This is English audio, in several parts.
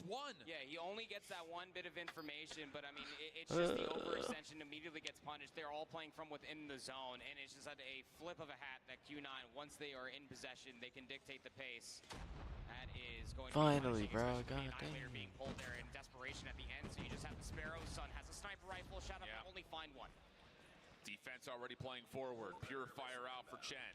one. Yeah, he only gets that one bit of information, but I mean, it's just the overextension immediately gets punished. They're all playing from within the zone, and it's just a flip of a hat that Q9, once they are in possession, they can dictate the pace. That is going finally, to be bro. God damn. being pulled there in desperation at the end, so you just have the Sparrow. Sun has a sniper rifle, shot up and only find one. Defense already playing forward. Pure fire out for Chen.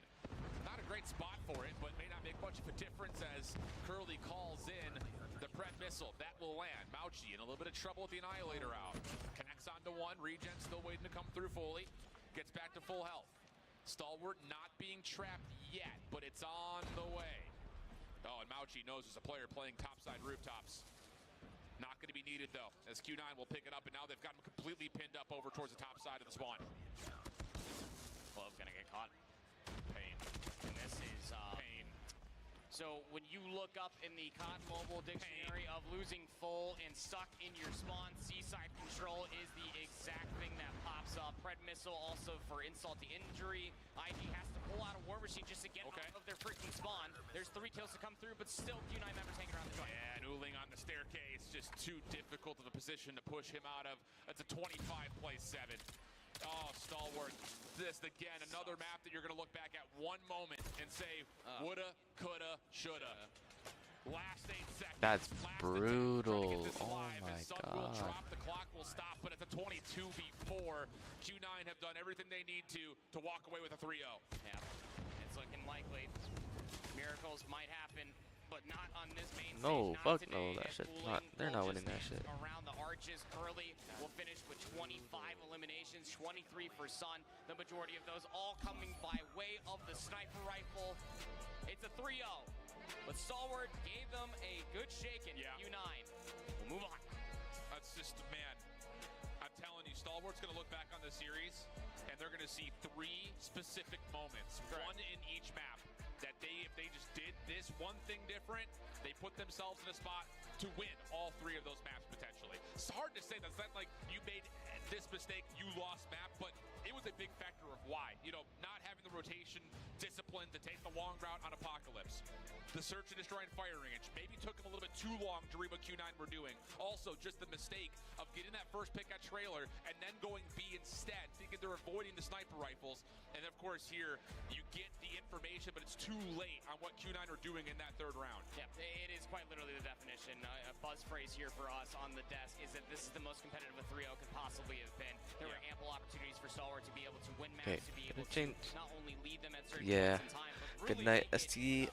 Not a great spot for it, but may not make much of a difference as Curly calls in the Pred missile. That will land. Mauchi in a little bit of trouble with the Annihilator out. Connects onto one. Regen still waiting to come through fully. Gets back to full health. Stalwart not being trapped yet, but it's on the way. Oh, and Mauchi knows there's a player playing topside rooftops. Not going to be needed, though, as Q9 will pick it up, and now they've got him completely pinned up over towards the top side of the spawn. Glove's going to get caught. Pain. And this is pain. So when you look up in the COD Mobile dictionary of losing full and stuck in your spawn, seaside control is the exact thing that pops up. Pred missile also for insult to injury. IG has to pull out a War Machine just to get out of their freaking spawn. There's 3 kills to come through, but still Q9 never taking around the joint. Yeah, and Uling on the staircase, just too difficult of a position to push him out of. That's a 25 plays 7. Oh, Stalwart. This, again, another map that you're going to look back at one moment and say, woulda, coulda, shoulda. Last 8 seconds. That's brutal. Oh my God. Will drop, the clock will stop, but it's a 22v4. Q9 have done everything they need to walk away with a 3-0. Yeah, it's looking likely. Miracles might happen, but not on this main stage. No, fuck today. no, that shit. They're not winning that shit. Around the arches, Curly will finish with 25 eliminations, 23 for Sun. The majority of those all coming by way of the sniper rifle. It's a 3-0, but Stalwart gave them a good shaking. U9 will move on. That's just, man, I'm telling you, Stalwart's going to look back on the series, and they're going to see 3 specific moments, one in each map, that if they just did this one thing different, they put themselves in a spot to win all 3 of those maps potentially. It's hard to say that's not like you made this mistake, you lost map, but it was a big factor of why. You know, not having the rotation discipline to take the long route on Apocalypse. The search and destroy and fire range maybe took them a little bit too long to read what Q9 were doing. Also, just the mistake of getting that first pick at trailer and then going B instead, thinking they're avoiding the sniper rifles. And of course here, you get the information, but it's too late on what Q9 are doing in that 3rd round. Yeah, it is quite literally the definition. A buzz phrase here for us on the desk is that this is the most competitive a 3-0 could possibly have been. There were ample opportunities for Stalwart to be able to win maps, to be able to not only lead them at certain points in time, but really good night, ST.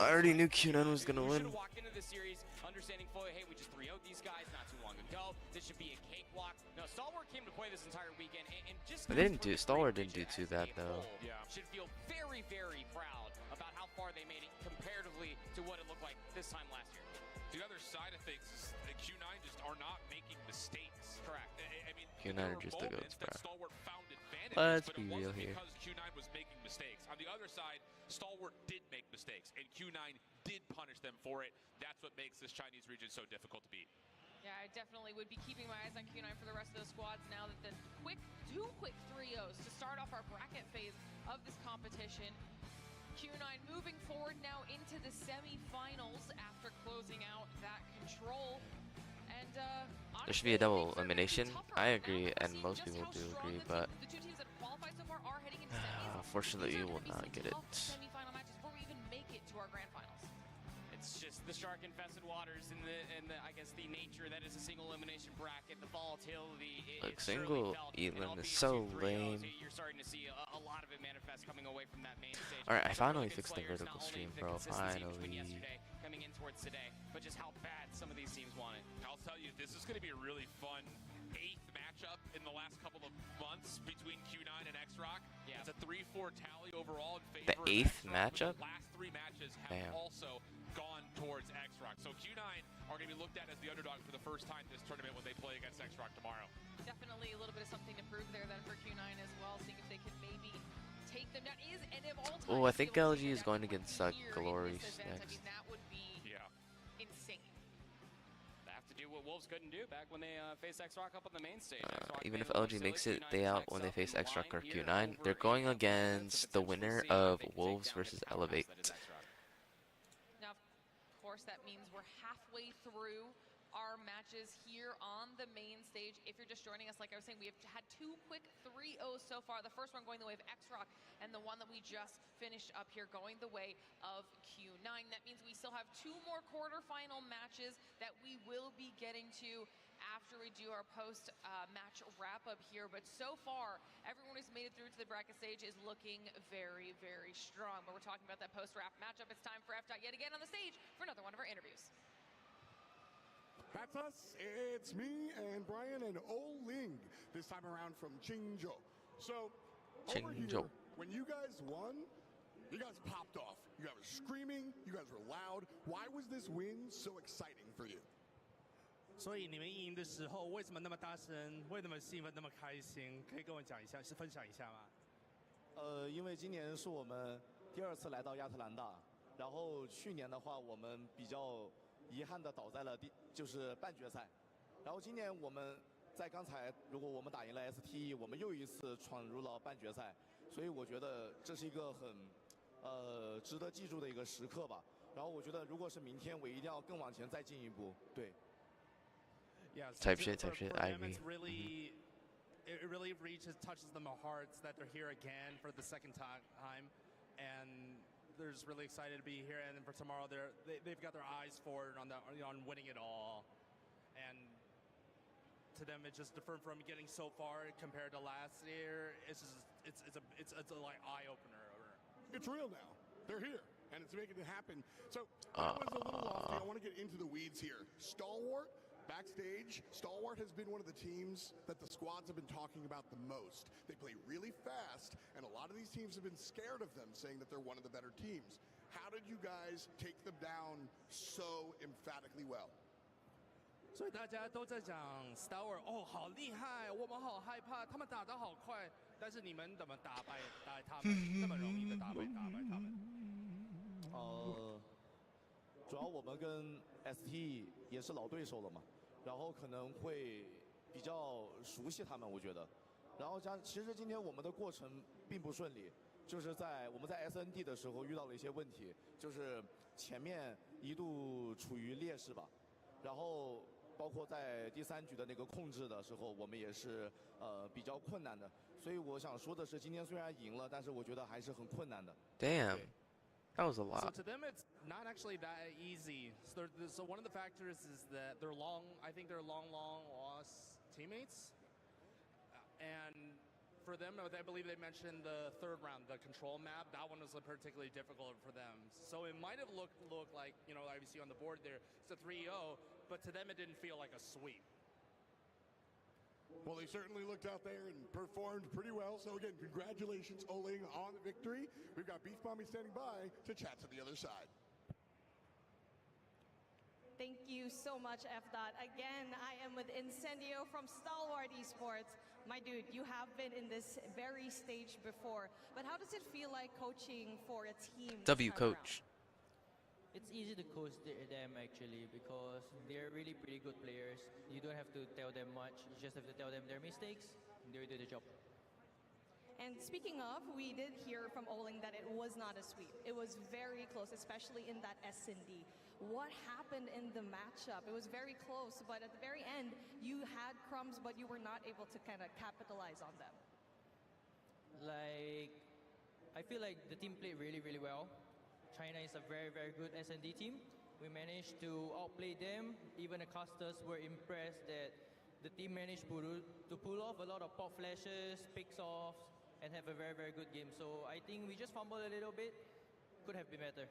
I already knew Q9 was gonna win. Walked into the series understanding fully, hey, we just 3-0'd these guys not too long ago. This should be a cakewalk. No, Stalwart came to play this entire weekend, and just Stalwart didn't do too bad though. Should feel very, very proud about how far they made it comparatively to what it looked like this time last year. The other side of things is that Q9 just are not making mistakes. Correct. I mean, Q9 are just the goats, bro. Stalwart found advantages, Let's but be it real wasn't here. because Q9 was making mistakes. On the other side, Stalwart did make mistakes, and Q9 did punish them for it. That's what makes this Chinese region so difficult to beat. Yeah, I definitely would be keeping my eyes on Q9 for the rest of those squads now that the two quick 3-0s to start off our bracket phase of this competition. Q9 moving forward now into the semifinals after closing out that control. And there should be a double elimination. I agree, and most people do agree, but the 2 teams that qualified so far are heading into semis. Unfortunately, you will not get it. Semifinal matches before we even make it to our grand finals. It's just the shark-infested waters and the I guess the nature that is a single elimination bracket, the volatility. Look, single elim is so lame. You're starting to see a lot of it manifest coming away from that main stage. Alright, I finally fixed the vertical stream, bro. Finally. Coming in towards today, but just how bad some of these teams want it. I'll tell you, this is going to be a really fun 8th matchup in the last couple of months between Q9 and X-Rock. Yeah. It's a 3-4 tally overall in favor of the 8th X-Rock, matchup? The last 3 matches have also gone towards X-Rock. So Q9 are going to be looked at as the underdog for the first time this tournament when they play against X-Rock tomorrow. Definitely a little bit of something to prove there then for Q9 as well, seeing if they can maybe take them down. Is end of all time. Oh, I think LG is going against Glories next. I mean, that would be insane. They have to do what Wolves couldn't do back when they faced X-Rock up on the main stage. Even if LG makes it day out when they face X-Rock or Q9, they're going against the winner of Wolves versus Elevate. Now, of course, that means we're halfway halfway through our matches here on the main stage. If you're just joining us, like I was saying, we have had 2 quick 3-0s so far. The first one going the way of X-Rock, and the one that we just finished up here going the way of Q9. That means we still have 2 more quarterfinal matches that we will be getting to after we do our post-match wrap-up here. But so far, everyone who's made it through to the bracket stage is looking very, very strong. But we're talking about that post-wrap matchup. It's time for FDOT yet again on the stage for another one of our interviews. That's us. It's me and Brian and Oling this time around from Qingzhou. So, over here, when you guys won, you guys popped off. You guys were screaming. You guys were loud. Why was this win so exciting for you? 所以你们赢的时候为什么那么大声？为什么兴奋那么开心？可以跟我讲一下，是分享一下吗？因为今年是我们第2次来到亚特兰大，然后去年的话我们比较遗憾的倒在了就是半决赛，然后今年我们在刚才如果我们打赢了 STE， 我们又一次闯入了半决赛，所以我觉得这是一个很值得记住的一个时刻吧。然后我觉得如果是明天，我一定要更往前再进一步。对。Yeah, type shit. I agree. It really touches them hearts that they're here again for the second time, and they're just really excited to be here. And for tomorrow, they've got their eyes forward on winning it all. And to them, it's just different from getting so far compared to last year. It's a like eye opener. It's real now. They're here, and it's making it happen. So that was a little lofty. I want to get into the weeds here. Stalwart. Backstage, Stalwart has been one of the teams that the squads have been talking about the most. They play really fast, and a lot of these teams have been scared of them, saying that they're one of the better teams. How did you guys take them down so emphatically well? 所以大家都在讲 Stalwart 哦，好厉害，我们好害怕，他们打得好快，但是你们怎么打败他们？那么容易的打败他们？主要我们跟 ST 也是老对手了嘛。然后可能会比较熟悉他们，我觉得。然后其实今天我们的过程并不顺利，就是我们在 SND 的时候遇到了一些问题，就是前面一度处于劣势吧。然后包括在第3局的那个控制的时候，我们也是比较困难的。所以我想说的是，今天虽然赢了，但是我觉得还是很困难的。Damn. That was a lot. So to them, it's not actually that easy. So one of the factors is that they're long. I think they're long lost teammates, and for them, I believe they mentioned the 3rd round, the control map. That one was particularly difficult for them. So it might have looked like like you see on the board there, it's a 3-0, but to them it didn't feel like a sweep. Well, they certainly looked out there and performed pretty well. So again, congratulations, Oling, on the victory. We've got Beef Bomby standing by to chat to the other side. Thank you so much, FDOT. Again, I am with Incendio from Stalwart Esports. My dude, you have been in this very stage before, but how does it feel like coaching for a team? W coach. It's easy to coach them actually because they're really pretty good players. You don't have to tell them much. You just have to tell them their mistakes and they will do the job. And speaking of, we did hear from Oling that it was not a sweep. It was very close, especially in that S&D. What happened in the matchup? It was very close, but at the very end, you had crumbs, but you were not able to kind of capitalize on them. Like, I feel like the team played really, really well. China is a very, very good S&D team. We managed to outplay them. Even the casters were impressed that the team managed to pull off a lot of pop flashes, picks offs, and have a very, very good game. So I think we just fumbled a little bit. Could have been better.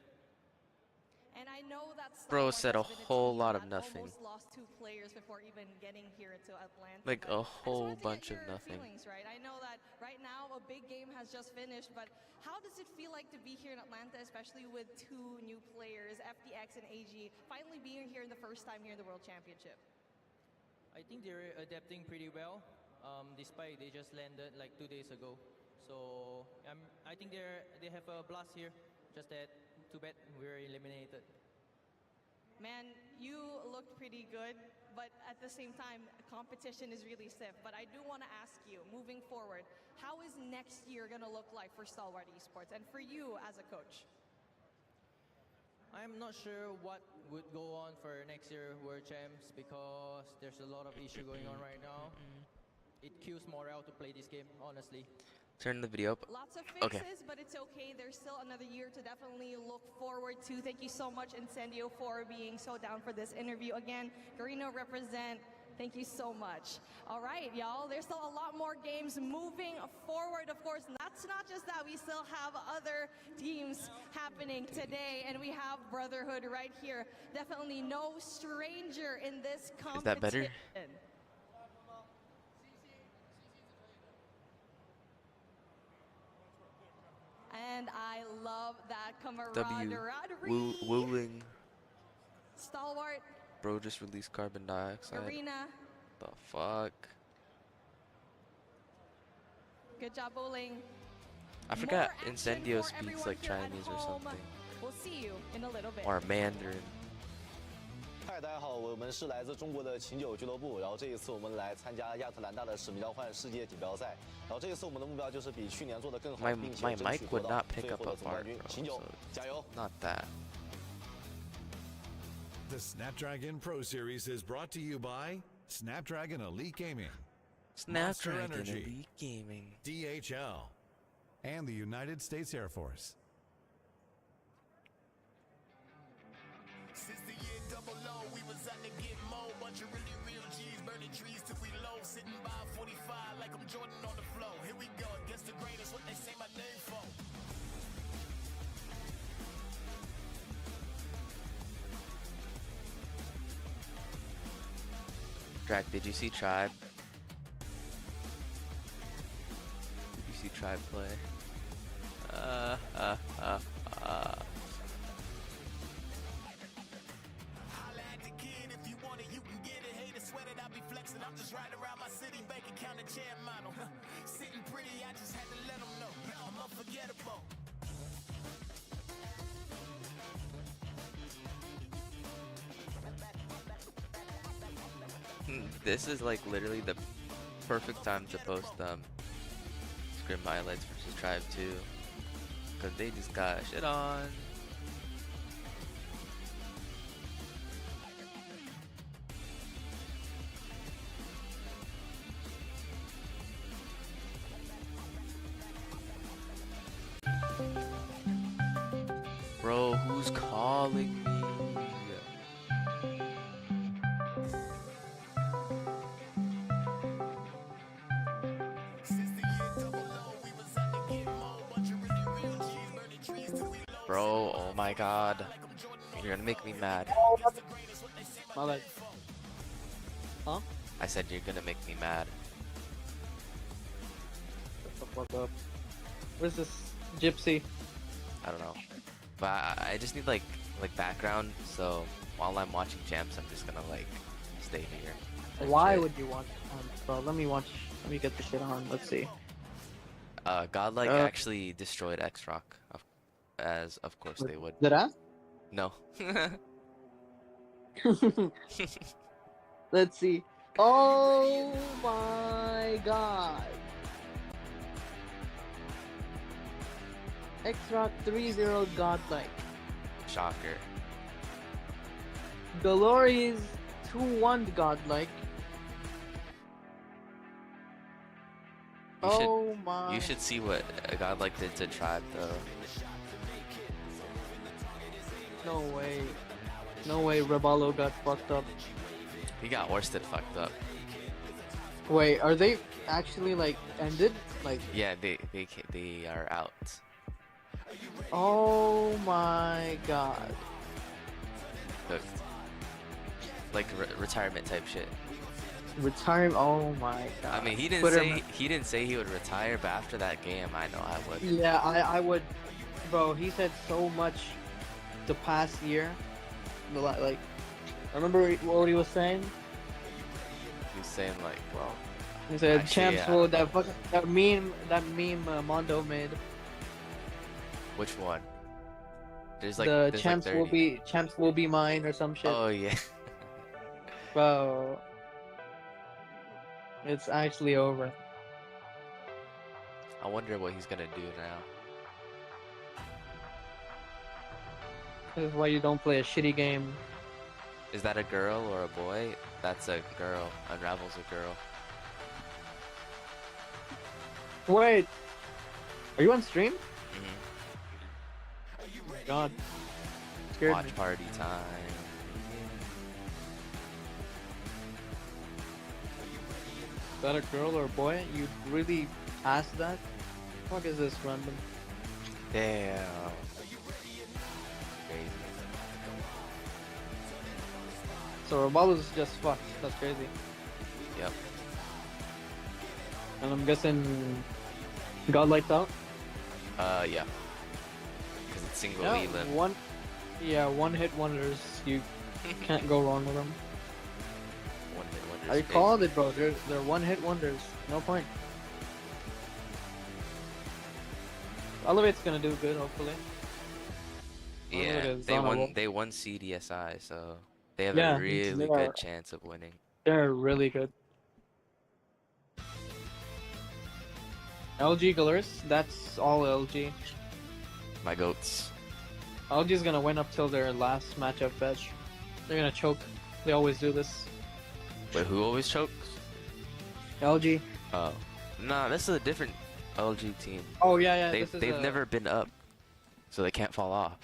And I know that Bro said a whole lot of nothing. Almost lost 2 players before even getting here to Atlanta. Like a whole bunch of nothing. Feelings, right? I know that right now a big game has just finished, but how does it feel like to be here in Atlanta, especially with 2 new players, FDX and AG, finally being here in the first time here in the World Championship? I think they're adapting pretty well, despite they just landed like 2 days ago. So I think they have a blast here. Just that, too bad we're eliminated. Man, you looked pretty good, but at the same time, competition is really stiff. But I do want to ask you, moving forward, how is next year going to look like for Stalwart Esports and for you as a coach? I'm not sure what would go on for next year World Champs because there's a lot of issue going on right now. It kills morale to play this game, honestly. Turn the video up. Lots of Okay. fixes, but it's okay. There's still another year to definitely look forward to. Thank you so much, Incendio, for being so down for this interview. Again, Garino represent. Thank you so much. All right, y'all, there's still a lot more games moving forward, of course. And that's not just that. We still have other teams happening today, and we have Brotherhood right here. Definitely no stranger in this competition. Is that better? And I love that camaraderie. Wooling. Stalwart. Bro just released carbon dioxide. Arena. The fuck? Good job, bowling. I forgot Incendio speaks like Chinese or something. We'll see you in a little bit. Or Mandarin. 嗨，大家好，我们是来自中国的琴酒俱乐部，然后这一次我们来参加亚特兰大的使命召唤世界锦标赛，然后这一次我们的目标就是比去年做得更好，并且争取夺到最后的总冠军。琴酒，加油 Not that. The Snapdragon Pro Series is brought to you by Snapdragon Elite Gaming, Monster Snapdragon Energy, Elite Gaming, DHL, and the United States Air Force. Since the year 00, we was out to get more. Bunch of really real G's, burning trees till we low. Sitting by 45 like I'm Jordan on the floor. Here we go, against the greatest, what they say my name for. Drake, did you see Tribe? Did you see Tribe play? Holla at the kid if you want it, you can get it. Hate to sweat it, I be flexing. I'm just riding around my city, bank account and chair model. Sitting pretty, I just had to let them know I'm unforgettable. This is like literally the perfect time to post Scrim highlights versus Tribe 2, because they just got shit on. Bro, who's calling me? Bro, oh my god. You're gonna make me mad. My bad. Huh? I said you're gonna make me mad. Shut the fuck up. Where's this gypsy? I don't know. But I just need like background, so while I'm watching champs, I'm just gonna like stay here. Why would you want bro? Let me get the shit on. Let's see. Godlike actually destroyed X-Rock, as of course they would. Did I? No. Let's see. Oh my god. X-Rock 3-0 Godlike. Shocker. Glory's 2-1 Godlike. You should see what a Godlike did to Tribe though. No way. No way Rebalo got fucked up. He got Orsted fucked up. Wait, are they actually like ended? Like yeah, they are out. Oh my god. Hooked. Like retirement type shit. Retirement. Oh my god. I mean, he didn't say he would retire, but after that game, I know I would. Yeah, I would. Bro, he said so much the past year. Like, remember what he was saying? He was saying like, well. He said actually, champs will that meme Mondo made. Which one? There's like the champs will be mine or some shit. Oh yeah. Bro. It's actually over. I wonder what he's gonna do now. This is why you don't play a shitty game. Is that a girl or a boy? That's a girl. Unravel's a girl. Wait, are you on stream? Mm-hmm. Oh my God, scared me. Watch party time. Is that a girl or a boy? You really asked that? Fuck is this random? Damn. Crazy. So Roballo's just fucked. That's crazy. Yep. And I'm guessing God lights out. Yeah. Because it's single Yeah, Leland. one hit wonders. You can't go wrong with them. One hit wonders. I called it, bro. They're one hit wonders. No point. Elevate's gonna do good, hopefully. Yeah, they won CDSI, so they have Yeah, a really they are. good chance of winning. They're really good. LG Galers, that's all LG. My goats. LG's gonna win up till their last matchup fetch. They're gonna choke. They always do this. Wait, who always chokes? LG. Oh. Nah, this is a different LG team. Oh yeah, They've never been up, so they can't fall off.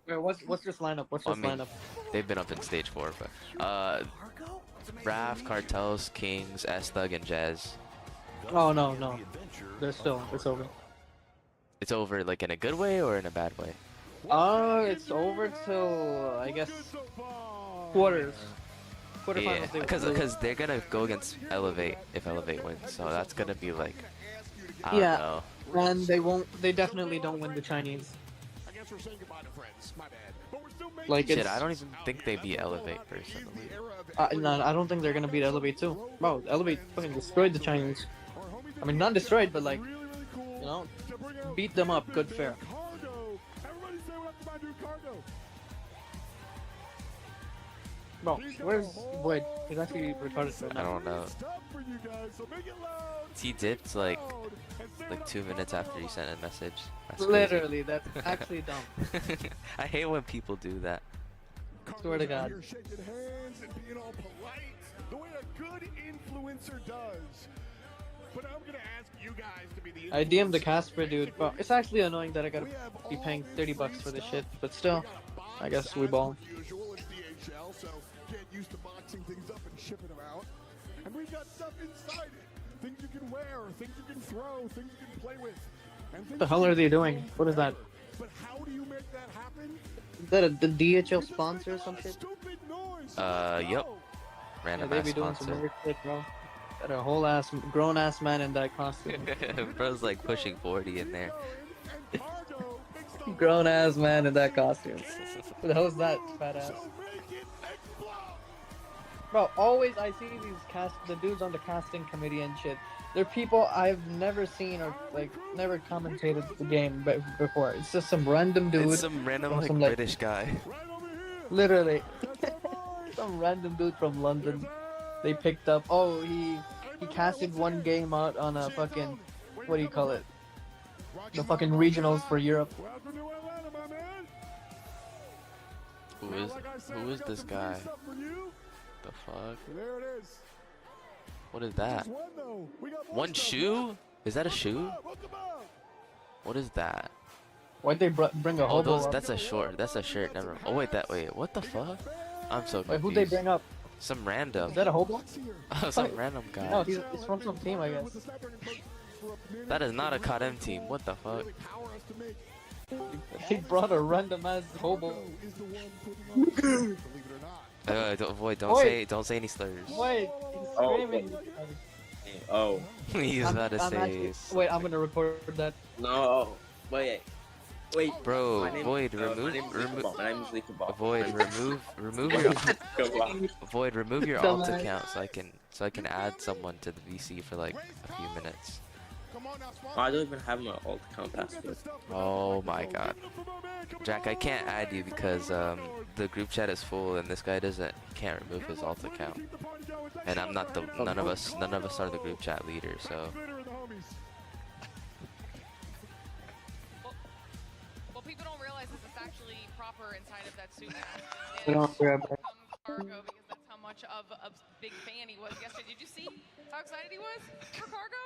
Wait, what's this lineup? What's this lineup? They've been up in stage 4, but Raph, Cartels, Kings, S-Thug, and Jazz. Oh no. It's over. It's over like in a good way or in a bad way? It's over till I guess quarters. Yeah, Quarterfinals. because they're gonna go against Elevate if Elevate wins, so that's gonna be like I Yeah. don't know. And they definitely don't win the Chinese. I guess we're saying goodbye to friends. My bad. But we're still making Like Shit, it's, I don't even think they beat Elevate personally. no, I don't think they're gonna beat Elevate too. Bro, Elevate fucking destroyed the Chinese. I mean, not destroyed, but like, you know, beat them up, good fair. Cargo. Everybody say what up to my new cargo. Bro, where's Void? He's actually retarded right I now. don't know. Stuff for you guys, so make it loud. He dipped like 2 minutes after he sent a message. That's crazy. Literally, that's actually dumb. I hate when people do that. Swear to God. You're shaking hands and being all polite, the way a good influencer does. But I'm gonna ask you guys to be the I DM'd the Casper dude, bro. It's actually annoying that I gotta be paying $30 for this shit, but still, I guess we ball. Usual, it's DHL, so get used to boxing things up and shipping them out. And we've got stuff inside it. Things you can wear, things you can throw, things you can play with. And What the hell are they doing? What is that? But how do you make that happen? Is that the DHL sponsor or some shit? Stupid noise. Yep. Yeah, Random they ass be doing some sponsor. weird shit, bro. Got a whole ass, grown ass man in that costume. Bro's like pushing 40 in there. Grown ass man in that costume. What the hell is that, fat ass? Bro, always I see the dudes on the casting committee and shit. They're people I've never seen or like never commentated the game before. It's just some random dude. It's some random from like some, British guy. Literally. Some random dude from London. They picked up. Oh, he casted one game out on a fucking, what do you call it? The fucking regionals for Europe. Who is this guy? The fuck? There it is. What is that? One shoe? Is that a shoe? What is that? Why'd they bring a Oh, hobo up? that's a short. That's a shirt. Never mind. Oh wait, what the fuck? I'm so confused. Wait, who'd they bring up? Some random. Is that a hobo? Oh, some random guy. No, he's from some team, I guess. That is not a KDM team. What the fuck? He brought a random ass hobo. Don't say any slurs. Wait, he's screaming. Oh. He's about to say. Wait, I'm gonna record that. No. Wait. Bro, my name- Void, my name is Leafball. My name is Leafball. Void, remove your Void, remove your alt account so I can add someone to the VC for like a few minutes. I don't even have my alt account password. Oh my god. Jack, I can't add you because the group chat is full and this guy can't remove his alt account. And I'm not none of us are the group chat leader, so What people don't realize is the fact actually proper inside of that suit now. I don't grab it. Cargo, because that's how much of a big fan he was yesterday. Did you see how excited he was for Cargo?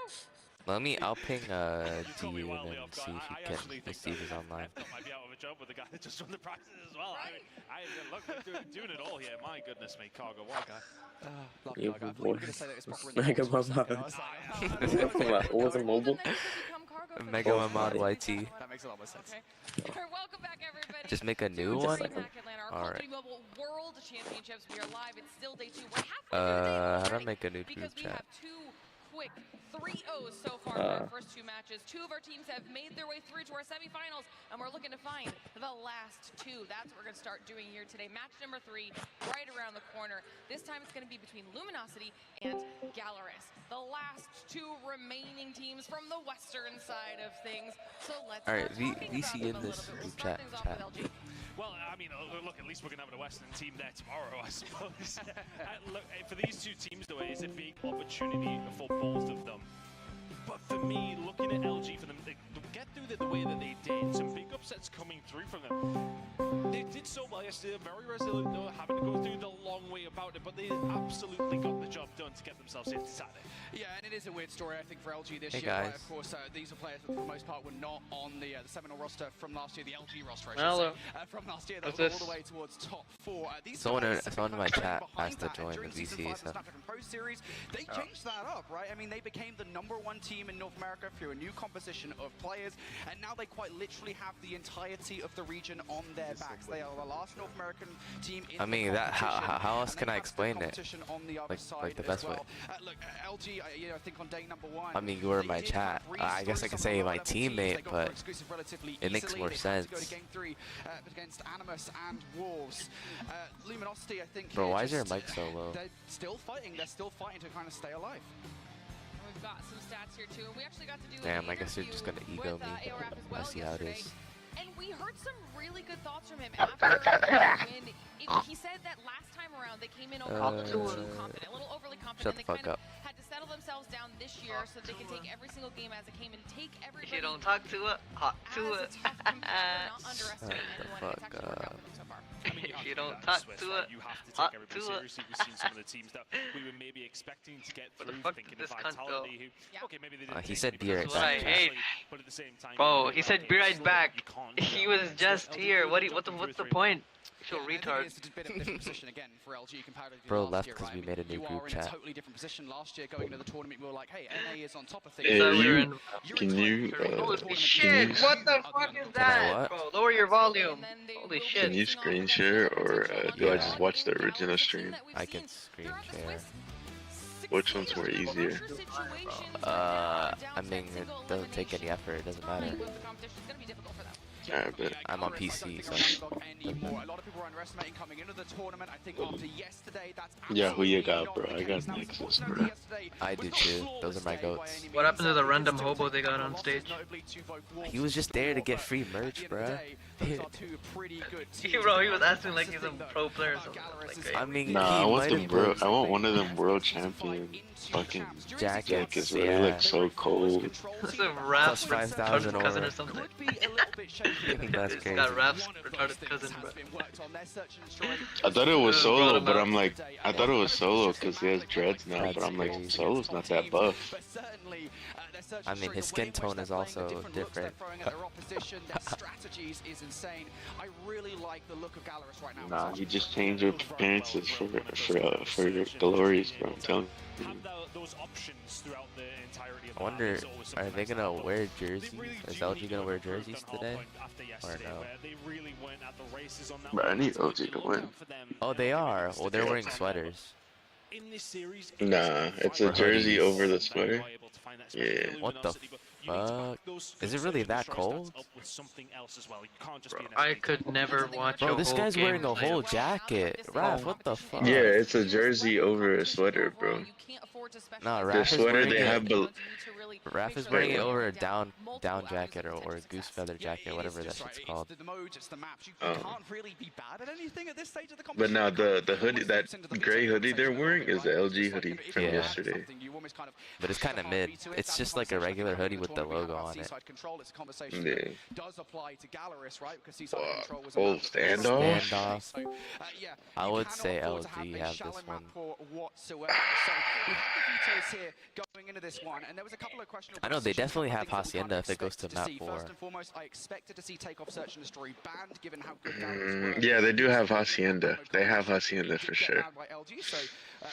I'll ping Dean and see if he can, if Steve is online. I might be out of a job with the guy that just run the practices as well. Right. I look, doing it all here. My goodness me, Cargo, what a guy. Yeah, Mega Mamad. What was it, mobile? Mega Mamad YT. That makes a lot more sense. Okay. Welcome back, everybody. Just make a new one? Alright. World Championships. We are live. It's still day 2. We're halfway through the day how already do I make a new group because we chat? have 2 quick 3-0s so far for our first 2 matches. 2 of our teams have made their way through to our semifinals, and we're looking to find the last 2. That's what we're going to start doing here today. Match number 3, right around the corner. This time it's going to be between Luminosity and Gallerus, the last 2 remaining teams from the western side of things. So let's Alright, start talking VC about in them a this little bit. We'll group start chat. things off with LG. Well, I mean, look, at least we're going to have a Western team there tomorrow, I suppose. Look, for these 2 teams, though, it is a big opportunity for both of them. But for me, looking at LG, for them to get through the way that they did, some big upsets coming through from them. They did so well yesterday, very resolute, though, having to go through the long way about it, but they absolutely got the job done to get themselves into Saturday. Yeah, and it is a weird story, I think, for LG this Hey year. guys. Right? Of course, these are players that, for the most part, were not on the Seminole roster from last year, the LG roster, I should Hello. say. From last year, they What's were this? all the way towards top 4. These Someone guys in my have been chat behind asked to that, and join during the Season VC, 5 of so. the Snapdragon Pro Series, they changed that up, right? I mean, they became the #1 team in North America through a new composition of players, and now they quite literally have the entirety of the region on their backs. They are the last North American team in I mean, the that competition, how else and can they I have the explain it? competition on the other side Like the as best way. well. Look, LG, I think on day number 1. I mean, you were in my chat. I guess I could say my teammate, but it makes more sense. Game 3 against Animus and Wolves. Luminosity, I think. Bro, here why is your just- mic so low? They're still fighting. They're still fighting to kind of stay alive. And we've got some stats here too, and we actually got to do Damn, an I guess you're just gonna interview ego with, me. AORAF as I well see how it yesterday. is. And we heard some really good thoughts from him after when he said that last time around they came in a little too confident, a little overly confident. Shut the They fuck kind of up. had to settle themselves down this year so they can take every single game as it came and take everybody. If you don't talk to it, hot to as a it. tough competitor, not underestimate anyone. fuck It's actually worked out for them so far. I mean, If you don't have talk Swiss, to right? it, You have to hot take everybody to it. seriously. We've seen some of the teams that we were maybe expecting to get Where the through, fuck thinking did of this cunt go? Vitality, who, okay, maybe they didn't He take said anybody be right else That's what I back. hate. but at the same time, Bro, you he know, said be right still, back. you can't He go. was just here. What the what's the point? Actual Yeah, I think retard. it is a bit of a different position again for LG comparatively to Bro last left year, 'cause right? we made a new you group are in chat. a totally different position. Last year, going into the tournament, we were like, hey, NA is on top of things. Hey, So you- you're can in you, tournament, Holy tournament, shit! you What the are fuck is Can I that? what? Bro, lower your volume. Holy shit. Can you screen share or do I Yeah. just watch the original stream? I can screen share. Which one's more easier? I mean, it doesn't take any effort. It doesn't matter. Alright, but I'm on PC, so. anymore. A lot of people were underestimating coming into the tournament. I think after yesterday, that's yeah, who you absolutely got, not bro? the I got case. Now, Nexus, fortunately, bro. yesterday I do was not too. a Those are my flawless day by goats. any What happened to means. the They random still hobo take they a got couple on of stage? losses, notably to both Wolves He was just and there to Wolves, get but free at merch, the end of bruh. the day, those are two pretty good teams. Bro, he The was most acting like he's a impressive thing, pro though, player or about something. Gallerus is Like, I mean, nah, he I want might them have world. been I want one of them world champion fucking jackets. jackets where Yeah. they look so cold. That's a rap Plus 5,000 retarded cousin aura. or something. That's He's crazy. got rap's retarded cousin, bro. I thought it was Brought solo, him but out. I'm like, I thought it was solo because he has dreads now. But I'm like, solo's not that buff. I mean, his skin tone is also different. Their strategies is insane. I really like the look of Gallerus right now. Nah, he just changed your appearances for your glories, bro. I'm telling you. Have those options throughout the entirety of I wonder, the map is always are something they nice gonna about. wear They jerseys? really Is do LG need gonna to wear improve jerseys on today? Hardpoint after Or yesterday, no? where they really went at the races on that Bro, I one. need So OG to look win. out for them. Oh, they are. Well, they're wearing sweaters. In this series, Nah, it's a jersey over the sweater. Yeah. What the fuck? Is it really that cold? Bro, I could never watch Bro, a this whole guy's game wearing a play. whole jacket. Raph, what the fuck? Yeah, it's a jersey over a sweater, bro. Nah, The Raph is sweater wearing they have it. below. Raph is wearing it over a down jacket or a goose feather jacket, whatever that shit's called. The modes, it's the maps. You Oh. can't really be bad at anything at this stage of the But competition. now the hoodie, that gray hoodie they're wearing is the LG hoodie from Yeah. yesterday. But it's kind of mid. It's just like a regular hoodie with the logo on it. Yeah. Full standoff? Standoff. I would say LG have this one. I know they definitely have Hacienda if it goes to map 4. Yeah, they do have Hacienda. They have Hacienda for sure.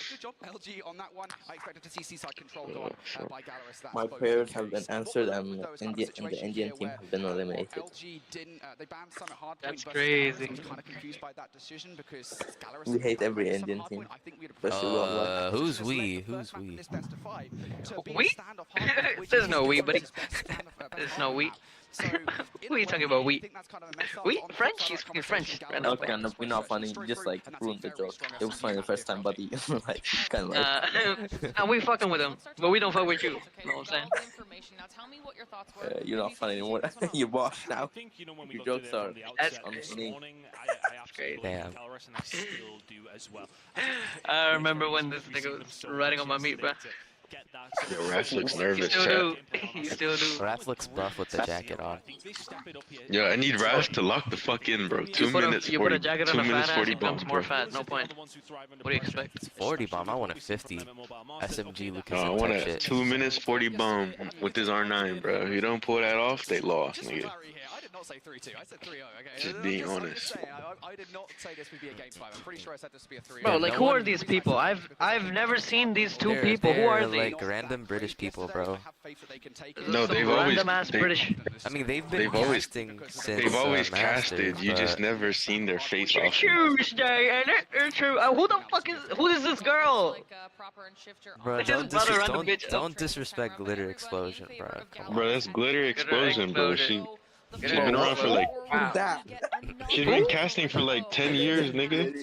Good job, LG, on that one. I expected to see Seaside Control gone by Galaris. My prayers have been answered, and the Indian team have been eliminated. LG didn't. They banned Summit Hardpoint. That's crazy. I was kind of confused by that decision because Galaris. We hate every Indian team. Who's we? Who's we? We? There's no we, buddy. There's no we. What are you talking about, we? We? French? He's fucking French. Okay, no, we're not funny. You just like ruined the joke. It was funny the first time, buddy. Like, kind of like. And we fucking with him, but we don't fuck with you. You know what I'm saying? You're not funny anymore. You're washed now. Your jokes are unfunny. Damn. I remember when this nigga was riding on my meat, bro. Yo, Raph looks nervous, You still do. You still do. Raph looks buff with the jacket on. Yo, I need Raph to lock the fuck in, bro. 2 minutes 40. You put a jacket on a fat ass, 40 it becomes bomb, more bro. fat. No point. What do you expect? It's 40 bomb. I want a 50. SMG Lucas. No, I want a 2 minutes 40 bomb with his R9, bro. If you don't pull that off, they lost, nigga. I did not say 3-2. I said 3-0. Okay. Just being honest. I did not say this would be a game 5. I'm pretty sure I said this would be a 3-0. Bro, like who are these people? I've never seen these two people. Who are they? Like random British people, bro. No, they've always. British. I mean, they've always since. They've always Masters, casted. You just never seen their face off. Tuesday and true. Who is this girl? Bro, don't disrespect Glitter Explosion, bro. Bro, that's Glitter Explosion, bro. She's been around for like. She's been casting for like 10 years, nigga.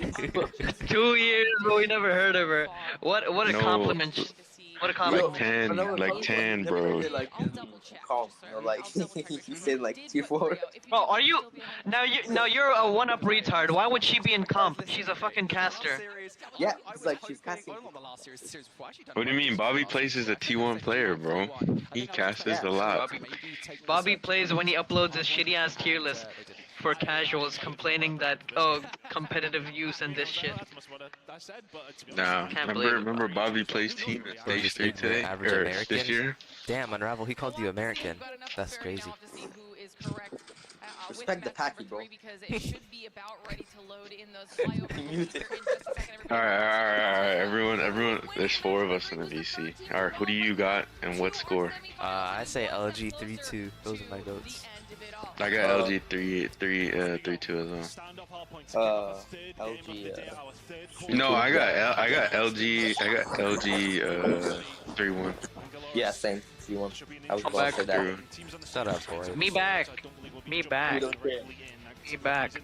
2 years, but we never heard of her. What a compliment. What a compliment. Like 10, bro. Calm, you know, like he said like 2-4. Bro, are you now? You're a one-up retard. Why would she be in comp? She's a fucking caster. Yeah, it's like she's casting. What do you mean? Bobby plays as a T1 player, bro. He casts a lot. Bobby plays when he uploads his shitty ass tier list for casuals, complaining that competitive use and this shit. Nah, remember Bobby plays team at stage 3 today or this year? Damn, Unravel, he called you American. That's crazy. Respect the packy, bro. Alright, everyone, there's 4 of us in the VC. Alright, who do you got and what score? I say LG 3-2. Those are my votes. I got LG 3-2 as well. LG. No, I got LG 3-1. Yeah, same. 3-1. I was going for that. Shut up, boy. Me back. Me back. Me back.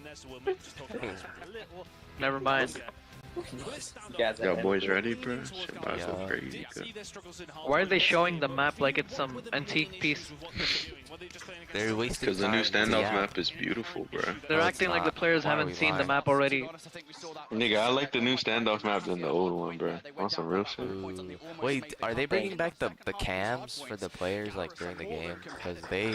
Never mind. Yo, boys ready, bro? Shit about to go crazy. Why are they showing the map like it's some antique piece? They're wasting Because the new standoff map is beautiful, bro. They're acting like the players haven't seen the map already. Nigga, I like the new standoff map than the old one, bro. Want some real shit? Wait, are they bringing back the cams for the players like during the game? Because they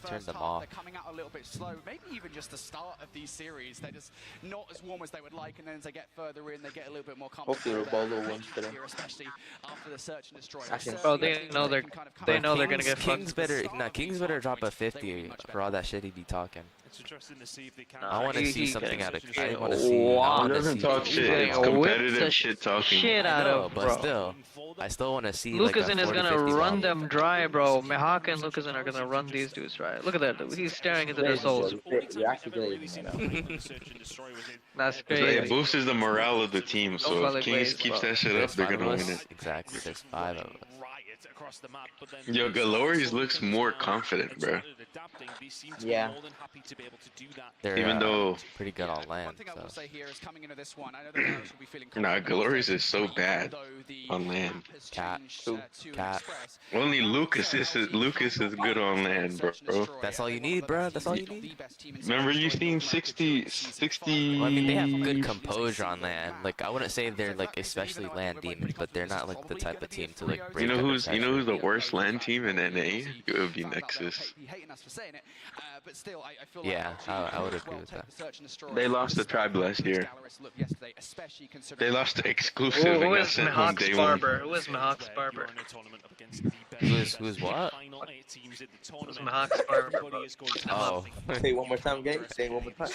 turned them off. Coming out a little bit slow. Maybe even just the start of these series, they're just not as warm as they would like, and then as they get further in, they get a little bit more comfortable. Hopefully, Robaldo wins today. Especially after the search and destroy. Bro, they know they're gonna get fucked. Kings better drop a 50 for all that shit he be talking. It's interesting to see if they can. I want to see something out of. I want to He doesn't talk shit. It's competitive shit talking. Shit out of, bro. But still, I still want to see. Lucasen like is gonna run them dry, bro. Mihawk and Lucasen are gonna run these dudes dry. Look at that. He's staring into their souls. That's crazy. It boosts the morale of the team, so if Kings keeps that shit up, they're gonna win it. Exactly. There's 5 of us. Yo, Galori's looks more confident, bro. Yeah. They're, even though pretty good on land. So. Nah, Galori's is so bad. on land. Cat. Only Lucas is good on land, bro. That's all you need, bro. That's all you need. Remember you seen 60. Well, I mean, they have good composure on land. Like, I wouldn't say they're like especially land demons, but they're not like the type of team to like break. You know who's the worst land team in NA? It would be Nexus. Yeah, I would agree with that. They lost the tribe last year. They lost the exclusive and got sent home day one. Who is Mahawk's barber? Who's what? Who's Mahawk's barber? Oh. Say it one more time, gang. Say it one more time.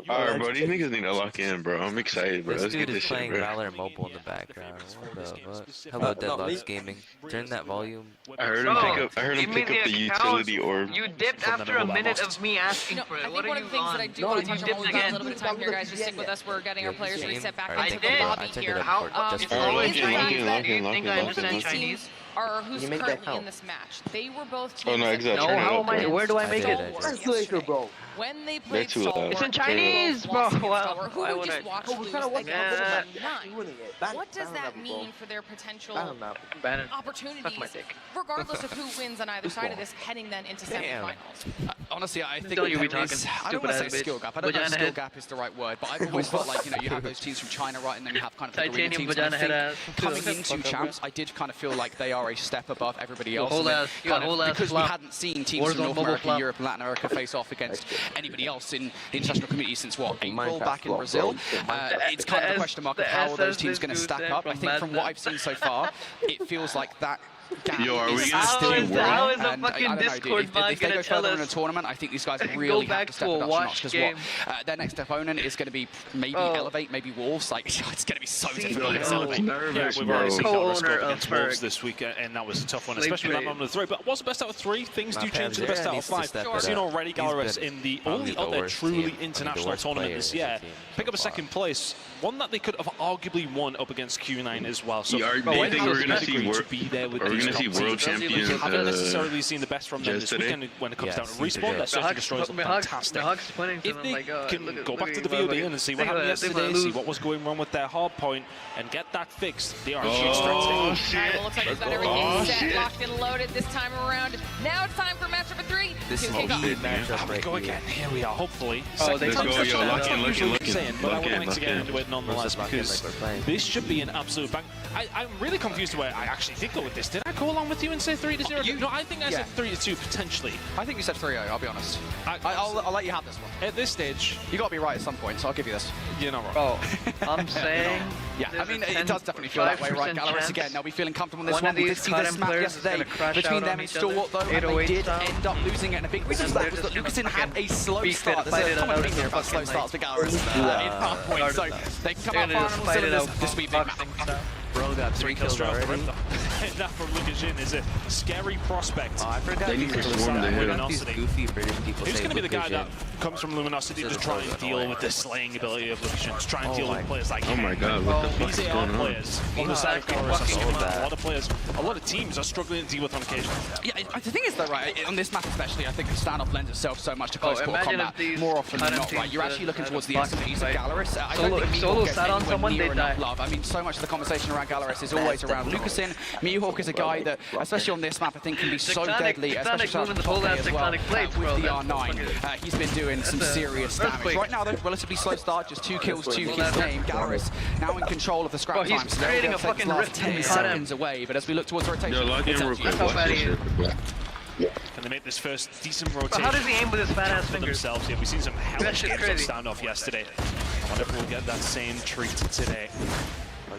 Alright, bro, these niggas need to lock in, bro. I'm excited, bro. This Let's get dude this is shit, playing bro. Valor Mobile in the background. What? Hello, Deadlocks Gaming. Turn that volume. I heard him pick up the utility orb. You dipped after a minute of me asking for it. I think What one are of you the things that I on? do want to touch on, we've got a little bit of time here, guys. Just stick with us. We're getting our players reset back into the lobby here. It's always the fact that Do you think I understand these Chinese? teams are who's currently in this match. They were both teams. Oh no, exactly. No, how am I? Where do I make it? Translator, bro. When they played too loud. Stalwart, It's in Chinese, bro. Wow. Who Why would would just I? watch lose against nine? What does that mean for their potential opportunities, regardless of who wins on either side of this, heading then into semifinals? Honestly, I think Don't you be there is, talking I don't want to say stupid-ass skill bitch. gap. I don't know if Vagina skill head. gap is the right word, but I've always felt like, you know, you have those teams from China, right, and then you have kind of the Korean Titanium teams. And I vagina think head ass. coming into champs, I did kind of feel like they are a step above everybody else. Whole and then ass- you got kind of whole ass because we flop. hadn't seen teams from Warzone North mobile America, flop. Europe, and Latin America face off against anybody else in the international community since what, April Minecraft back in flop, Brazil. bro. It's kind of a question mark of how are those SS teams going to dude stack said up. I from think from what Madden. I've seen so far, it feels like that gap Yo, are we is gonna still see working. how is a And I fucking don't know, dude, Discord if bot they go gonna tell further in a us tournament, I think these guys go really have back to step to a it up watch notch because game? their next opponent is going to be maybe Oh. Elevate, maybe Wolves. Like it's going to be so See, difficult. yo, against Elevate. Nervous, We've already seen Co-owner Galler's go of against Wolves Ferg. this week, and that was a tough one, Slave especially that trade. moment of three. But what's the best out of three? Things do Not change to the bad. best Yeah, out of needs to five. step We've it seen up. already He's Gallerus been in the probably only the other worst truly team. I mean, the international worst tournament player this as a year. team Pick so up a far. second place, one that they could have arguably won up against Q9 as well. So Yeah, but do you when think House we're gonna has see agreed wor- to be there with are we these gonna see top world teams, champions, haven't necessarily seen the best from them this yesterday? weekend when it comes Yes, down to Caesar respawn. did. Their search and destroys look fantastic. Hawks pointing to If them they like, can look at- go look back at to the you, VOD and see what think happened about it, think about yesterday, it, see lose. what was going wrong with their hard point, and get that fixed, they are a Oh, huge threat today. All right, shit. well, looks like we've got Oh, everything set, shit. locked and loaded this time around. Now it's time for match number 3. This to is kick off. the matchup Here we right go here. again. Here we are, hopefully. Oh, they Let's come go, to yo, shut lock up. in, lock in, lock in. Saying, but I Lock would in, like to lock get in. into it nonetheless Let's lock in because like we're playing. this should be an absolute bang. I'm really confused where I actually did go with this. Did I go along with you and say 3-0? No, I think I said 3-2 potentially. I think you said 3-0, I'll be honest. I'll let you have this one. At this stage, You got to be right at some point, so I'll give you this. you're not wrong. Bro, I'm saying. Yeah, I there's mean, a it does definitely feel that way, right? 5% Gallerus chance again, they'll be feeling comfortable in this one one. of We did these see this Cotton map players is yesterday gonna crash between out them on and each other, Stalwart, though, and they 808 did style. end up losing it in a big reason And for that they're was just that Lucasen gonna had a slow beat it, start. fight There's it a common out theme in here the about slow fucking, starts for Gallerus like, in half point. So they come out They're gonna firing on just all fight it cylinders. out This will be a big boxing map. style. Bro got 3 kills Straight off the already. rip, though. That from Lucas is a scary prospect. Oh, I forgot They these need to people swarm say- the I hill. forgot these goofy British people Who's say going to be the guy that Lucas comes from Luminosity to try and deal with the slaying ability of Lucian, to try and Oh deal my- with players like Oh him? my god, what the fuck These is AR going on? players on the side of Gallerus are fucking so bad. A lot of players, a lot of teams are struggling to deal with on occasion. Yeah, the thing is though, right, on this map especially, I think the standoff lends itself so much to close quarter imagine combat if these more often than Cotton not, right? teams You're actually looking had towards a the boxing SMGs of fight. Gallerus. I Solo- don't think if Solo Mihawk gets sat on anywhere someone, near they'd enough die. love. I mean, so much of the conversation around Gallerus is always around Lucasen. Mihawk is a guy that, especially on this map, I think can be so deadly, especially moving the whole ass as well. tectonic plates, bro. With the That's R9, he's been doing some serious damage. earthquake. Right now, though, relatively slow start, just 2 kills, 2 kills game. Gallerus now in control of the scrap Bro, he's time. So creating they'll a take fucking this last rift 10 in seconds away. But as we look towards the rotation, Yo, log in it's real actually quick. How Watch bad this he shit. Can they make this first decent Bro, rotation how does he aim with his fat ass for fingers? themselves? Yeah, we've seen some hellish shit's games on crazy. standoff yesterday. I wonder if we'll get that same treat today.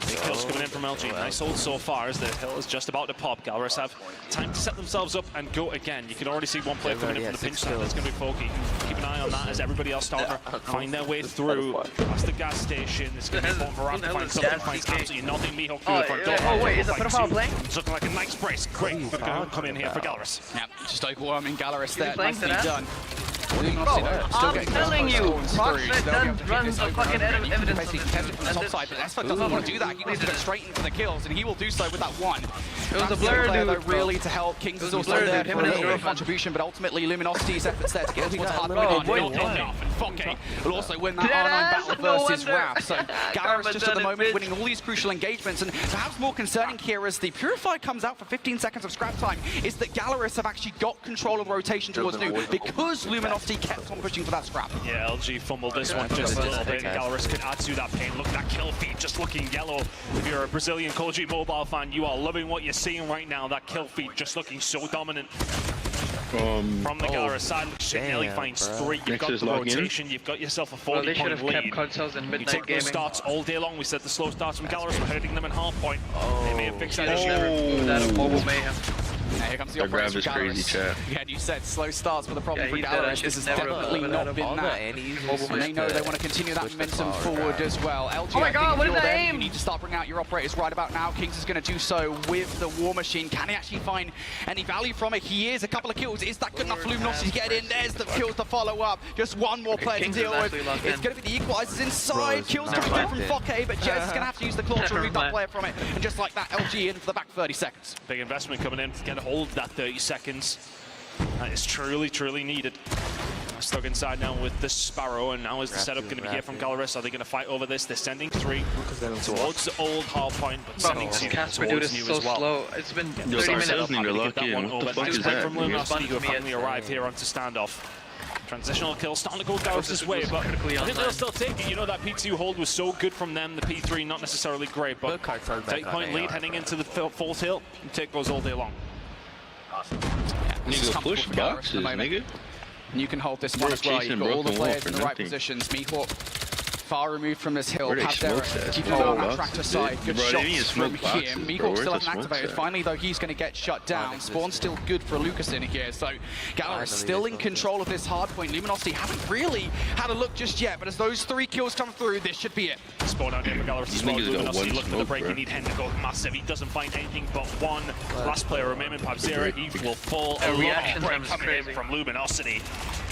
Big kills coming in from LG. Nice hold so far as the hill is just about to pop. Gallerus have time to set themselves up and go again. You can already see one player coming in from the pinch side. That's going to be Pokey. Keep an eye on that as everybody else starting to find their way through. Past the gas station. It's going to be important for Ram to find something. Finds absolutely nothing. Mihawk through the front door. Oh wait, is the pedophile playing? It's looking like a nice brace. Great. We're going to come in here for Gallerus. Yeah, just overwhelming Gallerus he there. playing Nicely today? done. I'm telling you, Proxfit then runs the fucking evidence of basically kept it from the top side, but Esfo doesn't want to do that. He wants to go straight in for the kills, and he will do so with that one. It was a blur, dude. Really to help. Kings is also there for a little bit of contribution, but ultimately Luminosity's efforts there to get towards hard point not enough, and Fokke will also win that R9 battle versus Raph. So Gallerus just at the moment winning all these crucial engagements, and perhaps more concerning here as the Purify comes out for 15 seconds of scrap time is that Gallerus have actually got control of the rotation towards Nu because Luminosity kept on pushing for that scrap. Yeah, LG fumbled this one just a little bit. Gallerus could add to that pain. Look at that kill feed just looking yellow. If you're a Brazilian Call of Duty Mobile fan, you are loving what you're seeing right now. That kill feed just looking so dominant. From the Gallerus side, Nearly finds 3. You've got the rotation, you've got yourself a 40-point lead. You take those starts all day long. We said the slow starts from Gallerus were hurting them in half point. They may have fixed that issue. That of mobile mayhem. Now here comes the operation from Gallerus. Again, you said slow starts were the problem for Gallerus. This has definitely not been that. And they know they want to continue that momentum forward as well. LG, oh my god, what is that aim? You need to start bringing out your operators right about now. Kings is going to do so with the War Machine. Can he actually find any value from it? He is. A couple of kills. Is that good enough for Luminosity to get in? There's the kills to follow up. Just one more player to deal with. It's going to be the equalizers inside. Kills coming through from Fokke, but Jez is going to have to use the claw to remove that player from it. And just like that, LG in for the back 30 seconds. Big investment coming in to get a hold of that 30 seconds. That is truly needed. Stuck inside now with the Sparrow, and now is the setup going to be here from Gallerus? Are they going to fight over this? They're sending 3 towards the old hard point, but sending 2 towards Nu as well. Slow. It's been 30 minutes. What the fuck is that? From Luminosity, who have finally arrived here onto standoff. Transitional kill starting to go Gallerus' way, but I think they'll still take it. You know, that P2 hold was so good from them. The P3 not necessarily great, but 8-point lead heading into the fourth hill. You take those all day long. Nigga, push boxes, nigga. And you can hold this one as well. You've got all the players in the right positions. Meatwalk far removed from this hill. Pavdera keep on that tractor side. Good shots from here. Meatwalk still hasn't activated. Finally, though, he's going to get shut down. Spawn's still good for Lucas in here. So Gallerus still in control of this hard point. Luminosity haven't really had a look just yet, but as those 3 kills come through, this should be it. Spawn out here for Gallerus as well. Luminosity look for the break. You need him to go massive. He doesn't find anything but one. Last player remaining, Pavdera. He will fall. A reaction break coming in from Luminosity.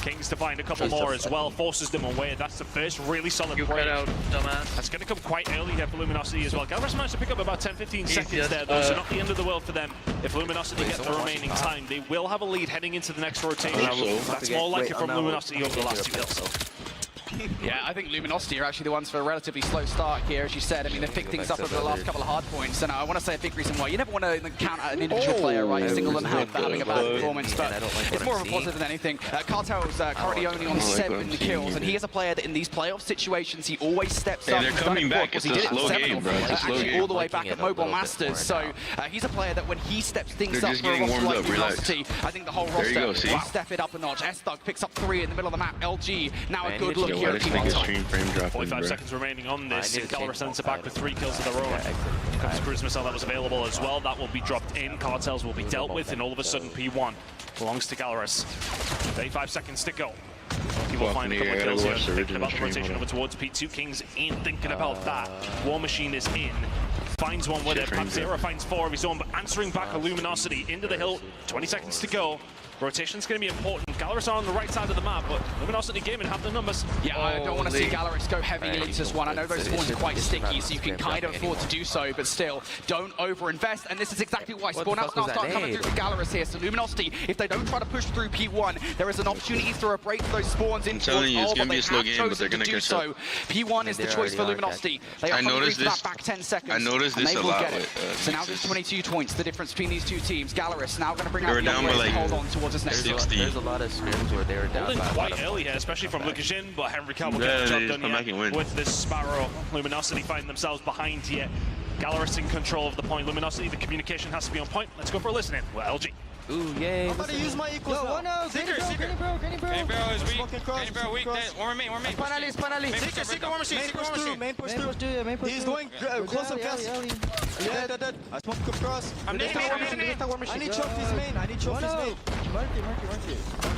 Kings to find a couple more as well, forces them away. That's the first really solid break. That's going to come quite early here for Luminosity as well. Gallerus managed to pick up about 10-15 seconds there, though, so not the end of the world for them. If Luminosity get the remaining time, they will have a lead heading into the next rotation. That's more like it from Luminosity over the last 2 kills. Yeah, I think Luminosity are actually the ones for a relatively slow start here, as you said. I mean, they've picked things up over the last couple of hard points, and I want to say a big reason why. You never want to count out an individual player, right? Single them out for having a bad performance, but it's more of a positive than anything. Cartel's currently only on 7 kills, and he is a player that in these playoff situations, he always steps up. They're coming back. It's a slow game, bro. It's a slow game. All the way back at Mobile Masters, so he's a player that when he steps things up for a roster like Luminosity, I think the whole roster will step it up a notch. S-Thug picks up 3 in the middle of the map. LG, now a good look here at keeping time. 45 seconds remaining on this. Gallerus sends it back with 3 kills of their own. Comes Cruise Missile that was available as well. That will be dropped in. Cartels will be dealt with, and all of a sudden P1 belongs to Gallerus. 35 seconds to go. He will find a couple of kills here. Thinking about the rotation over towards P2. Kings ain't thinking about that. War Machine is in. Finds one with it. Pavdera finds 4 of his own, but answering back a Luminosity into the hill. 20 seconds to go. Rotation's going to be important. Gallerus are on the right side of the map, but Luminosity Gaming have the numbers. Yeah, I don't want to see Gallerus go heavy into this one. I know those spawns are quite sticky, so you can kind of afford to do so, but still, don't over-invest. And this is exactly why spawn outs now start coming through for Gallerus here. So Luminosity, if they don't try to push through P1, there is an opportunity for a break for those spawns in towards all, but they have chosen to do so. P1 is the choice for Luminosity. They are hungry for that back 10 seconds, I noticed this a lot. So now there's 22 points, the difference between these 2 teams. Gallerus now going to bring out the operators to hold on towards this next one. There's a lot of scrims where they were down quite early here, especially from Lucashin, but Henry Cal will get the job done here with this Sparrow. Luminosity find themselves behind here. Gallerus in control of the point. Luminosity, the communication has to be on point. Let's go for a listening. Well, LG. Ooh, yay. I'm about to use my equals now. Granny Bro is weak. Granny Bro weak. One remain. Panali. Seeker, War Machine. Main push through. He's going close up fast. Yeah, dead. I smoke him cross. I'm dead. I need choke his main.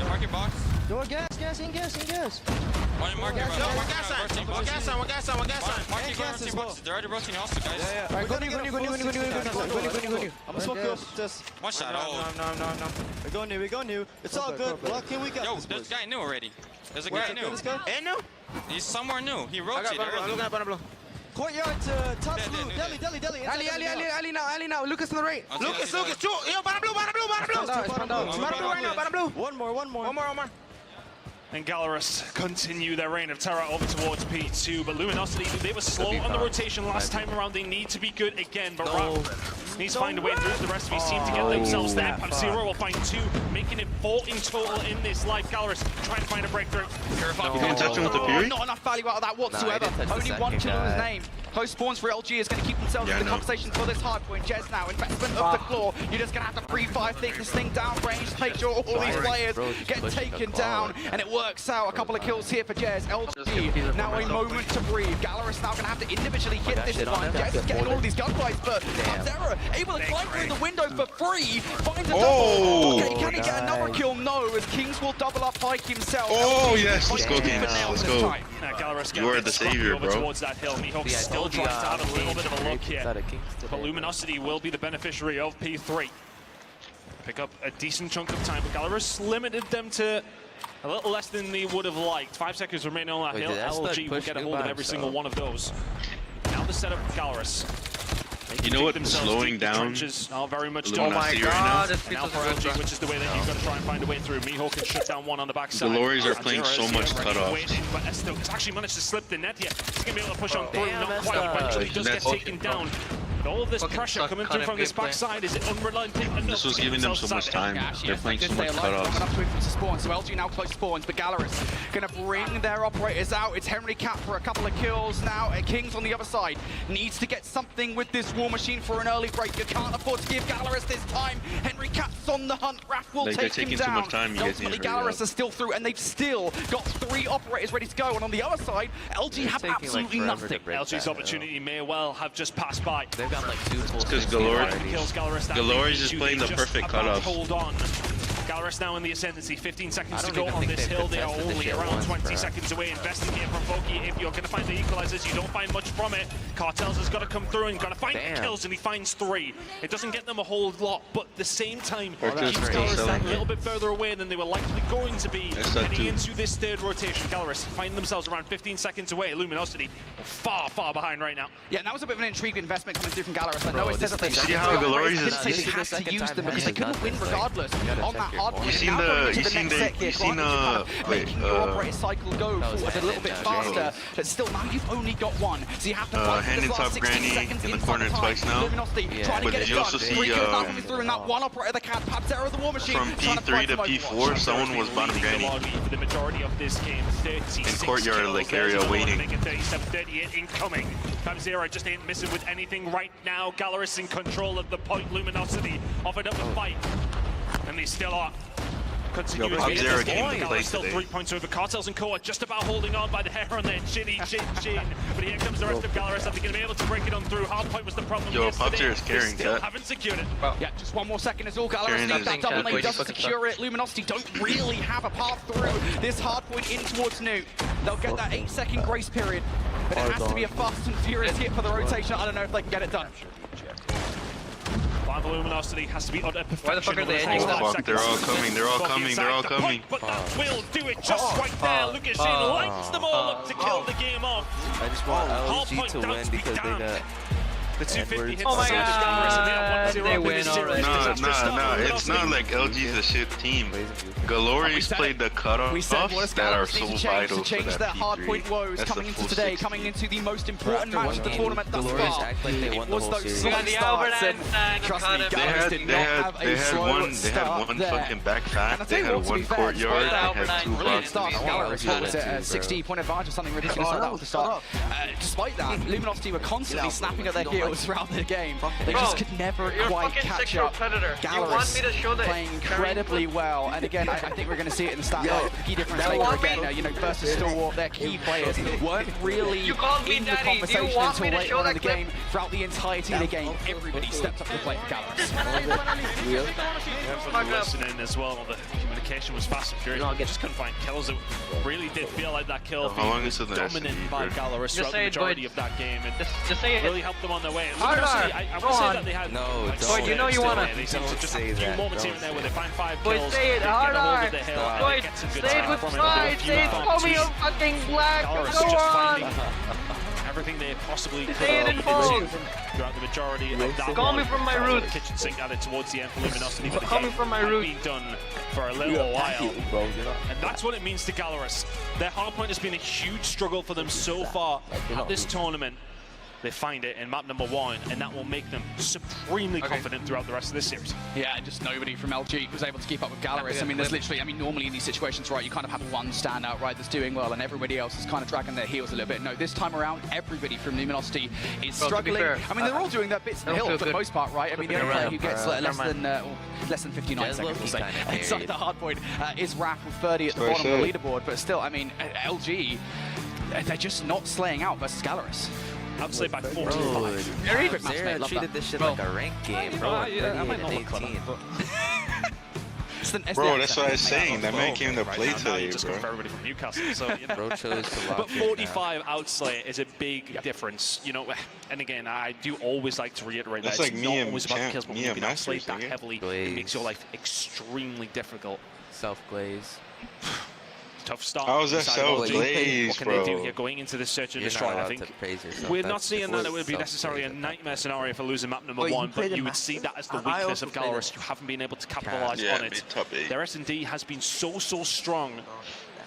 Market box. Door gas. One market box. One gas on. Market rotating boxes. They're already rotating also, guys. Yeah. Alright, go. I'm gonna smoke you. Just. One shot. Oh. We're going new, we're going new. It's all good. Lucky we got Yo, this. this guy new already. There's a Where? guy new. This guy? And new? He's somewhere new. He rotated. I'm looking at blue. Courtyard to top blue. Deli. Ali now. Lucas on the right. Lucas, two. Yo, bottom blue. Bottom blue right now, bottom blue. One more. And Gallerus continue their reign of terror over towards P2, but Luminosity, they were slow on the rotation last time around. They need to be good again, but Raph needs to find a way through the rest of his team to get themselves there. Zero will find 2, making it 4 in total in this life. Gallerus trying to find a breakthrough. You didn't touch him with the Fury? Not enough value out of that whatsoever. Only one kill in his name. Close spawns for LG is going to keep themselves in the conversation for this hard point. Jez now, investment of the claw. You're just going to have to free-fire take this thing down range, make sure all these players get taken down, and it works out. A couple of kills here for Jez. LG now a moment to breathe. Gallerus now going to have to individually hit this one. Jez is getting all of these gunfights, but Zera able to climb through the window for free. Finds a double. Okay, can he get another kill? No, as Kings will double up Pike himself. Oh, yes, let's go, Kings. Let's go. You are the savior, bro. Towards that hill. Mihawk still trying to have a little bit of a look here. But Luminosity will be the beneficiary of P3. Pick up a decent chunk of time, but Gallerus limited them to a little less than they would have liked. 5 seconds remaining on that hill. LG will get a hold of every single one of those. Now the setup of Gallerus. You know what? Slowing down. Very much oh my God! Now for LG, which is the way that you've got to try and find a way through. Mihawk can shut down one on the backside. The Glories are playing so much cutoffs. But Esto has actually managed to slip the net here. He's going to be able to push on through. Not quite. Eventually does get taken down. But all of this pressure coming through from this backside is unrelenting enough. This was giving them so much time. They're playing so much cutoffs. So LG now close spawns, but Gallerus going to bring their operators out. It's Henry Cat for a couple of kills now. Kings on the other side needs to get something with this War Machine for an early break. You can't afford to give Gallerus this time. Henry Cat's on the hunt. Raph will take him down. Too much time. Ultimately, Gallerus are still through, and they've still got 3 operators ready to go. And on the other side, LG have absolutely nothing. LG's opportunity may well have just passed by. They've got like 2 full because Galore is just playing the perfect cutoff. Hold on. Gallerus now in the ascendancy, 15 seconds to go on this hill. They are only around 20 seconds away. Investing here from Voki. If you're going to find the equalizers, you don't find much from it. Cartels has got to come through and got to find the kills, and he finds 3. It doesn't get them a whole lot, but at the same time, keeps Gallerus a little bit further away than they were likely going to be heading into this 3rd rotation. Gallerus find themselves around 15 seconds away. Luminosity far behind right now. Yeah, and that was a bit of an intriguing investment coming through from Gallerus. I know it says that they see how Galore is. They had to use them because they couldn't win regardless on that hard point. You seen the making your operator cycle go forward a little bit faster, but still now you've only got 1, so you have to fight hand in top Granny in the corner twice now. But did you also see through that one operator that can Panzera the War Machine from P3 to P4 someone was bottom Granny for the majority of this game. in courtyard like area waiting. 37-38 incoming. Panzera just ain't missing with anything right now. Gallerus in control of the point. Luminosity offered up a fight, and they still are. Continuing to get this game. Still 3 points over. Cartels and Co are just about holding on by the hair on their chin. But here comes the rest of Gallerus. Are they going to be able to break it on through? Hardpoint was the problem yesterday. is carrying still haven't secured it. Yeah, just 1 more second is all. Gallerus needs that double lane, doesn't secure it. Luminosity don't really have a path through this hardpoint in towards Newt. They'll get that 8-second grace period, but it has to be a fast and furious hit for the rotation. I don't know if they can get it done. The Luminosity has to be under perfection. Why the fuck are they ending that? They're all coming. But that will do it just right there. Lukashin lights them all up to kill the game off. I just want LG to win because they got the 250 hits. Oh my God! They win already. No, it's not like LG's a shit team. Galori's played the cutoffs that are so vital to change their hardpoint woes coming into today, coming into the most important match of the tournament thus far. It was those slow starts, and trust me, Gallerus did not have a slow start there. Fucking backpack, they had 1 courtyard, they had 2 bucks. Gallerus was at a 60-point advantage or something ridiculous like that with the start. Despite that, Luminosity were constantly snapping at their heels throughout the game. They just could never quite catch up. Gallerus playing incredibly well, and again, I think we're going to see it in the stat line. The key difference maker again, you know, versus Stalwart, their key players weren't really in the conversation until later on in the game. Throughout the entirety of the game, everybody stepped up to the plate for Gallerus. Listening as well, the indication was fast and furious. Just couldn't find kills. It really did feel like that kill feed was dominant by Gallerus throughout the majority of that game. And just say it. Really helped them on their way. I want to say that they had Boyd, you know you want to. They seem to just have a few moments here and there where they find 5 Boyd, kills. say it harder. Boyd, say it with pride. Say it. Call me a fucking black. Go on. Everything they possibly could Say it in bold. throughout the majority of that. Call me from my roots. The kitchen sink added towards the end for Luminosity. But Call me from my roots. Been done for a little while, and that's what it means to Gallerus. Their hardpoint has been a huge struggle for them so far at this tournament. They find it in map number 1, and that will make them supremely confident throughout the rest of this series. Yeah, just nobody from LG was able to keep up with Gallerus. I mean, there's literally, normally in these situations, right, you kind of have one standout, right, that's doing well, and everybody else is kind of dragging their heels a little bit. No, this time around, everybody from Luminosity is struggling. I mean, they're all doing their bits in the hill for the most part, right? I mean, the only player who gets less than 59 seconds, we'll say, inside the hardpoint is Raph with 30 at the bottom of the leaderboard. But still, I mean, LG, they're just not slaying out versus Gallerus. I'd say by 45. Very good match, mate. Love treated this shit like a ranked game, bro. I might not look clever, Bro, that's what I was saying. That man came to play today, just bro. For everybody from Newcastle, so you know. Bro chose to lock But 45 outslay is a big difference, you know. And again, I do always like to reiterate that's that like it's me not and always about the kills, but when you can outslay Masters, that heavily, it makes your life extremely difficult. Self-glaze. Tough start. How's that self-glaze, bro? What can they do here going into this search and destroy? I think we're not seeing that it would be necessarily a nightmare scenario for losing map number 1, but you would see that as the weakness of Gallerus. You haven't been able to capitalize on it. Their S&D has been so strong.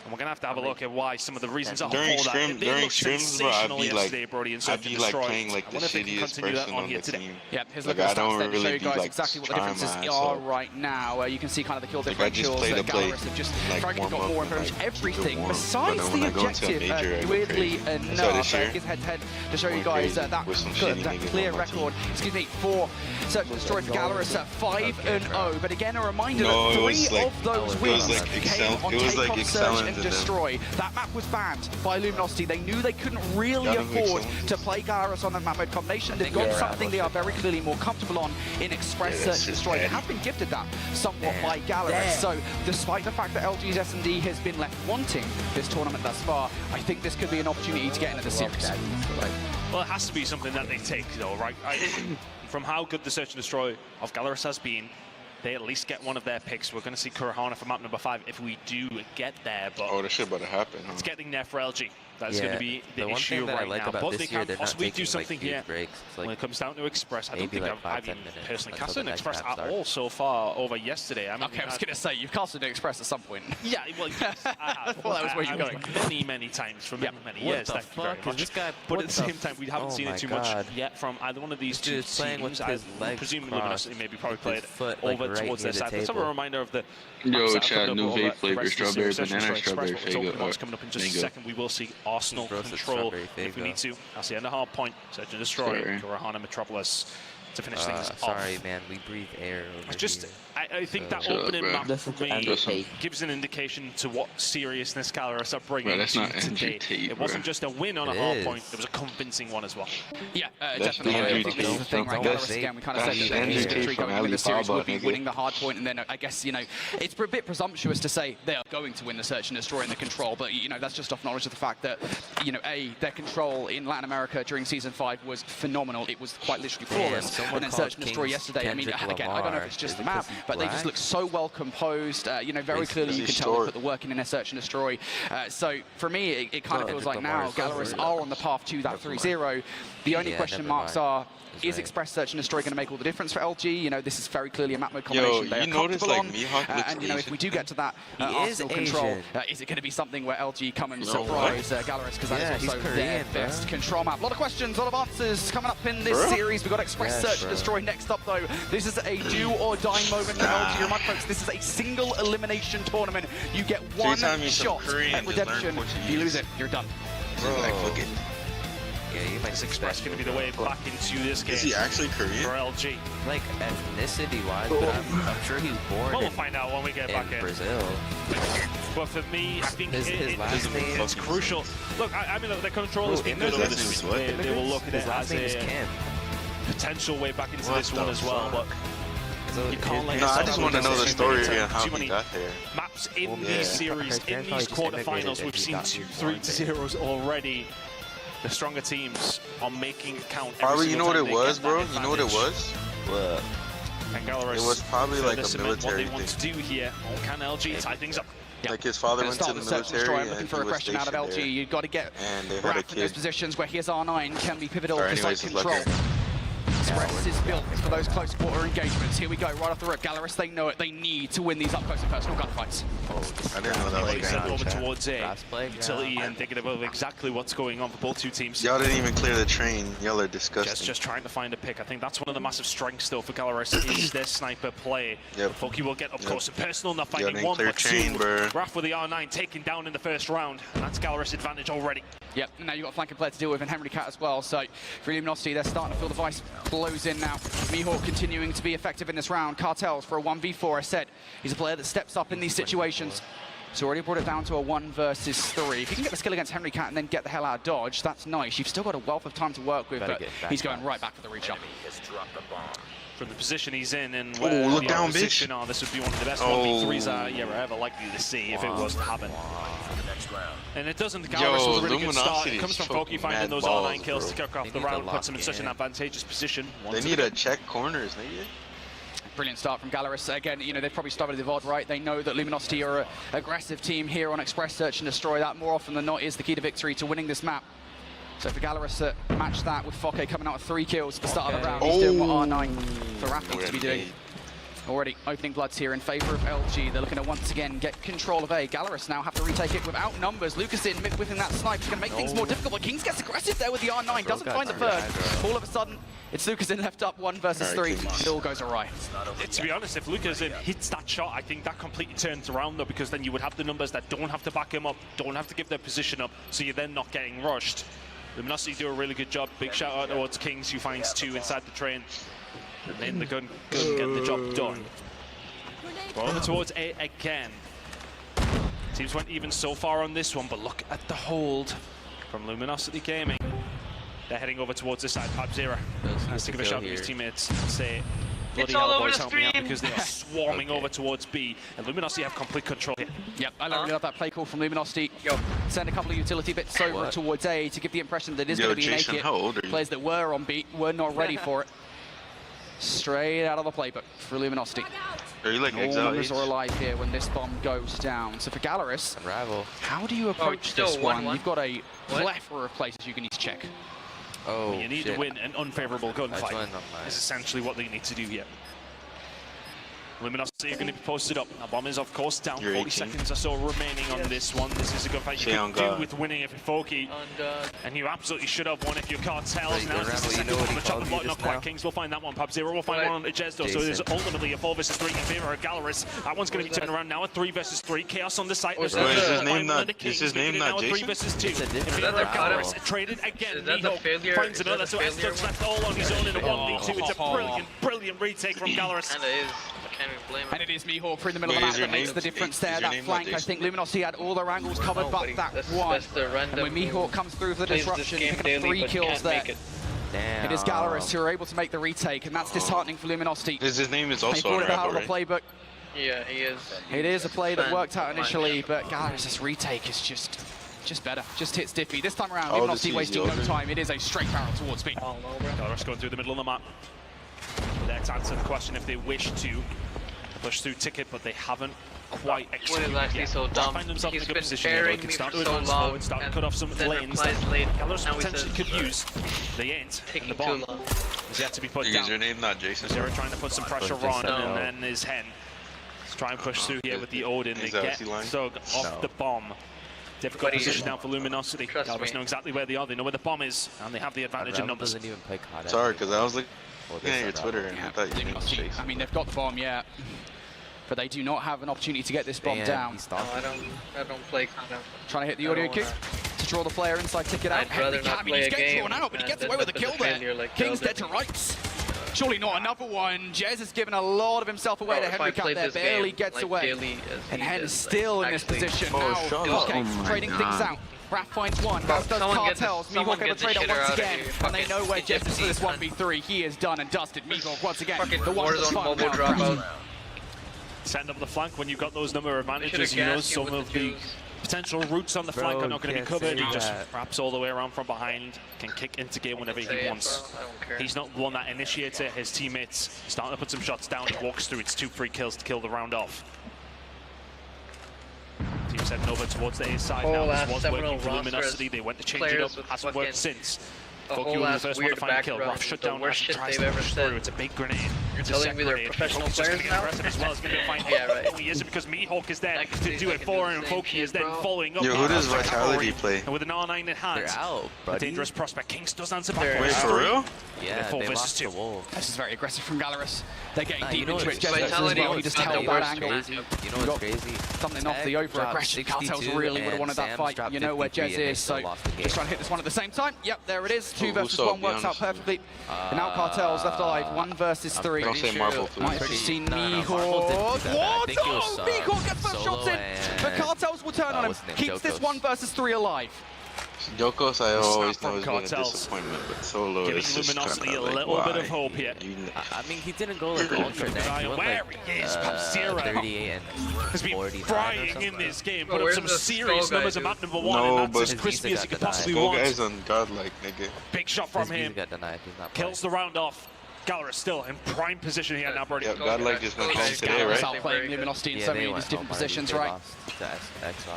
And we're going to have a look at why some of the reasons are during for that. During scrims, bro, I'd be yesterday, Brody, like playing like the shittiest person on the team. Yeah, here's like, I don't really show you be guys like exactly what the differences are right now. You can see kind of the kill like differentials. Gallerus have just frankly got more advantage. Everything besides the objective, weirdly enough, is head-to-head to show you guys that clear record. Excuse me, for Search and Destroy for Gallerus at 5-0. But again, a reminder that 3 of those wins came on Takeoff, Search and Destroy. That map was banned by Luminosity. They knew they couldn't really afford to play Gallerus on that map mode combination. They've got something they are very clearly more comfortable on in Express Search and Destroy. They have been gifted that somewhat by Gallerus. So despite the fact that LG's S&D has been left wanting this tournament thus far, I think this could be an opportunity to get into the series. Well, it has to be something that they take, though, right? From how good the Search and Destroy of Gallerus has been, they at least get one of their picks. We're going to see Kurahana for map number 5 if we do get there. But this shit about to happen. It's getting there for LG. That's going to be the issue right now. But they can possibly do something here when it comes down to Express. I don't think I've even personally casted an Express at all so far over yesterday. I mean, okay, I was going to say, you've casted an Express at some point. Yeah, well, yes, I have. Well, that was where you're going. Many times for many years. Thank you very much. But at the same time, we haven't seen it too much yet from either one of these two teams. I presume Luminosity maybe probably played over towards their side. Let's have a reminder of the Yo, chat, new vape flavor, strawberry banana, strawberry fig. Coming up in just a second, we will see Arsenal control if we need to. That's the end of hard point. Search and Destroy, Kurahana Metropolis to finish things off. Sorry, man, we breathe air over here. I think that opening map for me gives an indication to what seriousness Gallerus are bringing to today. It wasn't just a win on a hard point, it was a convincing one as well. Yeah, definitely. I think this is the thing, right? Gallerus, again, we kind of said that the history going into the series would be winning the hard point, and then I guess, you know, it's a bit presumptuous to say they are going to win the Search and Destroy and the control, but, you know, that's just off knowledge of the fact that, you know, their control in Latin America during Season 5 was phenomenal. It was quite literally flawless. And then Search and Destroy yesterday, I mean, again, I don't know if it's just the map, but they just look so well composed. You know, very clearly you can tell they put the work in their Search and Destroy. So for me, it kind of feels like now Gallerus are on the path to that 3-0. The only question marks are, is Express Search and Destroy going to make all the difference for LG? You know, this is very clearly a map mode combination they are comfortable on. And, you know, if we do get to that Arsenal control, is it going to be something where LG come and surprise Gallerus? Because that is also their best control map. A lot of questions, a lot of answers coming up in this series. We've got Express Search and Destroy next up, though. This is a do-or-die moment for LG. Remind folks, this is a single elimination tournament. You get one shot at redemption. If you lose it, you're done. Yeah, is Express going to be the way back into this game? Is he actually Korean? For LG. Like, ethnicity-wise, but I'm sure he's born we'll find out when we get back in Brazil. But for me, I think it's crucial. Look, I mean, the controller's been good. They will look at it as a potential way back into this one as well. But you can't let I just want to know the story and how he got there. maps in these series, in these quarterfinals. We've seen 2 3-0s already. The stronger teams are making it count. Probably, you know what it was, bro? You know what it was? What? And Gallerus, it was probably like a military what they thing. want to do here. Or can LG tie things up? Like his father went to the military and looking for a question out of LG. There. You've got to get Raph in those positions where his R9 can be pivotal for site control. Express is built for those close quarter engagements. Here we go, right off the rip. Gallerus, they know it. They need to win these up close and personal gunfights. I didn't know that was going over towards A. Utility indicative of exactly what's going on for both two teams. Y'all didn't even clear the train. Y'all are disgusting. Just trying to find a pick. I think that's one of the massive strengths still for Gallerus is their sniper play. Foki will get up close and personal, not finding one, but two. Raph with the R9 taken down in the first round, and that's Gallerus' advantage already. Yep, and now you've got a flanking player to deal with, and Henry Cat as well. So for Luminosity, they're starting to feel the vice blows in now. Mihawk continuing to be effective in this round. Cartels for a 1v4. I said he's a player that steps up in these situations. So already brought it down to a 1 versus 3. If you can get the skill against Henry Cat and then get the hell out of dodge, that's nice. You've still got a wealth of time to work with, but he's going right back for the reach up. From the position he's in and where look down, bitch. This would be one of the best 1v3s you're ever likely to see if it was to happen. And it doesn't. Gallerus was a really good start. It comes from Foki finding those R9 kills to kick off the round, puts him in such an advantageous position. They need to check corners, nigga. Brilliant start from Gallerus. Again, you know, they've probably started the VOD right. They know that Luminosity are an aggressive team here on Express Search and Destroy. That more often than not is the key to victory to winning this map. So for Gallerus to match that with Foke coming out with 3 kills at the start of the round, he's doing what R9 for Raph needs to be doing. Already opening bloods here in favor of LG. They're looking to once again get control of A. Gallerus now have to retake it without numbers. Lucas in within that snipe is going to make things more difficult. But Kings gets aggressive there with the R9. Doesn't find the first. All of a sudden, it's Lucas in left up 1 versus 3. It all goes awry. To be honest, if Lucas hits that shot, I think that completely turns around though, because then you would have the numbers that don't have to back him up, don't have to give their position up, so you're then not getting rushed. Luminosity do a really good job. Big shout out towards Kings, who finds 2 inside the train. And in the gun get the job done. We're over towards A again. Teams went even so far on this one, but look at the hold from Luminosity Gaming. They're heading over towards this side. Pab0 has to give a shout to his teammates and say, bloody hell, boys, help me out, because they are swarming over towards B, and Luminosity have complete control here. Yep, I really love that play call from Luminosity. Send a couple of utility bits over towards A to give the impression that it is going to be Jason, naked. how old are you? Players that were on B were not ready for it. Straight out of the playbook for Luminosity. Are you like all numbers are alive here when this bomb goes down. So for Gallerus, how do you approach this one? You've got a plethora of places you can need to check. You need to win an unfavorable gunfight. Is essentially what they need to do here. Luminosity are going to be posted up. That bomb is, of course, down. 40 seconds or so remaining on this one. This is a gunfight you could do with winning if you're Foki. And you absolutely should have won if you're Cartels. Now it's the second on the chopping block. Not quite Kings. We'll find that one. Pab0 will find one on Ejezdo. So it is ultimately a 4 versus 3 in favor of Gallerus. That one's going to be turning around now. A 3 versus 3. Chaos on the site. Is his name not Jason? 3 versus 2. In favor of Gallerus. Traded again. Mihawk finds another. So Esther's left all on his own in a 1v2. It's a brilliant retake from Gallerus. And it is Mihawk through the middle of the map that makes the difference there. That flank, I think Luminosity had all their angles covered, but that one. And when Mihawk comes through for the disruption, picking up 3 kills there. It is Gallerus who are able to make the retake, and that's disheartening for Luminosity. His name is also they brought it out of the playbook. Yeah, he is. It is a play that worked out initially, but Gallerus' retake is just better. Just hits Diffy. This time around, Luminosity wasting no time. It is a straight barrel towards me. Gallerus going through the middle of the map. There to answer the question if they wish to push through ticket, but they haven't quite executed yet. Actually so dumb. Find themselves He's in a good been position burying here. They can me start for to so advance long, forward, start to cut off some lanes that Gallerus potentially could use. They ain't. And the bomb is yet to be put down. Username not Jason. Zero trying to put some pressure on, and then his Hen. Let's try and push through here with the Odin. They get Thug off the bomb. Difficult position now for Luminosity. Gallerus know exactly where they are. They know where the bomb is, and they have the advantage in numbers. Sorry, because I was looking at your Twitter and I thought you Luminosty, I mean, they've got the bomb, yeah. But they do not have an opportunity to get this bomb down. No, I don't play Counter. Trying to hit the audio kick to draw the player inside ticket out. I'd rather not play a game. Drawn out, but he gets away with a kill there. Like King's dead to rights. Surely not another one. Jez has given a lot of himself away to Henry Cut there. Barely gets away. And Hen is still in this position now. Okay, trading things out. Raph finds one, as does Cartels. Mihawk able to trade up once again, and they know where Jez is for this 1v3. He is done and dusted. Mihawk once again. The one that's fun now. Send up the flank when you've got those number of advantages. You know some of the potential routes on the flank are not going to be covered. He just wraps all the way around from behind, can kick into game whenever he wants. He's not the one that initiates it. His teammates starting to put some shots down. He walks through. It's 2 free kills to kill the round off. Team's heading over towards the A side now. This was working for Luminosity. They went to change it up. Hasn't worked since. Foki was the first one to find a kill. Rough shut down as he tries to push through. It's a big grenade. You're telling me they're professional players now? As well. He's going to find he isn't, because Mihawk is there to do it for him, and Foki is then following up. Yo, who does Vitality play? And with an R9 in hand, they're out, a dangerous prospect. Kings does answer back. Wait, for real? Yeah, they lost to Wolves. This is very aggressive from Gallerus. They're getting deep into it. Vitality He just held that angle. You know what's crazy? Something off the over-aggression. Cartels really would have wanted that fight. You know where Jez is, so just trying to hit this one at the same time. Yep, there it is. 2 versus 1 works out perfectly. And now Cartels left alive. 1 versus 3. Don't say Marble, please. Might have seen Mihawk. What? Oh, Mihawk gets first shots in. But Cartels will turn on him. Keeps this 1 versus 3 alive. Yokos, I always know is been a disappointment, but Solo is just Luminosity kind a of little like, bit of hope here. I mean, he didn't go like ultra net. He went like 38 and 40. Frying in this game, put up some serious numbers at map number 1, and that's as crispy as he could possibly want. Guy's on godlike, nigga. Big shot from him. Got denied. He's not Kills the round off. Gallerus still in prime position here now, Brody. Yeah, godlike just went home today, right? Outplaying Luminosity in so many of these different positions, right?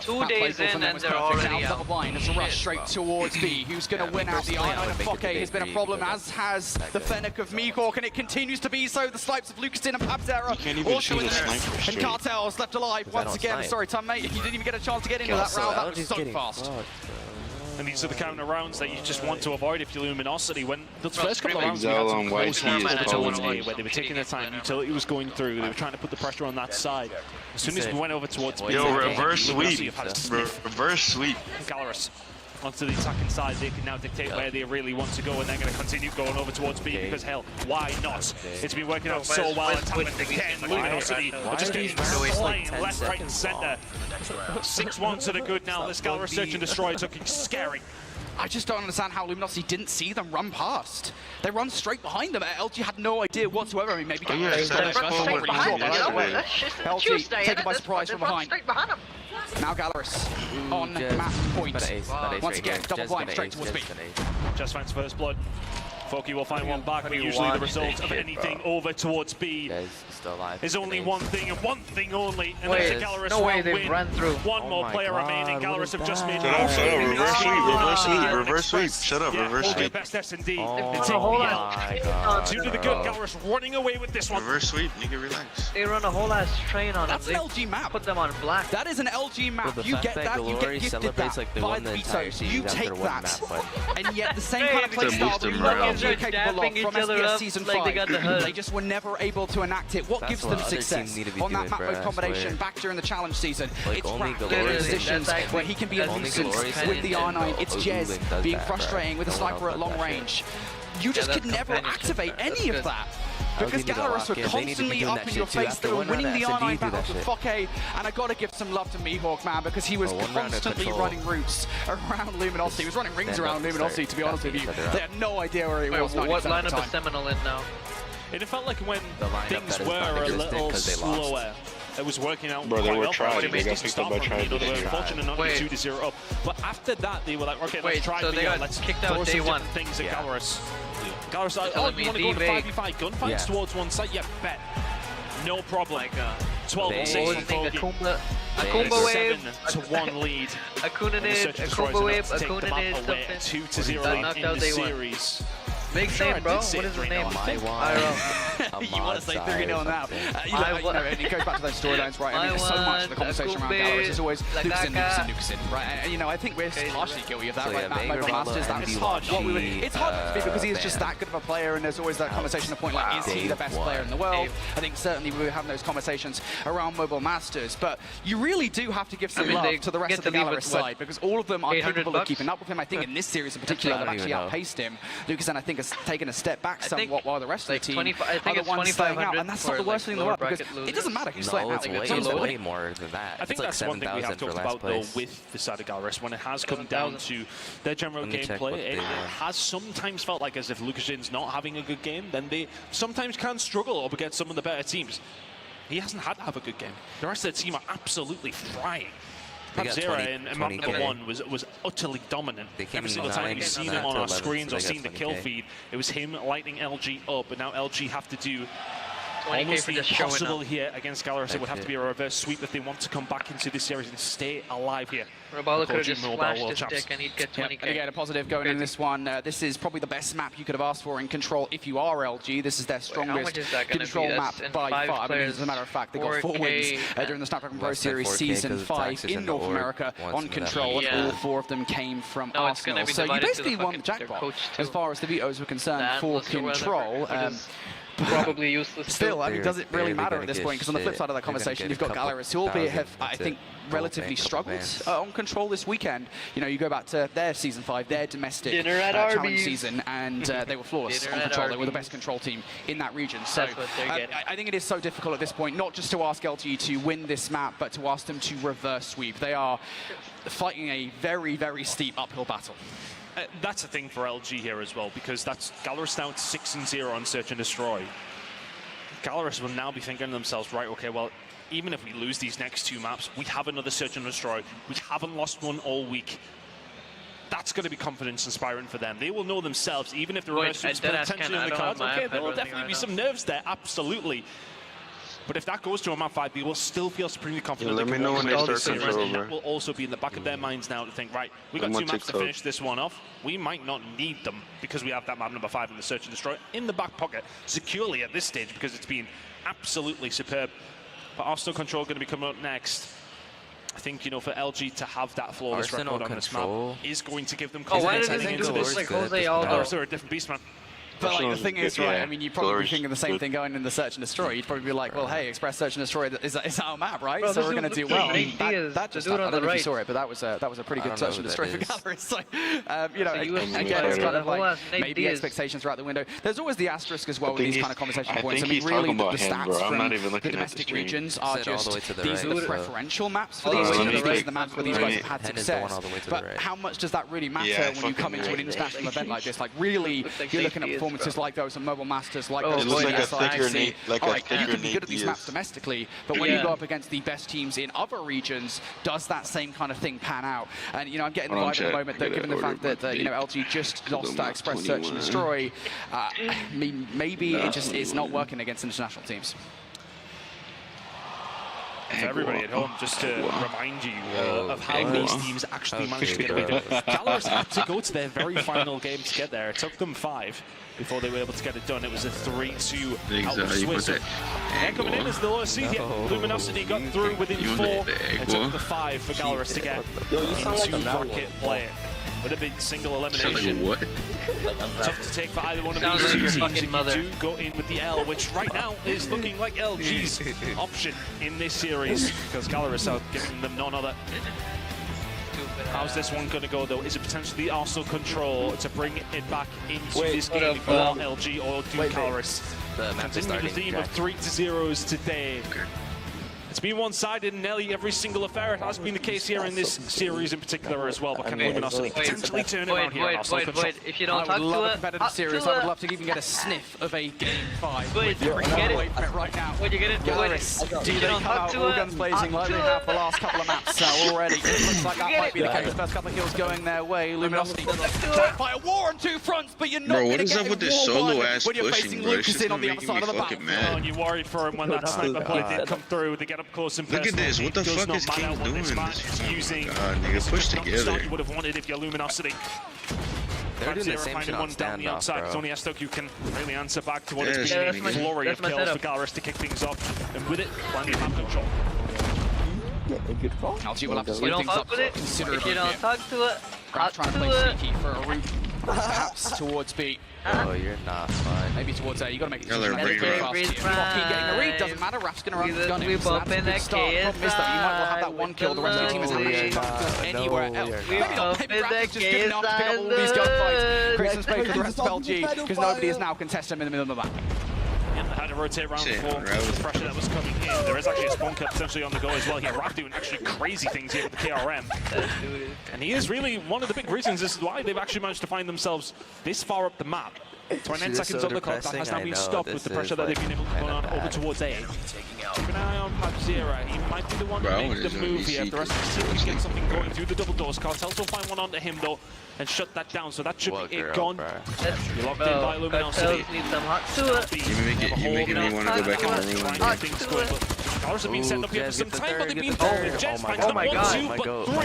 2 days in and they're already out. It's a rush straight towards B. Who's going to win out? The R9 of Foke has been a problem, as has the Fennec of Mihawk, and it continues to be so. The snipes of Lucastin and Pabzera also in there. And Cartels left alive once again. Sorry, Tom, mate, you didn't even get a chance to get into that round. That was so fast. And these are the counter rounds that you just want to avoid if you're Luminosity. When the first couple of rounds, we Exile had on some close YT rounds is towards calling A, where they were taking their time. Utility was going through. They were trying to put the pressure on that side. As soon as we went over towards B, Yo, reverse sweep. Reverse sweep. Gallerus onto the attacking side. They can now dictate where they really want to go, and they're going to continue going over towards B because, hell, why not? It's been working out so well. Attacking again. Luminosity are just getting slain left, right, and center. 6-1 to the good now. This Gallerus Search and Destroy is looking scary. I just don't understand how Luminosity didn't see them run past. They run straight behind them. LG had no idea whatsoever. I mean, maybe LG taken by surprise from behind. Now Gallerus on map point. Once again, double blind straight towards B. Just finds first blood. Foki will find one back, but usually the result of anything over towards B is only one thing and one thing only, and that's a Gallerus win. One more player remaining. Gallerus have just made reverse sweep. Shut up, reverse sweep. Best S&D. Hold on. 2 to the good. Gallerus running away with this one. Reverse sweep, nigga, relax. They run a whole ass train on That's an LG map. Put them on black. That is an LG map. You get that, you get gifted that by the Vito's. You take that. And yet the same kind of play style that you're capable of from SBS Season 5. They just were never able to enact it. What gives them success on that map mode combination back during the challenge season? It's Rack in positions where he can be a nuisance with the R9. It's Jez being frustrating with a sniper at long range. You just could never activate any of that. Because Gallerus were constantly up in your face. They were winning the R9 battles with Foke, and I gotta give some love to Mihawk, man, because he was constantly running routes around Luminosity. He was running rings around Luminosity, to be honest with you. They had no idea where he was. What lineup is Seminole in now? It felt like when things were a little slower, it was working out Bro, they quite were well. trying. They got picked up by Tribe. They were fortunate not to be 2-0 up. But after that, they were like, okay, let's try let's kicked out day one. Things at Gallerus. Gallerus, oh, you want to go into 5v5 gunfights towards one side? Yeah, bet. No problem. 12-6 from Foki. Akuma wave. 7-1 lead. Akuna nade. Akuma wave. Akuna nade. 2-0 in the series. Big name, bro. What is his name? You want to say 3-0 now. And it goes back to those storylines, right? I mean, there's so much of the conversation around Gallerus. There's always Lucastin, right? And, you know, I think we're partially guilty of that right now. Mobile Masters, that is hard. It's hard not to be because he is just that good of a player, and there's always that conversation of point like, is he the best player in the world? I think certainly we were having those conversations around Mobile Masters, but you really do have to give some love to the rest of the Gallerus side, because all of them are capable of keeping up with him. I think in this series in particular, they've actually outpaced him. Lucastin, I think, has taken a step back somewhat, while the rest of the team are the ones staying out, and that's not the worst thing in the world, because it doesn't matter who's staying out. It's way more than that. I think that's one thing we have talked about, though, with the side of Gallerus, when it has come down to their general gameplay, it has sometimes felt like as if Lucasfin's not having a good game, then they sometimes can struggle up against some of the better teams. He hasn't had to have a good game. The rest of the team are absolutely frying. Zera in map number 1 was utterly dominant. Every single time you've seen him on our screens or seen the kill feed, it was him lighting LG up, but now LG have to do almost the impossible here against Gallerus. It would have to be a reverse sweep if they want to come back into this series and stay alive here. Robalo could have just slashed his dick and he'd get 20k. And again, a positive going in this one. This is probably the best map you could have asked for in Control if you are LG. This is their strongest Control map by far. I mean, as a matter of fact, they got 4 wins during the Snapdragon Pro Series Season 5 in North America on Control, and all 4 of them came from Arsenal. So you basically won the jackpot as far as the vetoes were concerned for Control. Probably useless. Still, I mean, does it really matter at this point? Because on the flip side of that conversation, you've got Gallerus, who albeit have, I think, relatively struggled on Control this weekend. You know, you go back to their Season 5, their domestic challenge season, and they were flawless on Control. They were the best Control team in that region. So I think it is so difficult at this point, not just to ask LG to win this map, but to ask them to reverse sweep. They are fighting a very, very steep uphill battle. That's a thing for LG here as well, because that's Gallerus now 6-0 on Search and Destroy. Gallerus will now be thinking to themselves, right, okay, well, even if we lose these next 2 maps, we have another Search and Destroy. We haven't lost one all week. That's going to be confidence inspiring for them. They will know themselves, even if the reverse is potentially on the cards, okay, there will definitely be some nerves there, absolutely. But if that goes to a map 5, they will still feel supremely confident. Let me know when they start Control. That will also be in the back of their minds now to think, right, we got 2 maps to finish this one off. We might not need them because we have that map number 5 in the Search and Destroy in the back pocket securely at this stage because it's been absolutely superb. But Arsenal Control going to be coming up next. I think, you know, for LG to have that flawless record on this map is going to give them confidence heading into this. Arsenal are a different beast, man. But like the thing is, right? I mean, you'd probably be thinking the same thing going in the Search and Destroy. You'd probably be like, well, hey, Express Search and Destroy is our map, right? Bro, so we're going to do well. That just I don't know if you saw it, but that was a pretty good Search and Destroy for Gallerus. So you know, again, it's kind of like maybe expectations are out the window. There's always the asterisk as well with these kind of conversation points. I mean, really, the stats from the domestic regions are just these are the preferential maps for these teams. These are the maps where these guys have had success. But how much does that really matter when you come into an international event like this? Like, really, you're looking at performances like those Mobile Masters, like those like a thicker Nate, you can be good at these maps domestically, but when you go up against the best teams in other regions, does that same kind of thing pan out? And you know, I'm getting the vibe at the moment that given the fact that you know, LG just lost that Express Search and Destroy, I mean, maybe it just is not working against international teams. For everybody at home, just to remind you of how these teams actually managed to get away. Gallerus had to go to their very final game to get there. It took them 5 before they were able to get it done. It was a 3-2 out of Swiss. They're coming in as the lowest seed here. Luminosity got through within 4. It took the 5 for Gallerus to get into bracket play. With a big single elimination. Tough to take for either one of these 2 teams if you do go in with the L, which right now is looking like LG's option in this series, because Gallerus are giving them none other. How's this one going to go, though? Is it potentially Arsenal Control to bring it back into this game for LG, or do Gallerus continue the theme of 3-0s today? It's been one-sided in nearly every single affair. It has been the case here in this series in particular as well, but can Luminosity potentially turn it around here? If you don't talk to it, I would love a competitive series. I would love to even get a sniff of a Game 5. Wait, you get it right now. Wait, you get it? Do they come out all guns blazing like they have the last couple of maps already? It looks like that might be the case. First couple of kills going their way. Luminosity trying by a war on 2 fronts, but you're not going to get with this solo ass when you're facing Lucas in on the other side of the map. Oh, you worried for him when that sniper play did come through. They get up close and look at this. What the fuck is King doing? Using nigga, push together. You would have wanted if you're Luminosity. They're doing the same shit on down the outside. It's only Estok who can really answer back to what has been a flurry of kills for Gallerus to kick things off. And with it, plenty of map control. A good call. LG will have to slow things up considerably. If you don't talk to it, trying to play sneaky for a route, perhaps towards B. Oh, you're not fine. Maybe towards A. You got to make it really fast here. Keep getting the read. Doesn't matter. Raf's going to run the gun in. So that's a good start. The problem is that you might well have that 1 kill. The rest of the team isn't actually anywhere else. Maybe not. Maybe Raf is just good enough to pick up all these gunfights. Create some space for the rest of LG, because nobody is now contesting him in the middle of the map. Had to rotate round 4 with the pressure that was coming in. There is actually a spawn cut potentially on the go as well here. Raf doing actually crazy things here with the KRM. And he is really one of the big reasons this is why they've actually managed to find themselves this far up the map. 29 seconds on the clock. That has now been stopped with the pressure that they've been able to put on over towards A. Keep an eye on Pabzera. He might be the one to make the move here. If the rest of the team can get something going through the double doors. Cartels will find one onto him though and shut that down. So that should be it gone. You're locked in by Luminosity. Need some hot to it. You making me want to go back in my room. Gallerus have been setting up here for some time, but they've been told. Jets finds not 1, 2, but 3.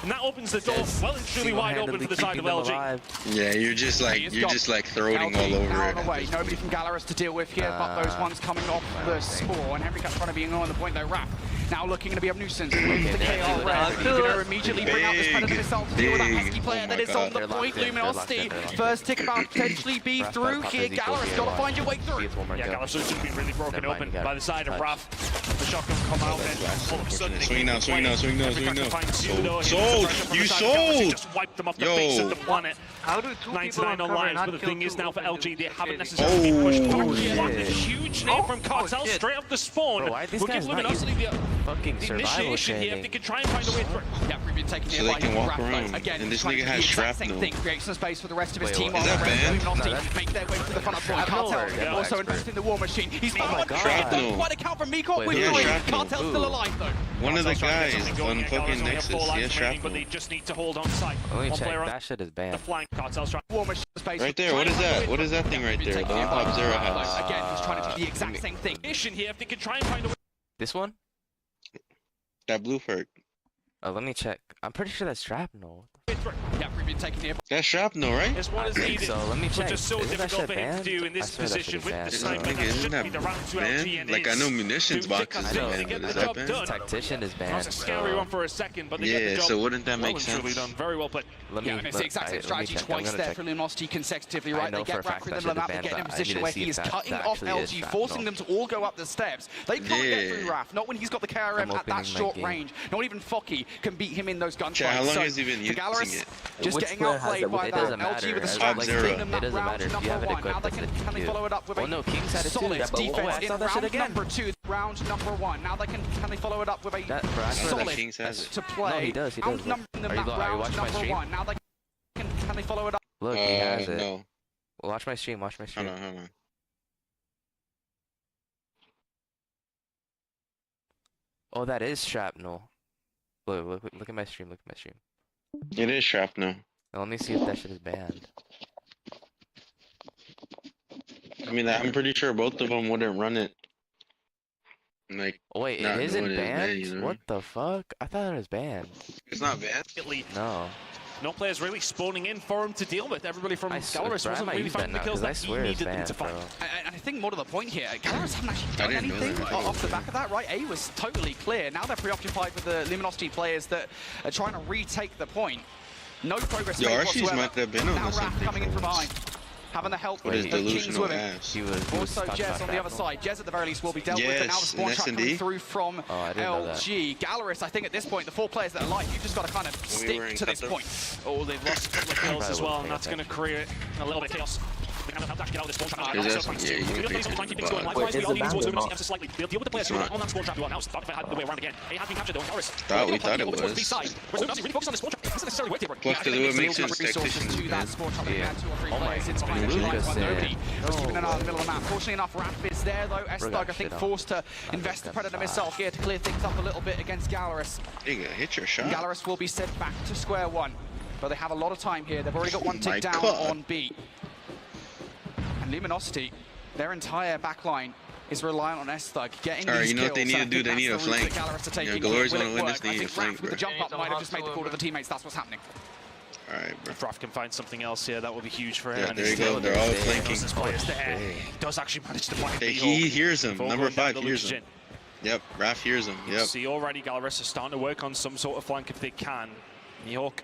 And that opens the door well and truly wide open for the side of LG. Yeah, you're just like throwing all over it. Away. Nobody from Gallerus to deal with here, but those ones coming off the spawn. And Henry Cat's trying to be on the point though. Raph now looking to be a nuisance. The KR Red. Gonna immediately bring out this Predator missile to deal with that pesky player that is on the point. Luminosity. First tick about potentially be through here. Gallerus gotta find your way through. Yeah, Gallerus has just been really broken open by the side of Raph. The shotgun come out and all of a sudden swing now. Sold! You sold! Just wiped them off the face of the planet. How do 2 people 99 on lives, but the thing is now for LG, they haven't necessarily been pushed back here. A huge name from Cartel straight up the spawn. We'll give Luminosity the initiation here if they can try and find a way through. Yeah, we've been taking so they can walk around. Again, and this nigga has shrapnel. Create some space for the rest of his team. Is that banned? Make their way to the front of the point. Cartel also investing in the war machine. He's found one. Shrapnel. Quite a count from Miko with 3. Cartel's still alive though. One of the guys on fucking Nexus. Yeah, shrapnel. But they just need to hold on site. Let me check. That shit is banned. The flank. Cartel's trying. War machine space. Right there. What is that? What is that thing right there? The Pabzera house. Again, he's trying to do the exact same thing. Mission here if they can try and find a way. This one? That blue perk. Oh, let me check. I'm pretty sure that's shrapnel. Yeah, we've been taking the That's shrapnel, right? This one is needed. So let me check. But just so difficult for him to do in this position with the sniper. That should be the round to LG and like I know munitions boxes is banned, but is that banned? Tactician is banned. That was a scary one for a second, but they get the job. So wouldn't that make sense? Truly done. Very well played. It's the exact same strategy twice there for Luminosity consecutively, right? They get back through the map and get in a position where he is cutting off LG, forcing them to all go up the steps. They can't get through Raph, not when he's got the KRM at that short range. Not even Focky can beat him in those gunfights. How long has he been using it? Just getting outplayed by that LG with a strike. It doesn't matter if you have it equipped. Can they follow it up with a solid defense in round number 2? Round number 1. Now can they follow it up with a solid to play? No, he does. Round number 1. Now can they follow it up? Look, he has it. No. Watch my stream. Watch my stream. Hold on. Oh, that is shrapnel. Look at my stream. Look at my stream. It is shrapnel. Now, let me see if that shit is banned. I mean, I'm pretty sure both of them wouldn't run it. Like, oh, wait, it isn't banned? What the fuck? I thought it was banned. It's not banned? No. No players really spawning in for him to deal with. Everybody from Gallerus wasn't really finding the kills that he needed them to find. And I think more to the point here, Gallerus haven't actually done anything off the back of that, right? A was totally clear. Now they're preoccupied with the Luminosity players that are trying to retake the point. No progress made whatsoever. Might have been on now Raph coming in from behind. Having the help of Kings with him. Also Jez on the other side. Jez at the very least will be dealt with, but now the spawn trap coming through from LG. Gallerus, I think at this point, the 4 players that are alive, you've just got to kind of stick to this point. Oh, they've lost a couple of kills as well, and that's going to create a little bit of chaos. They kind of have to get out of this spawn trap. Deal with the players who are on that spawn trap. Now it's the way around again. It has been captured though. Gallerus. We thought it was. Really focused on the spawn trap. It doesn't necessarily work here. Plus, because it would make sense tacticians. Oh my god. Keeping an eye on the middle of the map. Fortunately enough, Raph is there though. S-Thug, I think, forced to invest the Predator missile here to clear things up a little bit against Gallerus. Hit your shot. Gallerus will be sent back to square one, but they have a lot of time here. They've already got one tick down on B. And Luminosity, their entire backline is reliant on S-Thug getting these kills. You know what they need to do? They need a flank. Yeah, Glorious want to win this, they need a flank, with the jump up might have just made the call to the teammates. That's what's happening. Alright, bro. If Raph can find something else here, that will be huge for him. Yeah, there you go. They're all flanking. He does actually manage to flank. He hears him. Number 5 hears him. Yep, Raph hears him. Yep. See, already Gallerus is starting to work on some sort of flank if they can. Mihawk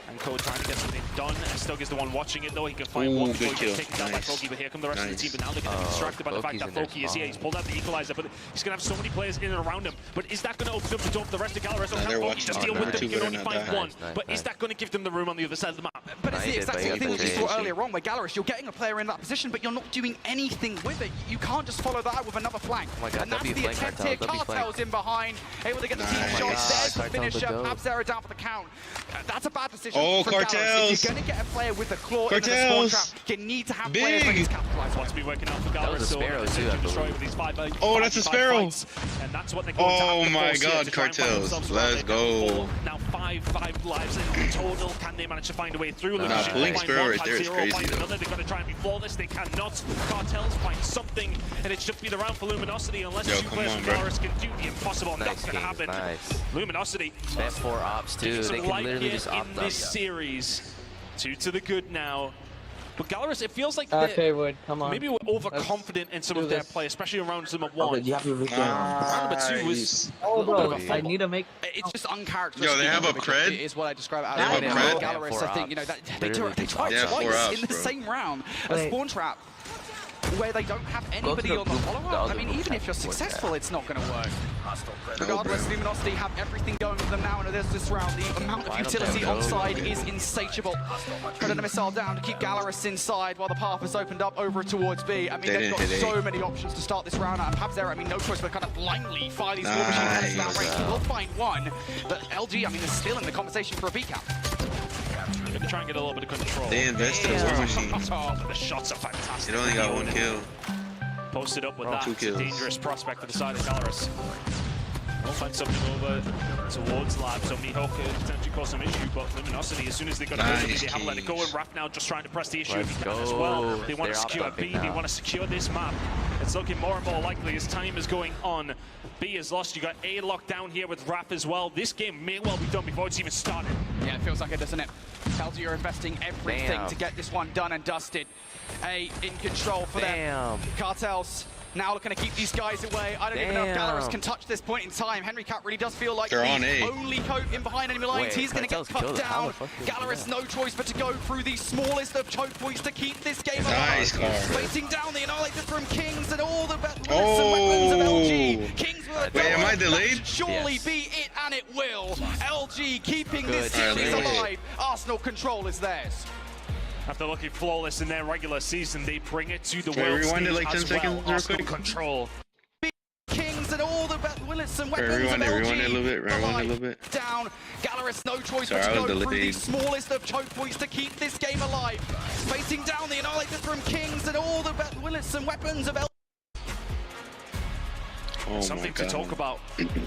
and Code trying to get something done. S-Thug is the one watching it though. He can find one before he gets taken down by Foky, but here come the rest of the team. But now they're getting distracted by the fact that Foky is here. He's pulled out the equalizer, but he's going to have so many players in and around him. But is that going to open up the door for the rest of Gallerus? Or can Foky just deal with them? You can only find one. But is that going to give them the room on the other side of the map? But it's the exact same thing that we saw earlier on, where Gallerus, you're getting a player in that position, but you're not doing anything with it. You can't just follow that with another flank. And that's the attempt here. Cartel's in behind, able to get the team shots. There's the finisher. Pabzera down for the count. That's That's a bad decision. Oh, from cartels. Gallerus. If you're going to get a player with a claw in the spawn trap, you need to have players that can capitalize on. To be working out for Gallerus. That was a sparrow too, I believe. Oh, that's a sparrow. And that's what they're going to Oh have to my force here God, to try and find cartels. themselves around. Let's go. Now five lives in total. Can they manage to find a way through? Nah, pulling sparrow right there is crazy though. They've got to try and be flawless. They cannot. Cartels find something, and it should be the round for Luminosity unless two players from Gallerus can do the impossible. Nice That's going to happen. Nice. Luminosity. They have 4 ops too. They can literally just opt in up. this series. 2 to the good now. But Gallerus, it feels like okay, Wood, come on. Maybe we're overconfident in some of their play, especially in rounds number 1. You have everything. Round number 2 was I need to make. It's just uncharacteristic. Yo, they have a cred? Is what I describe it They have as. a cred? Gallerus, I think, you know, they tried Yeah, 4 twice ups, in the bro. same round. A spawn trap where they don't have anybody on the follow-up. I mean, even if you're successful, it's not going to work. Regardless, Luminosity have everything going for them now, and this round, the amount of utility onside is insatiable. Predator missile down to keep Gallerus inside while the path has opened up over towards B. I mean, they've got so many options to start this round out. And perhaps there, I mean, no choice but kind of blindly fire these war machine cannons down range. He will find one, but LG, I mean, is still in the conversation for a B cap. Maybe try and get a little bit of control. They invested in war machines. Oh, but the shots are fantastic. It only got 1 kill. Posted up with Oh, that. 2 It's a kills. dangerous prospect for the side of Gallerus. We'll find something over towards Lab, so Mihawk could potentially cause some issue, but Luminosity, as soon as they got a ability, they haven't let it go, and Raph now just trying to press the issue if he can as well. They want to secure B, they want to secure this map. It's looking more and more likely as time is going on. B is lost, you got A locked down here with Raph as well. This game may well be done before it's even started. Yeah, it feels like it, doesn't it? LG are investing everything to get this one done and dusted. A in control for them. Cartels now looking to keep these guys away. I don't even know if Gallerus can touch this point in time. Henry Cat really does feel like They're on the A. only cope in behind enemy lines. He's going to get cut down. Gallerus no choice but to go through the smallest of choke points to keep this game alive. Nice car. Facing down the Annihilator from Kings and all the bullets and weapons of LG. Kings will Wait, am I delayed? surely be it, and it will. LG keeping this series alive. Arsenal control is theirs. After looking flawless in their regular season, they bring it to the Wait, world rewind stage it like 10 as well. seconds real Arsenal quick. control. Kings and all the bullets and weapons Rewind of it, LG rewind it a little bit, rewind it a little bit. down. Gallerus no choice Sorry, but I to was go through the delayed. smallest of choke points to keep this game alive. Facing down the Annihilator from Kings and all the bullets and weapons of LG. Oh Something my to God. talk about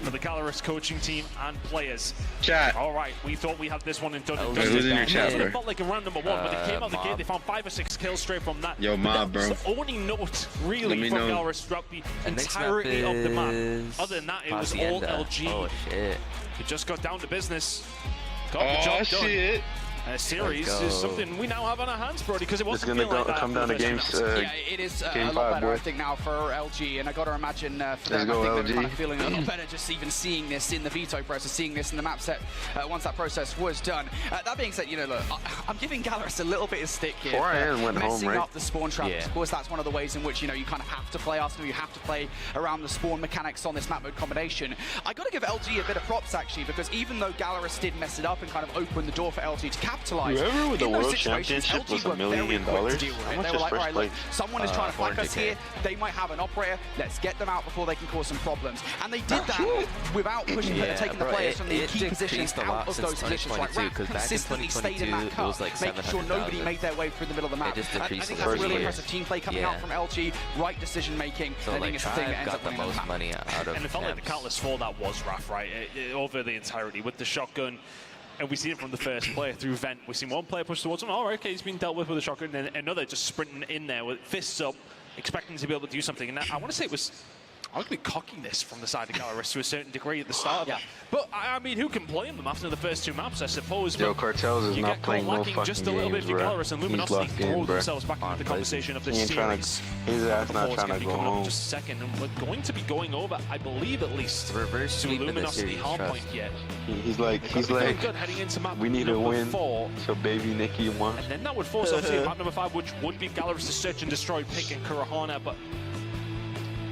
for the Gallerus coaching team and players. Chat. All right, we thought we had this one in done and Wait, dusted. who's in your chat, It bro? felt like a round number 1, but they came out the gate, they found 5 or 6 kills straight from that. Yo, But mob, that was bro. the only note, Let really, me from know. Gallerus throughout the And next map entirety of the map. is Other than that, it was all Hacienda. LG. Oh shit. It just got down to business. Got the Oh job done. shit. A series Let's is go. something we now have on our hands, Brody, because it wasn't gonna feeling like that come for down the to first games. round. Yeah, it is a Game lot 5, better, boy. I think, now for LG, and I got to imagine for Let's them, go, I think they're LG. kind of feeling a lot better just even seeing this in the veto process, seeing this in the map set once that process was done. That being said, you know, look, I'm giving Gallerus a little bit of stick here 4 for AM went home, messing right? up the spawn trap. Yeah. Of course, that's one of the ways in which, you know, you kind of have to play Arsenal, you have to play around the spawn mechanics on this map mode combination. I got to give LG a bit of props, actually, because even though Gallerus did mess it up and kind of open the door for LG to capitalize, Whoever with the in those World situations, Championship LG was were $1 million. very quick to deal with How it. much They is were like, first all right, look, place? someone is trying to flank us 400K. here. They might have an operator. Let's get them out before they can cause some problems. And they did that without pushing, taking the bro, players from the it key positions decreased a lot out of since those positions. Like, 2022, Rap 'cause back in consistently stayed in 2022, that it cut, was like making sure nobody 700,000. made their way through the middle of the map. It just I decreased think the that's first really year. impressive team play coming Yeah. out from LG. Right decision making. So I think like it's the thing that Tribe ends got up the winning most map. money out of And it felt like the Temps. catalyst for that was Raph, right? Over the entirety with the shotgun. And we see it from the first player through Vent. We've seen one player push towards him. All right, okay, he's been dealt with a shotgun. And another just sprinting in there with fists up, expecting to be able to do something. And I want to say it was arguably cockiness from the side of Gallerus to a certain degree at the start of that. But, I mean, who can blame them after the first 2 maps, I suppose? Yo, But Cartels is you not get playing caught no lacking just a fucking little bit games, for bro. Gallerus, and He's Luminosity locked in, throw bro. themselves back into the conversation of this He ain't trying series. to, his ass not Ball's trying gonna to be go coming up home. just a second, and we're going to be going over, I believe, at least Reverse to sweep in the Luminosity series, hardpoint trust. yet. He's like, Good heading into map we need to number win, 4. so baby Nikki won. And then that would force obviously map number 5, which would be Gallerus' search and destroy pick and Kurahana. But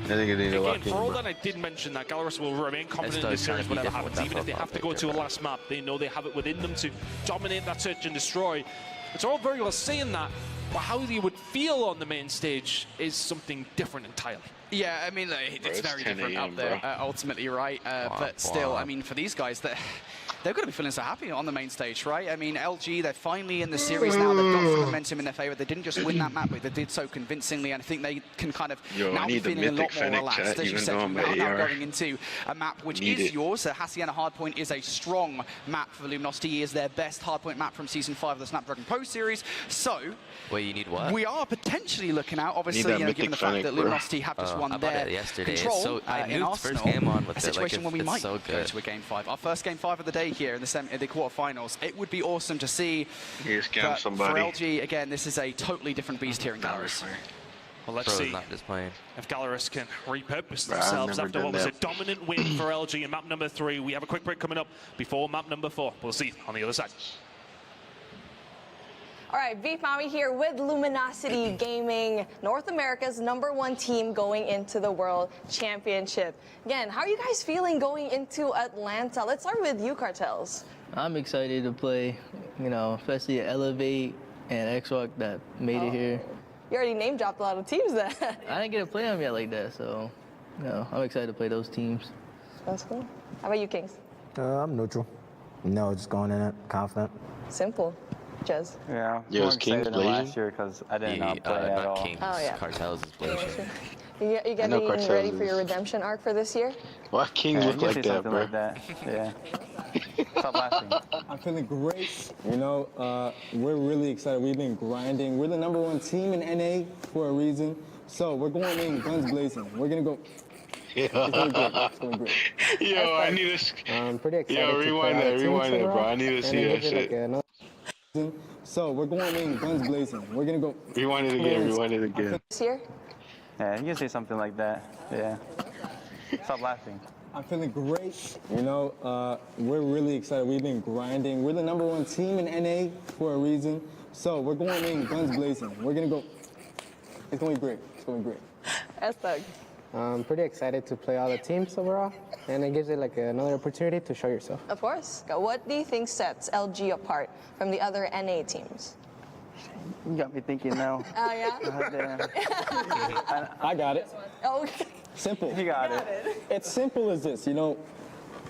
I think it need to again, lock in, for all bro. that I did mention that Gallerus will remain confident in Let's this try to series, be whatever different with happens. that Even if they have to go profile to a last map, they know they have it within them to dominate that search and destroy. It's all very well saying that, but how you would feel on the main stage is something different entirely. Yeah, I mean, it's very different up there, ultimately, right? But still, I mean, for these guys, they're going to be feeling so happy on the main stage, right? I mean, LG, they're finally in the series now. They've got some momentum in their favor. They didn't just win that map, but they did so convincingly, and I think they can kind of now be feeling a lot more relaxed. As you said, you're now going into a map which is yours. Hacienda Hardpoint is a strong map for Luminosity. It is their best Hardpoint map from Season 5 of the Snapdragon Pro Series. So, wait, you need what? We are potentially looking out, obviously, given the fact that Luminosity have just won their control so I in knew Arsenal, first game on with a situation where we might so go to a Game 5. Our first Game 5 of the day here in the quarterfinals. It would be awesome to see. But for LG, again, this is a totally different beast here in Gallerus. Well, let's see if Gallerus can repurpose themselves after what was a dominant win for LG in map number 3. We have a quick break coming up before map number 4. We'll see on the other side. All right, Beef Mommy here with Luminosity Gaming, North America's #1 team going into the World Championship. Again, how are you guys feeling going into Atlanta? Let's start with you, Cartels. I'm excited to play, you know, especially Elevate and X-Rock that made it here. You already name-dropped a lot of teams then. I didn't get to play them yet like that, so, you know, I'm excited to play those teams. That's cool. How about you, Kings? I'm neutral. No, just going in it, confident. Simple. Jez? Yeah, more excited than last year because I did not play at all. Kings, Cartels is blazing. You getting ready for your redemption arc for this year? Why Kings look like that, bro? Like that. Yeah. Stop laughing. I'm feeling great. You know, we're really excited. We've been grinding. We're the #1 team in NA for a reason. So we're going in guns blazing. We're gonna go. Yeah. It's going great. Yo, I need to. I'm pretty excited. Yo, rewind that, bro. I need to see that shit. So we're going in guns blazing. We're gonna go. Rewind it again. This year? Yeah, you can say something like that. Yeah. Stop laughing. I'm feeling great. You know, we're really excited. We've been grinding. We're the #1 team in NA for a reason. So we're going in guns blazing. We're gonna go. It's going to be great. It's going to be great. S-Thug. I'm pretty excited to play all the teams overall, and it gives it like another opportunity to show yourself. Of course. What do you think sets LG apart from the other NA teams? You got me thinking now. Oh, yeah? I got it. Oh, simple. You got it. It's simple as this. You know,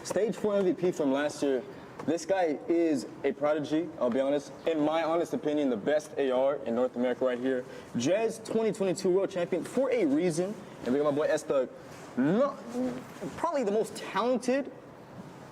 stage 4 MVP from last year. This guy is a prodigy, I'll be honest. In my honest opinion, the best AR in North America right here. Jez, 2022 World Champion for a reason. And we got my boy S-Thug, probably the most talented,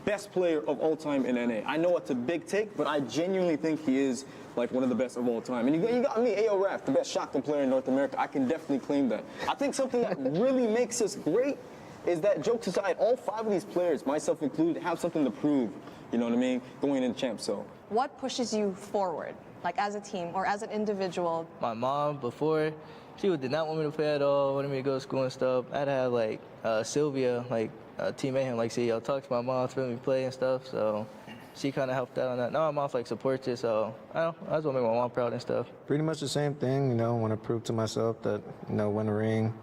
best player of all time in NA. I know it's a big take, but I genuinely think he is like one of the best of all time. And you got me, AO Raf, the best shotgun player in North America. I can definitely claim that. I think something that really makes us great is that, jokes aside, all 5 of these players, myself included, have something to prove. You know what I mean? Going into champ, so. What pushes you forward, like as a team or as an individual? My mom, before, she did not want me to play at all, wanted me to go to school and stuff. I had to have, like, Sylvia, like, Team Mayhem, like, see, I'll talk to my mom to let me play and stuff, so she kind of helped out on that. Now my mom, like, supports it, so I just want to make my mom proud and stuff. Pretty much the same thing, you know, want to prove to myself that, you know, win a ring,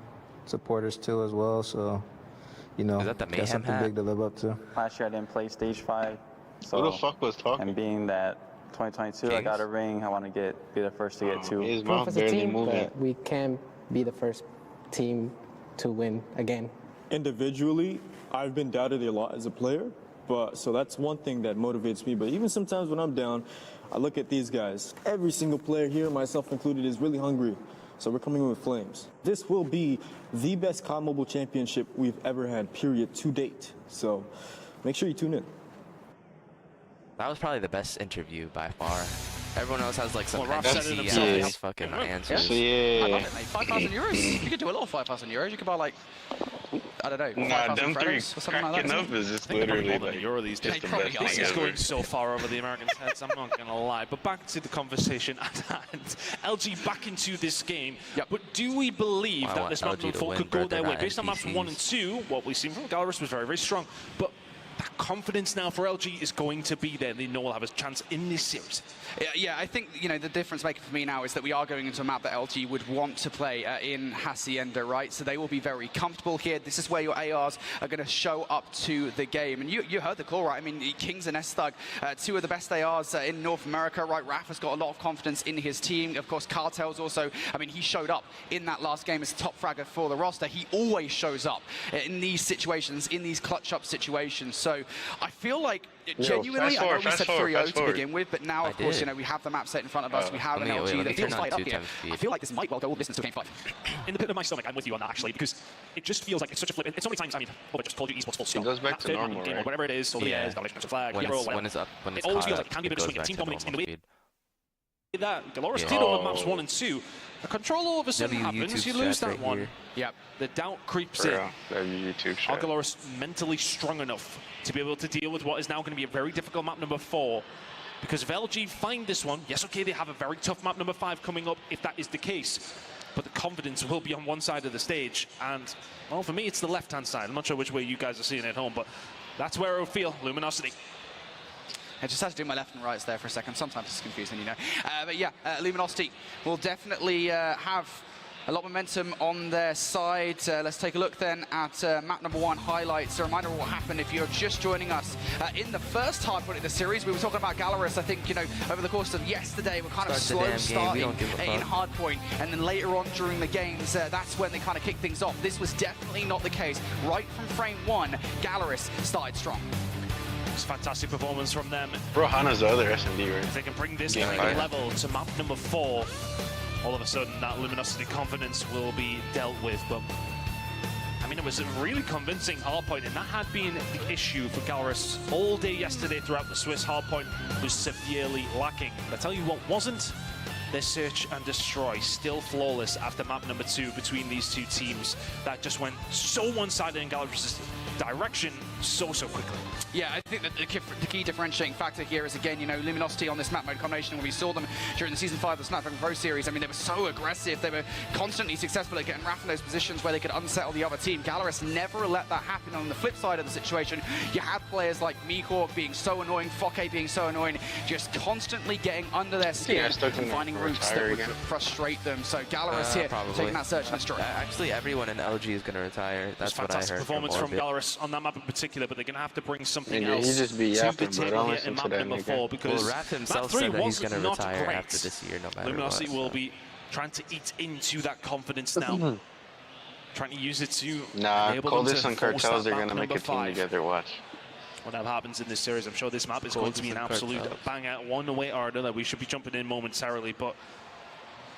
supporters too as well, so, you know, is that the got something big to live up to. Last year I didn't play stage 5. So, who the fuck was talking? And being that 2022 Kings. I got a ring, I want to be the first to get 2. His mouth barely moving. We can be the first team to win again. Individually, I've been doubted a lot as a player, but so that's one thing that motivates me. But even sometimes when I'm down, I look at these guys. Every single player here, myself included, is really hungry. So we're coming in with flames. This will be the best COD Mobile Championship we've ever had, period, to date. So make sure you tune in. That was probably the best interview by far. Everyone else has like some NPC fucking answers. I love it, mate. 5,000 euros. You could do a lot of 5,000 euros. You could buy like, I don't know, 5,000 frames or something like that. Is just literally like Euro these days. This is going so far over the Americans' heads, I'm not going to lie. But back to the conversation at hand. LG back into this game. Yep. But do we believe that this map 4 could go their way? Based on maps 1 and 2, what we've seen from Gallerus was very, very strong. But that confidence now for LG is going to be there. They know we'll have a chance in this series. Yeah, I think, you know, the difference maker for me now is that we are going into a map that LG would want to play in Hacienda, right? So they will be very comfortable here. This is where your ARs are going to show up to the game. And you heard the call, right? I mean, Kings and S-Thug, two of the best ARs in North America, right? Raph has got a lot of confidence in his team. Of course, Cartel's also, I mean, he showed up in that last game as top fragger for the roster. He always shows up in these situations, in these clutch-up situations. So I feel like, genuinely, I know we said 3-0 to begin with, but now, of course, you know, we have the map set in front of us. We have an LG that feels light up here. I feel like this might well go all the distance to game 5. In the pit of my stomach, I'm with you on that, actually, because it just feels like it's such a flip. It's so many times, I mean, just Call of Duty Esports full stop. It goes back to normal, game, right? whatever it is, yeah. Flag, when it's up, when it's it always caught feels up, like it can be a bit of swing. Team dominates in the way speed. that Galoris did on maps 1 and 2. The control all of a sudden happens, you lose that one. Yep. The doubt creeps in. YouTube Are Galoris mentally strong enough to be able to deal with what is now going to be a very difficult map number 4? Because if LG find this one, yes, okay, they have a very tough map number 5 coming up if that is the case. But the confidence will be on one side of the stage. And, well, for me, it's the left-hand side. I'm not sure which way you guys are seeing it at home, but that's where it will feel. Luminosity. I just had to do my left and rights there for a second. Sometimes it's confusing, you know. But yeah, Luminosity will definitely have a lot of momentum on their side. Let's take a look then at map number 1 highlights. A reminder of what happened if you're just joining us. In the first half of the series, we were talking about Galaris. I think, you know, over the course of yesterday, we're kind of slow starting in hardpoint. And then later on during the games, that's when they kind of kick things off. This was definitely not the case. Right from frame 1, Galaris started strong. It's a fantastic performance from them. Bro, Hana's the other S&D, right? If they can bring this level to map number 4, all of a sudden that Luminosity confidence will be dealt with. But I mean, it was a really convincing hardpoint, and that had been the issue for Galaris all day yesterday throughout the Swiss. Hardpoint was severely lacking. I tell you what wasn't, their search and destroy, still flawless after map number 2 between these two teams. That just went so one-sided in Galaris' direction so quickly. Yeah, I think that the key differentiating factor here is, again, you know, Luminosity on this map mode combination. When we saw them during the Season 5 of the Snapdragon Pro Series, I mean, they were so aggressive. They were constantly successful at getting Raph in those positions where they could unsettle the other team. Galaris never let that happen. On the flip side of the situation, you had players like Meekhawk being so annoying, Fokke being so annoying, just constantly getting under their skin and finding routes that would frustrate them. So Galaris here taking that search and destroy. Actually, everyone in LG is going to retire. That's what I heard. Fantastic performance from Galaris on that map in particular, but they're going to have to bring something Yeah, else he just be to the yapping, table but here in map number 4, because Raph himself map 3 said that was he's going to not retire great. after this year, no matter Luminosity what. will be trying to eat into that confidence now. Trying to use it to Nah, enable Coldest them and to force Cartels that are map gonna make a number team 5. together, watch. Whatever happens in this series, I'm sure this map is going to be an absolute banger one way or another. We should be jumping in momentarily, but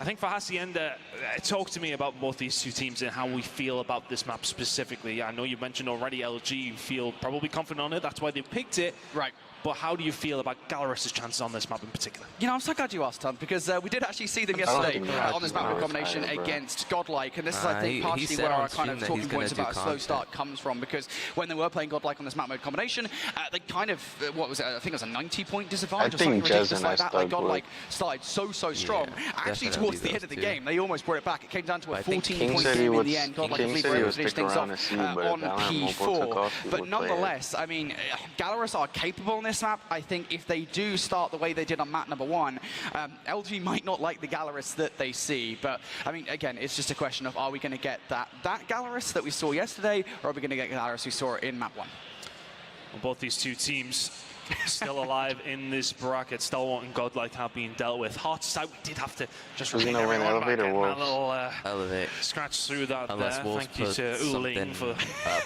I think for Hacienda, talk to me about both these two teams and how we feel about this map specifically. I know you mentioned already LG, you feel probably confident on it, that's why they picked it. Right. But how do you feel about Galaris' chances on this map in particular? You know, I'm so glad you asked, Tom, because we did actually see them yesterday on this map combination against Godlike, and this is, I think, partially where our kind of talking points about a slow start comes from, because when they were playing Godlike on this map mode combination, they kind of, what was it, I think it was a 90-point disadvantage or something ridiculous like that. Like Godlike started so strong. Actually, towards the end of the game, they almost brought it back. It came down to a 14-point game in the end. Godlike was able to finish things off on P4. But nonetheless, I mean, Galaris are capable in this map. I think if they do start the way they did on map number 1, LG might not like the Galaris that they see. But, I mean, again, it's just a question of, are we going to get that Galaris that we saw yesterday, or are we going to get Galaris we saw in map 1? Well, both these two teams still alive in this bracket. Stalwart and Godlike have been dealt with. Hard side, we did have to just win elevator wolves. Elevate. Scratch through that. Unless there. Wolves Thank you to Uling for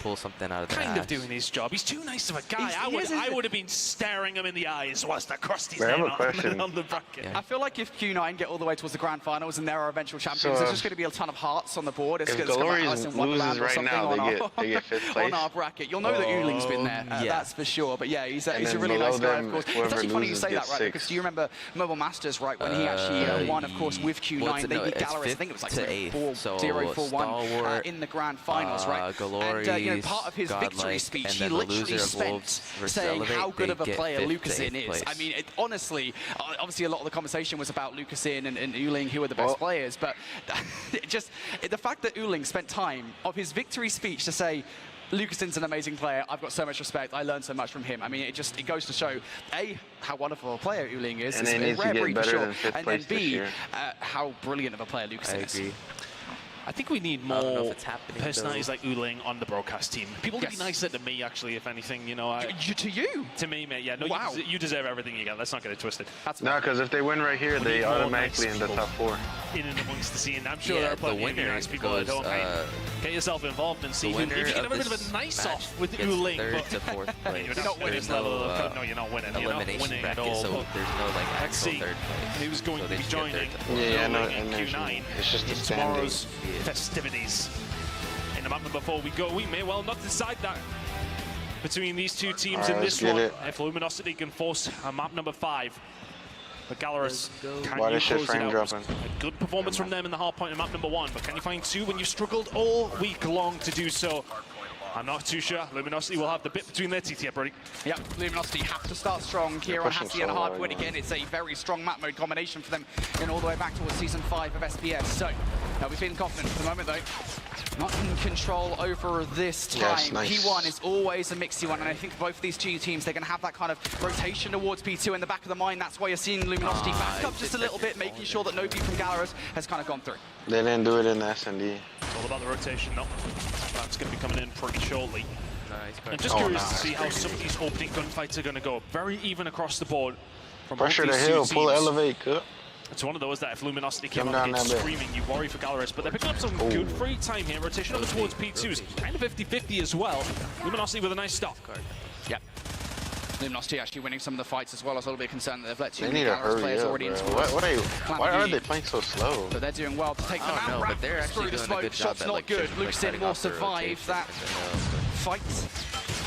pull something out of the kind of doing his job. He's too nice of a guy. I would have been staring him in the eyes whilst I crossed his name on the bracket. Yeah. I feel like if Q9 get all the way towards the grand finals and they're our eventual champions, there's just going to be a ton of hearts on the board. It's going to come like Alice in Wonderland or something they get fifth place. on our bracket. You'll know that Uling's been there, that's for sure. But yeah, he's a really nice guy, of course. It's actually funny you say that, right? Because do you remember Mobile Masters, right, when he actually won, of course, with Q9? They beat Galaris, I think it was like 4-0, 4-1 in the grand finals, right? And, you know, part of his victory speech, he literally spent saying how good of a player Lucasin is. I mean, honestly, obviously a lot of the conversation was about Lucasin and Uling, who are the best players, but just the fact that Uling spent time of his victory speech to say, Lucasen's an amazing player. I've got so much respect. I learned so much from him. I mean, it goes to show, A, how wonderful a player Uling is. And it's they need to get better than 5th and place then B, this year. how brilliant of a player Lucasen is. I agree. I think we need more personalities like Uling on the broadcast team. People to be nicer to me, actually, if anything. You know, to you? To me, mate. Yeah, no, wow. you deserve everything you get. Let's not get it twisted. No, because if they win right here, they automatically in the top 4. In and amongst the scene. I'm sure there are plenty of nice people at home. Get yourself involved and see who. If you can have a bit of a nice off with Uling, third to 4th place. You're not winning. No, you're not winning. You're not winning at all. So there's no like actual third place. Who's going to be joining Q9 it's just in tomorrow's festivities? In the map before we go, we may well not decide that between these two teams in this one. If Luminosity can force a map number 5. But Gallerus, can you close it out? A good performance from them in the hard point in map number 1, but can you find 2 when you've struggled all week long to do so? I'm not too sure. Luminosity will have the bit between their teeth here, Brody. Yep, Luminosity have to start strong. Kieran Hassie and a hard point again. It's a very strong map mode combination for them and all the way back towards Season 5 of SPS. So, they'll be feeling confident for the moment, though. Not in control over this time. Yes, nice. P1 is always a mixy one, and I think both of these two teams, they're going to have that kind of rotation towards P2 in the back of the mind. That's why you're seeing Luminosity back up just a little bit, making sure that nobody from Gallerus has kind of gone through. They didn't do it in the S&D. It's all about the rotation, though. That's going to be coming in pretty shortly. Nice. I'm just curious to see how some of these opening gunfights are going to go. Very even across the board. From Pressure the hill, pull elevate, cut. It's one of those that if Luminosity came out against screaming, you worry for Gallerus, but they're picking up some good free time here. Rotation over towards P2's kind of 50-50 as well. Luminosity with a nice stop. Yep. Luminosity actually winning some of the fights as well. I was a little bit concerned that they've let too They many need to Gallerus hurry players up, already bro. into Why are they playing so slow? But they're doing well to take them out. No, but they're actually doing a good job Shots at, not like, good. like, Lucasen will survive that fight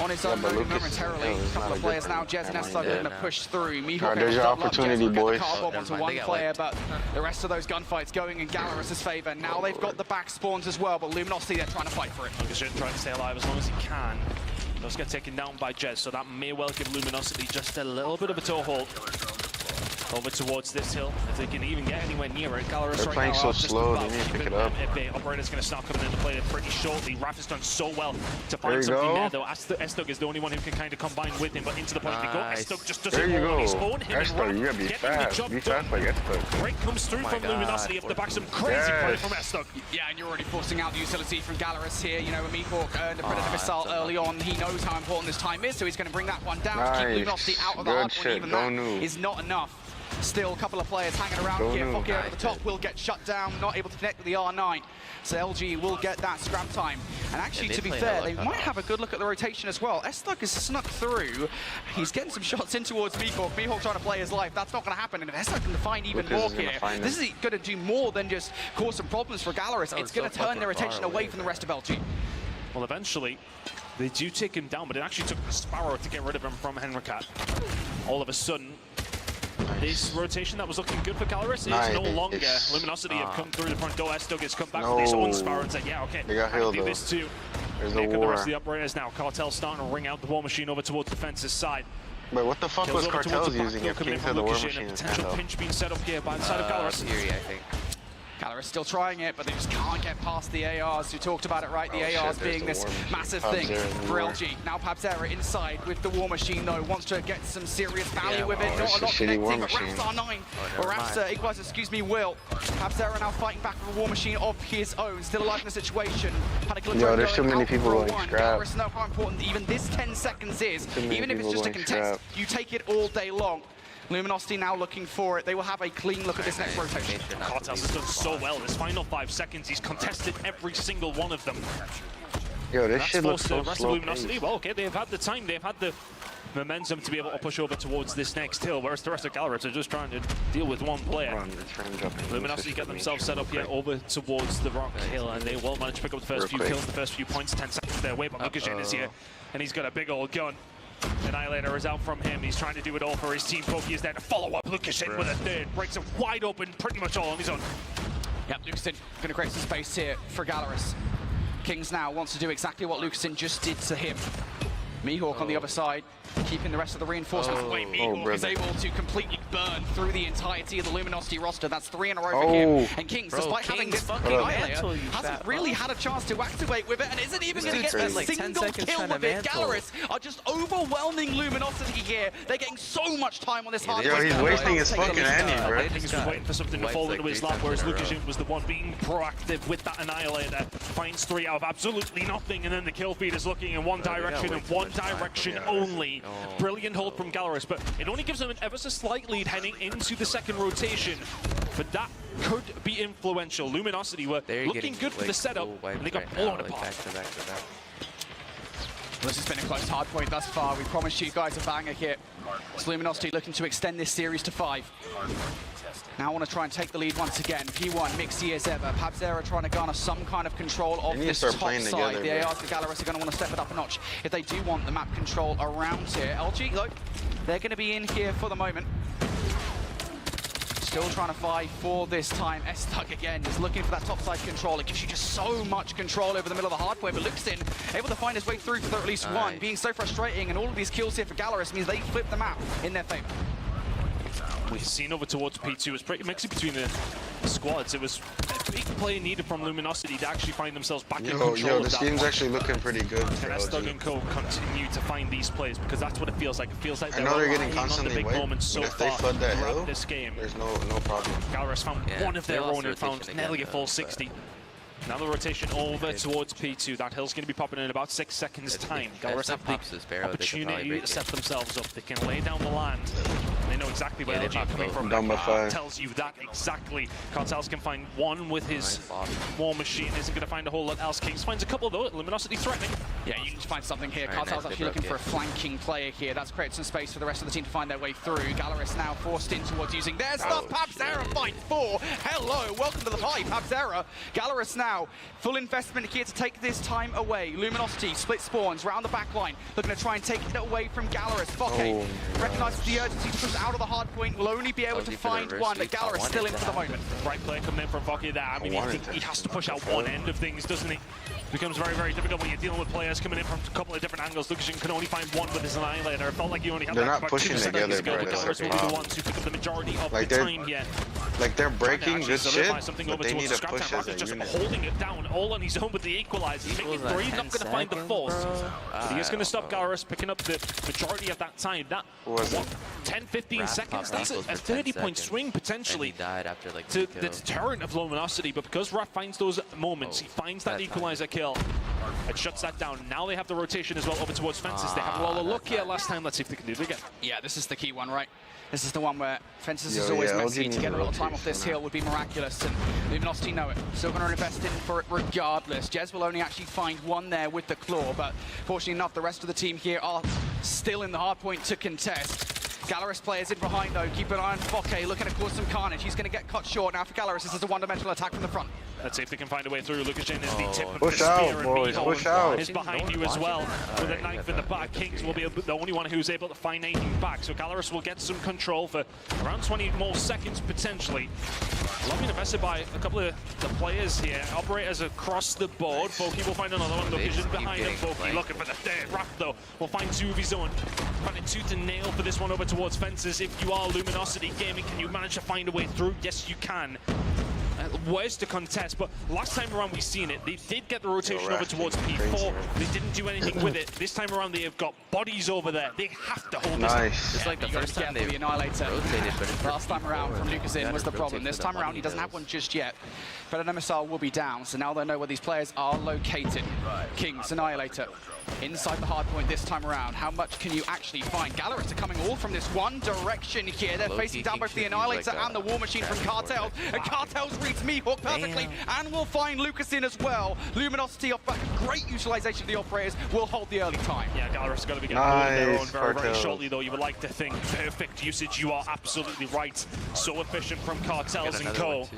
on his own momentarily. A couple of players now. Jez and Esther are going to push through. Mihawk there's your opportunity, boys. Onto one player, but the rest of those gunfights going in Gallerus' favor. Now they've got the back spawns as well, but Luminosity, they're trying to fight for it. Lucasen trying to stay alive as long as he can. Those get taken down by Jez, so that may well give Luminosity just a little bit of a toehold over towards this hill. If they can even get anywhere near it, Gallerus They're right playing now so slow, they need to pick it up. Operator's going to start coming into play pretty shortly. Raph has done so well to find something there, though. Estug is the only one who can kind of combine with him, but into the point they go. Estug just doesn't hold on his own. Estug, you gotta be fast. Be fast like Estug. Break comes through from Luminosity off the back. Some crazy play from Estug. Yeah, and you're already forcing out the utility from Gallerus here. You know, Mihawk earned a Predator missile early on. He knows how important this time is, so he's going to bring that one down to keep Luminosity out of the hard point. Even that is not enough. Still a couple of players hanging around here. Fokker at the top will get shut down, not able to connect with the R9. So LG will get that scrap time. And actually, to be fair, they might have a good look at the rotation as well. Estug is snuck through. He's getting some shots in towards Mihawk. Mihawk trying to play his life. That's not going to happen. And if Estug can find even more here, this is going to do more than just cause some problems for Gallerus. It's going to turn their attention away from the rest of LG. Well, eventually, they do take him down, but it actually took the Sparrow to get rid of him from Henricat. All of a sudden, this rotation that was looking good for Gallerus is no longer. Luminosity have come through the front door. Estug has come back with his own Sparrow and said, yeah, okay, they got I can do this too. There's Here a come the rest of war. the operators now. Cartel's starting to ring out the War Machine over towards the fence's side. But what the fuck Kills was over Cartel's towards the using back if door, coming King in said from the War Lucasen, Machine a is potential handled? pinch being set up here by the side of Gallerus. Fury, I think. Gallerus still trying it, but they just can't get past the ARs. You talked about it, right? The ARs being this massive thing for LG. Now Pabzera inside with the War Machine, though, wants to get some serious value with it. Not a lot connecting, but Raps R9, or Raps, excuse me, Will. Pabzera now fighting back with a War Machine of his own, still alive in the situation. Yo, there's too many people going scrap. Gallerus know how important even this 10 seconds is. Even if it's just a contest, you take it all day long. Luminosity now looking for it. They will have a clean look at this next rotation. Cartel's done so well. This final 5 seconds, he's contested every single one of them. Yo, this shit looks so the rest slow of Luminosity. Well, okay, they've had the time, they've had the momentum to be able to push over towards this next hill, whereas the rest of Gallerus are just trying to deal with one player. Luminosity get themselves set up here over towards the rock hill, and they will manage to pick up the first few kills, the first few points. 10 seconds their way, but Lucasen is here, and he's got a big old gun. Annihilator is out from him. He's trying to do it all for his team. Pokey is there to follow up. Lucasen with a third. Breaks it wide open, pretty much all on his own. Yep, Lucasen going to create some space here for Gallerus. Kings now wants to do exactly what Lucasen just did to him. Mihawk on the other side. keeping the rest of the reinforcements away. Mihawk is able to completely burn through the entirety of the Luminosity roster. That's 3 in a row for him. And Kings, despite having this fucking Annihilator, hasn't really had a chance to activate with it and isn't even going to get a single kill with it. Gallerus are just overwhelming Luminosity here. They're getting so much time on this hard. Yo, he's wasting his fucking Annie, bro. He's just waiting for something to fall into his lap, whereas Lukashin was the one being proactive with that Annihilator. Finds 3 out of absolutely nothing, and then the kill feed is looking in one direction and one direction only. Brilliant hold from Gallerus, but it only gives them an ever so slight lead heading into the second rotation. But that could be influential. Luminosity were looking good for the setup, and they got blown apart. This has been a close hard point thus far. We promised you guys a banger here. It's Luminosity looking to extend this series to 5. Now I want to try and take the lead once again. P1, Mixie as ever. Pabzera trying to garner some kind of control of this top side. The ARs for Gallerus are going to want to step it up a notch if they do want the map control around here. LG, though, they're going to be in here for the moment. Still trying to fight for this time. S-Tug again is looking for that topside control. It gives you just so much control over the middle of the hard point, but Luxin able to find his way through for at least one. Being so frustrating, and all of these kills here for Gallerus means they flip the map in their favor. We've seen over towards P2, it's pretty mixy between the squads. It was a big play needed from Luminosity to actually find themselves back in control. Yo, this game's actually looking pretty good. And S-Tug and Co continue to find these plays because that's what it feels like. It feels like I know they're getting on the big moments so if they flood that hill, this game. There's no problem. Gallerus found one of their own and found nearly a full 60. Now the rotation over towards P2. That hill's going to be popping in about 6 seconds time. Gallerus have the opportunity to set themselves up. They can lay down the land. They know exactly where LG are coming from. Tells you that exactly. Cartels can find one with his War Machine. Isn't going to find a whole lot else. Kings finds a couple though. Luminosity threatening. Yeah, you can find something here. Cartel's actually looking for a flanking player here. That's created some space for the rest of the team to find their way through. Gallerus now forced in towards using their stuff. Pabzera finds 4. Hello, welcome to the party, Pabzera. Gallerus now full investment here to take this time away. Luminosity split spawns round the back line, looking to try and take it away from Gallerus. Fokke recognizes the urgency to push out of the hard point, will only be able to find one, but Gallerus still in for the moment. Right play coming in from Fokke there. I mean, he has to push out one end of things, doesn't he? Becomes very, very difficult when you're dealing with players coming in from a couple of different angles. Lukashin can only find one with his Annihilator. It felt like he only had not pushing together, bro. Gallerus will be the ones who pick up the majority of the time here. Like they're breaking good shit, but they need to Scrap push Time. as a Just unit. holding it down all on his own with the equalizer. He's making 3, not going to find the 4th. But he is going to stop Gallerus picking up the majority at that time. That, what, 10, 15 seconds? That's a 30-point swing potentially to the deterrent of Luminosity. But because Raph finds those moments, he finds that equalizer kill. It shuts that down. Now they have the rotation as well over towards Fences. They had a lot of luck here last time. Let's see if they can do it again. Yeah, this is the key one, right? This is the one where Fences is always messy. To get a lot of time off this hill would be miraculous, and Luminosity know it. Still going to invest in for it regardless. Jez will only actually find one there with the claw, but fortunately enough, the rest of the team here are still in the hard point to contest. Gallerus players in behind though, keep an eye on Fokke, looking to cause some carnage. He's going to get cut short. Now for Gallerus, this is a one-dimensional attack from the front. Let's see if they can find a way through. Lukashin is the tip of Push the spear, out, boys, and push out. is behind you as well with a knife in the back. Kings will be the only one who's able to find anything back, so Gallerus will get some control for around 20 more seconds potentially. Loving invested by a couple of the players here, operators across the board. Fokke will find another one. Lukashin behind him. Fokke looking for the third. Raph though will find 2 of his own. Finding tooth and nail for this one over towards Fences. If you are Luminosity Gaming, can you manage to find a way through? Yes, you can. Where's the contest? But last time around we've seen it. They did get the rotation over towards P4. They didn't do anything with it. This time around they have got bodies over there. They have to hold this. It's like the first time they Annihilator. rotated, but last time around from Lucasin was the problem. This time around he doesn't have one just yet. But an MSR will be down, so now they know where these players are located. Kings, Annihilator. Inside the hard point this time around. How much can you actually find? Gallerus are coming all from this one direction here. They're facing down both the Annihilator and the War Machine from Cartels. And Cartels reads Mihawk perfectly and will find Lucasin as well. Luminosity off back. Great utilization of the operators will hold the early time. Yeah, Gallerus is going to be getting their own very, very shortly though. You would like to think perfect usage. You are absolutely right. So efficient from Cartels and Co.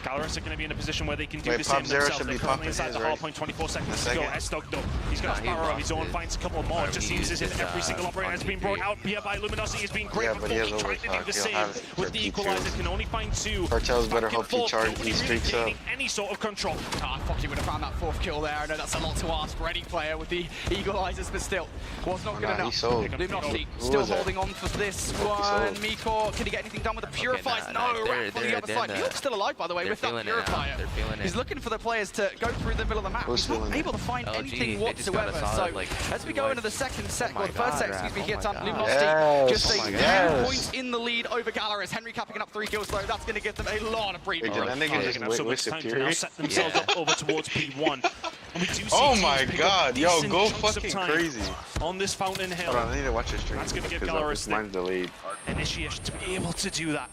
Gallerus are going to be in a position where they can do Wait, the same Pop Zero themselves. should They're be currently popping inside his, the right? hard point, 24 seconds to second. go. S-Dog though, he's got a Sparrow of his own, finds a couple more. It just seems as if every single operator has been brought out here by Luminosity. Has been great, Yeah, but but he has trying to do the overclock. same with the equalizer. Can only find 2. Cartels better Back and hope he forth, charges, nobody he really streaks up. gaining any sort of control. Fuck, he would have found that 4th kill there. I know that's a lot to ask for any player with the equalizers, but still, was not good enough. Luminosity still holding on for this one. Mikor, can he get anything done with the Purifiers? No, Raph on the other side. Mikor's still alive, by the way, with that Purifier. He's looking for the players to go through the middle of the map. He's not able to find anything whatsoever. So as we go into the second set, or the first set, excuse me, here, Luminosity just a few points in the lead over Gallerus. Henry picking up 3 kills though. That's going to give them a lot of breathing room. That nigga just So much time to now set themselves up over towards P1. And we do see oh teams my pick god, up yo, decent go chunks of fucking time crazy. on this Fountain Hill. Hold on, I need to watch your stream. That's going to give because Gallerus mine's delayed. initiation to be able to do that.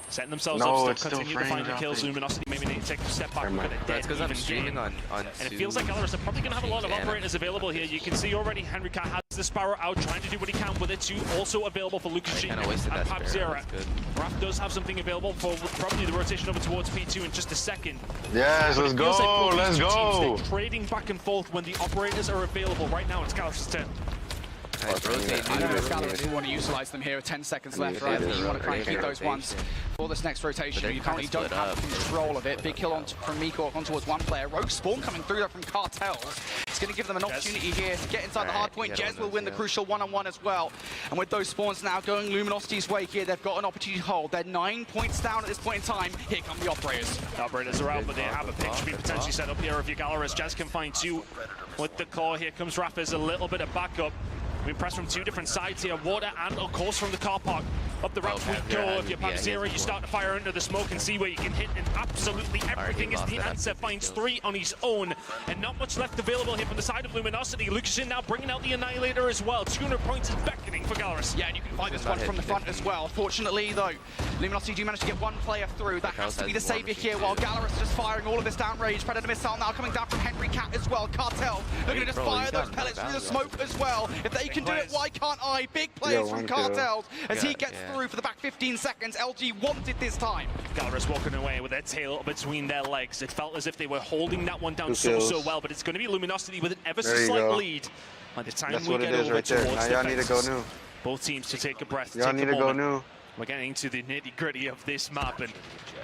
Setting themselves No, up, it's still still continue to find the frame kills. dropping. Luminosity maybe need to take a step back. Look at it, That's because I'm even streaming game. on And it feels like Gallerus are probably going to have a lot of operators available here. You can see already Henry Cat has the Sparrow out, trying to do what he can with it too. Also available for Lucas Jean and Pap Zero. Raph does have something available for probably the rotation over towards P2 in just a second. Yes, let's go, let's go. They're trading back and forth when the operators are available. Right now it's Gallerus' turn. I know Gallerus will want to utilize them here with 10 seconds left, right? You want to try and keep those ones for this next rotation. You currently don't have control of it. Big kill from Mikor on towards one player. Rogue Spawn coming through there from Cartels. It's going to give them an opportunity here to get inside the hard point. Jez will win the crucial one-on-one as well. And with those spawns now going Luminosity's way here, they've got an opportunity to hold. They're 9 points down at this point in time. Here come the operators. The operators are out, but they have a pitch to be potentially set up here if you're Gallerus. Jez can find 2 with the claw. Here comes Raph as a little bit of backup. We press from 2 different sides here, water and of course from the car park. Up the ramp we go. If you're Pap Zero, you start to fire into the smoke and see where you can hit, and absolutely everything is the answer. Finds 3 on his own, and not much left available here from the side of Luminosity. Lucasin now bringing out the Annihilator as well. 200 points is beckoning for Gallerus. Yeah, and you can find this one from the front as well. Fortunately though, Luminosity do manage to get 1 player through. That has to be the savior here, while Gallerus just firing all of this downrange. Predator missile now coming down from Henry Cat as well. Cartel looking to just fire those pellets through the smoke as well. If they can do it, why can't I? Big plays from Cartels as he gets through for the back 15 seconds. LG wanted this time. Gallerus walking away with their tail between their legs. It felt as if they were holding that one down so well, but it's going to be Luminosity with an ever so slight lead. By the time we get over towards now y'all need to go new. Both teams to take a breath. Y'all need to go new. We're getting to the nitty-gritty of this map, and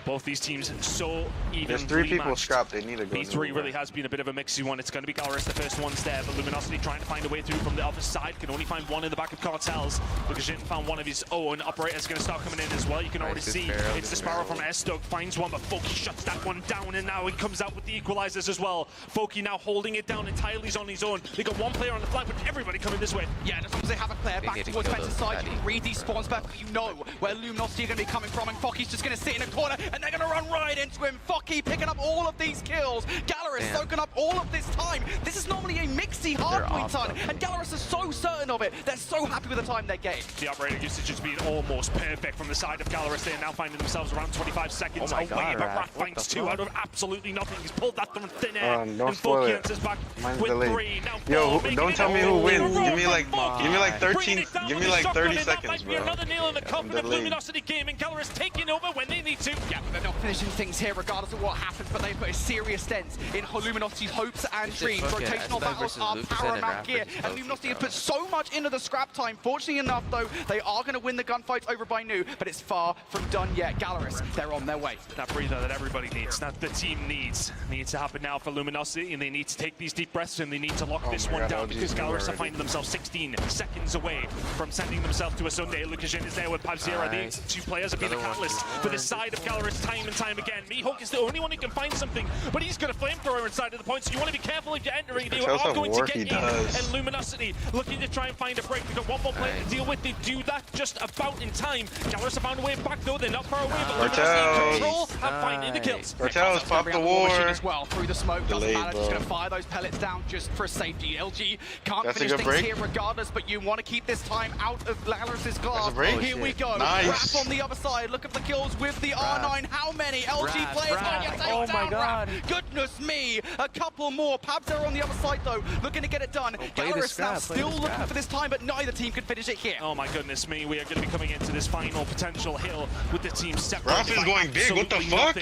both these teams so evenly There's 3 people matched. scrapped, they need to go P3 really has been a bit of a mixy one. It's going to be Gallerus, the first one's there, but Luminosity trying to find a way through from the other side. Can only find 1 in the back of Cartels. Lucas Jean found 1 of his own. Operator's going to start coming in as well. You can already see it's the Sparrow from S-Dog. Finds 1, but Foki shuts that one down, and now he comes out with the equalizers as well. Foki now holding it down entirely on his own. They got 1 player on the flank, but everybody coming this way. Yeah, and as long as they have a player back towards Spencer's side, you can read these spawns perfectly. You know where Luminosity are going to be coming from, and Foki's just going to sit in a corner, and they're going to run right into him. Foki picking up all of these kills. Gallerus soaking up all of this time. This is normally a mixy hardpoint ton, and Gallerus is so certain of it. They're so happy with the time they're getting. The operator usage has been almost perfect from the side of Gallerus. They're now finding themselves around 25 seconds away, but Raph finds 2 out of absolutely nothing. He's pulled that from thin air, and Foki answers back with 3. Now yo, don't tell me who wins. Give me like 13. Give me like 30 seconds, might be bro. another nail in the coffin of Luminosity game, and Gallerus taking over when they need to. Yeah, but they're not finishing things here regardless of what happens, but they put a serious dent in Luminosity's hopes and dreams. Rotational battles are paramount here, and Luminosity has put so much into the scrap time. Fortunately enough, though, they are going to win the gunfight over by Nu, but it's far from done yet. Gallerus, they're on their way. That breather that everybody needs, that the team needs to happen now for Luminosity, and they need to take these deep breaths, and they need to lock this one down, because Gallerus are finding themselves 16 seconds away from sending themselves to a Sunday. Lucas Jean is there with Pap Zero. These 2 players have been the catalyst for this side of Gallerus time and time again. Mihawk is the only one who can find something, but he's got a flamethrower inside of the point, so you want to be careful if you're entering. They are going to get in, and Luminosity looking to try and find a break. They've got 1 more player to deal with. They do that just about in time. Gallerus have found a way back though. They're not far away, but Luminosity in control have finding the kills. Cartels pop the war as well through the smoke. Doesn't matter. Just going to fire those pellets down just for safety. LG can't finish things here regardless, but you want to keep this time out of Gallerus's glass. Here we go. Nice. Raph on the other side. Look at the kills with the R9. How many LG players can you take down? my God. Goodness me. A couple more. Pab Zero on the other side though, looking to get it done. Gallerus now still looking for this time, but neither team can finish it here. Oh my goodness me. We are going to be coming into this final potential hill with the team separate. Raph is going big. What the fuck?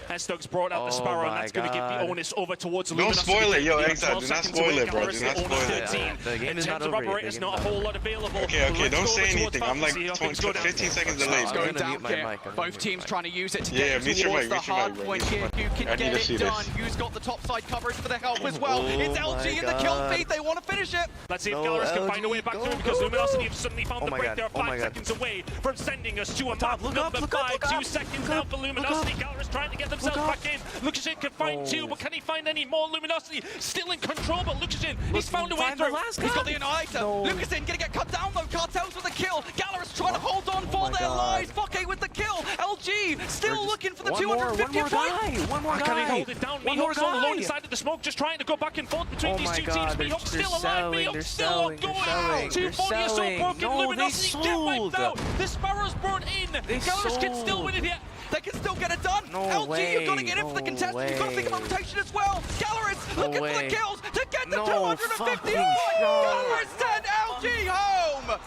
S-Dog's brought out the Sparrow, and that's going to give the onus over towards Don't Luminosity. spoil it, yo, They've got Exile, 12 do not seconds spoil away. it, bro, Gallerus do not only spoil it. 13. The game In is terms not of over yet. operators, not a whole lot available. Okay, Let's don't go say over towards anything. I'm like Falcons, see how things go down. 15 seconds delayed, bro. Going down here. Both teams trying to use it to get towards the hard point here. You can get it done. Who's got the top side coverage for the help as well? It's LG in the kill feed. They want to finish it. Let's see if Gallerus can find a way back through, because Luminosity have suddenly found the break. They're 5 seconds away from sending us to a map number 5. 2 seconds now for Luminosity. Gallerus trying to get themselves back in. Lukashin can find 2, but can he find any more? Luminosity still in control, but Lukashin, he's found a way through. He's got the Annihilator. Lukashin gonna get cut down though. Cartels with the kill. Gallerus trying to hold on for their lives. Fokke with the kill. LG still looking for the 250 point. One more guy. Can he hold it down? Mihawk's all alone inside of the smoke, just trying to go back and forth between these two teams. Mihawk's still alive. Mihawk's still ongoing. 240 is so broken. Luminosity get wiped out. The Sparrow's brought in. Gallerus can still win it here. They can still get it done. LG, you've got to get in for the contest. You've got to think about rotation as well. Gallerus looking for the kills to get the 250. Gallerus sent LG home.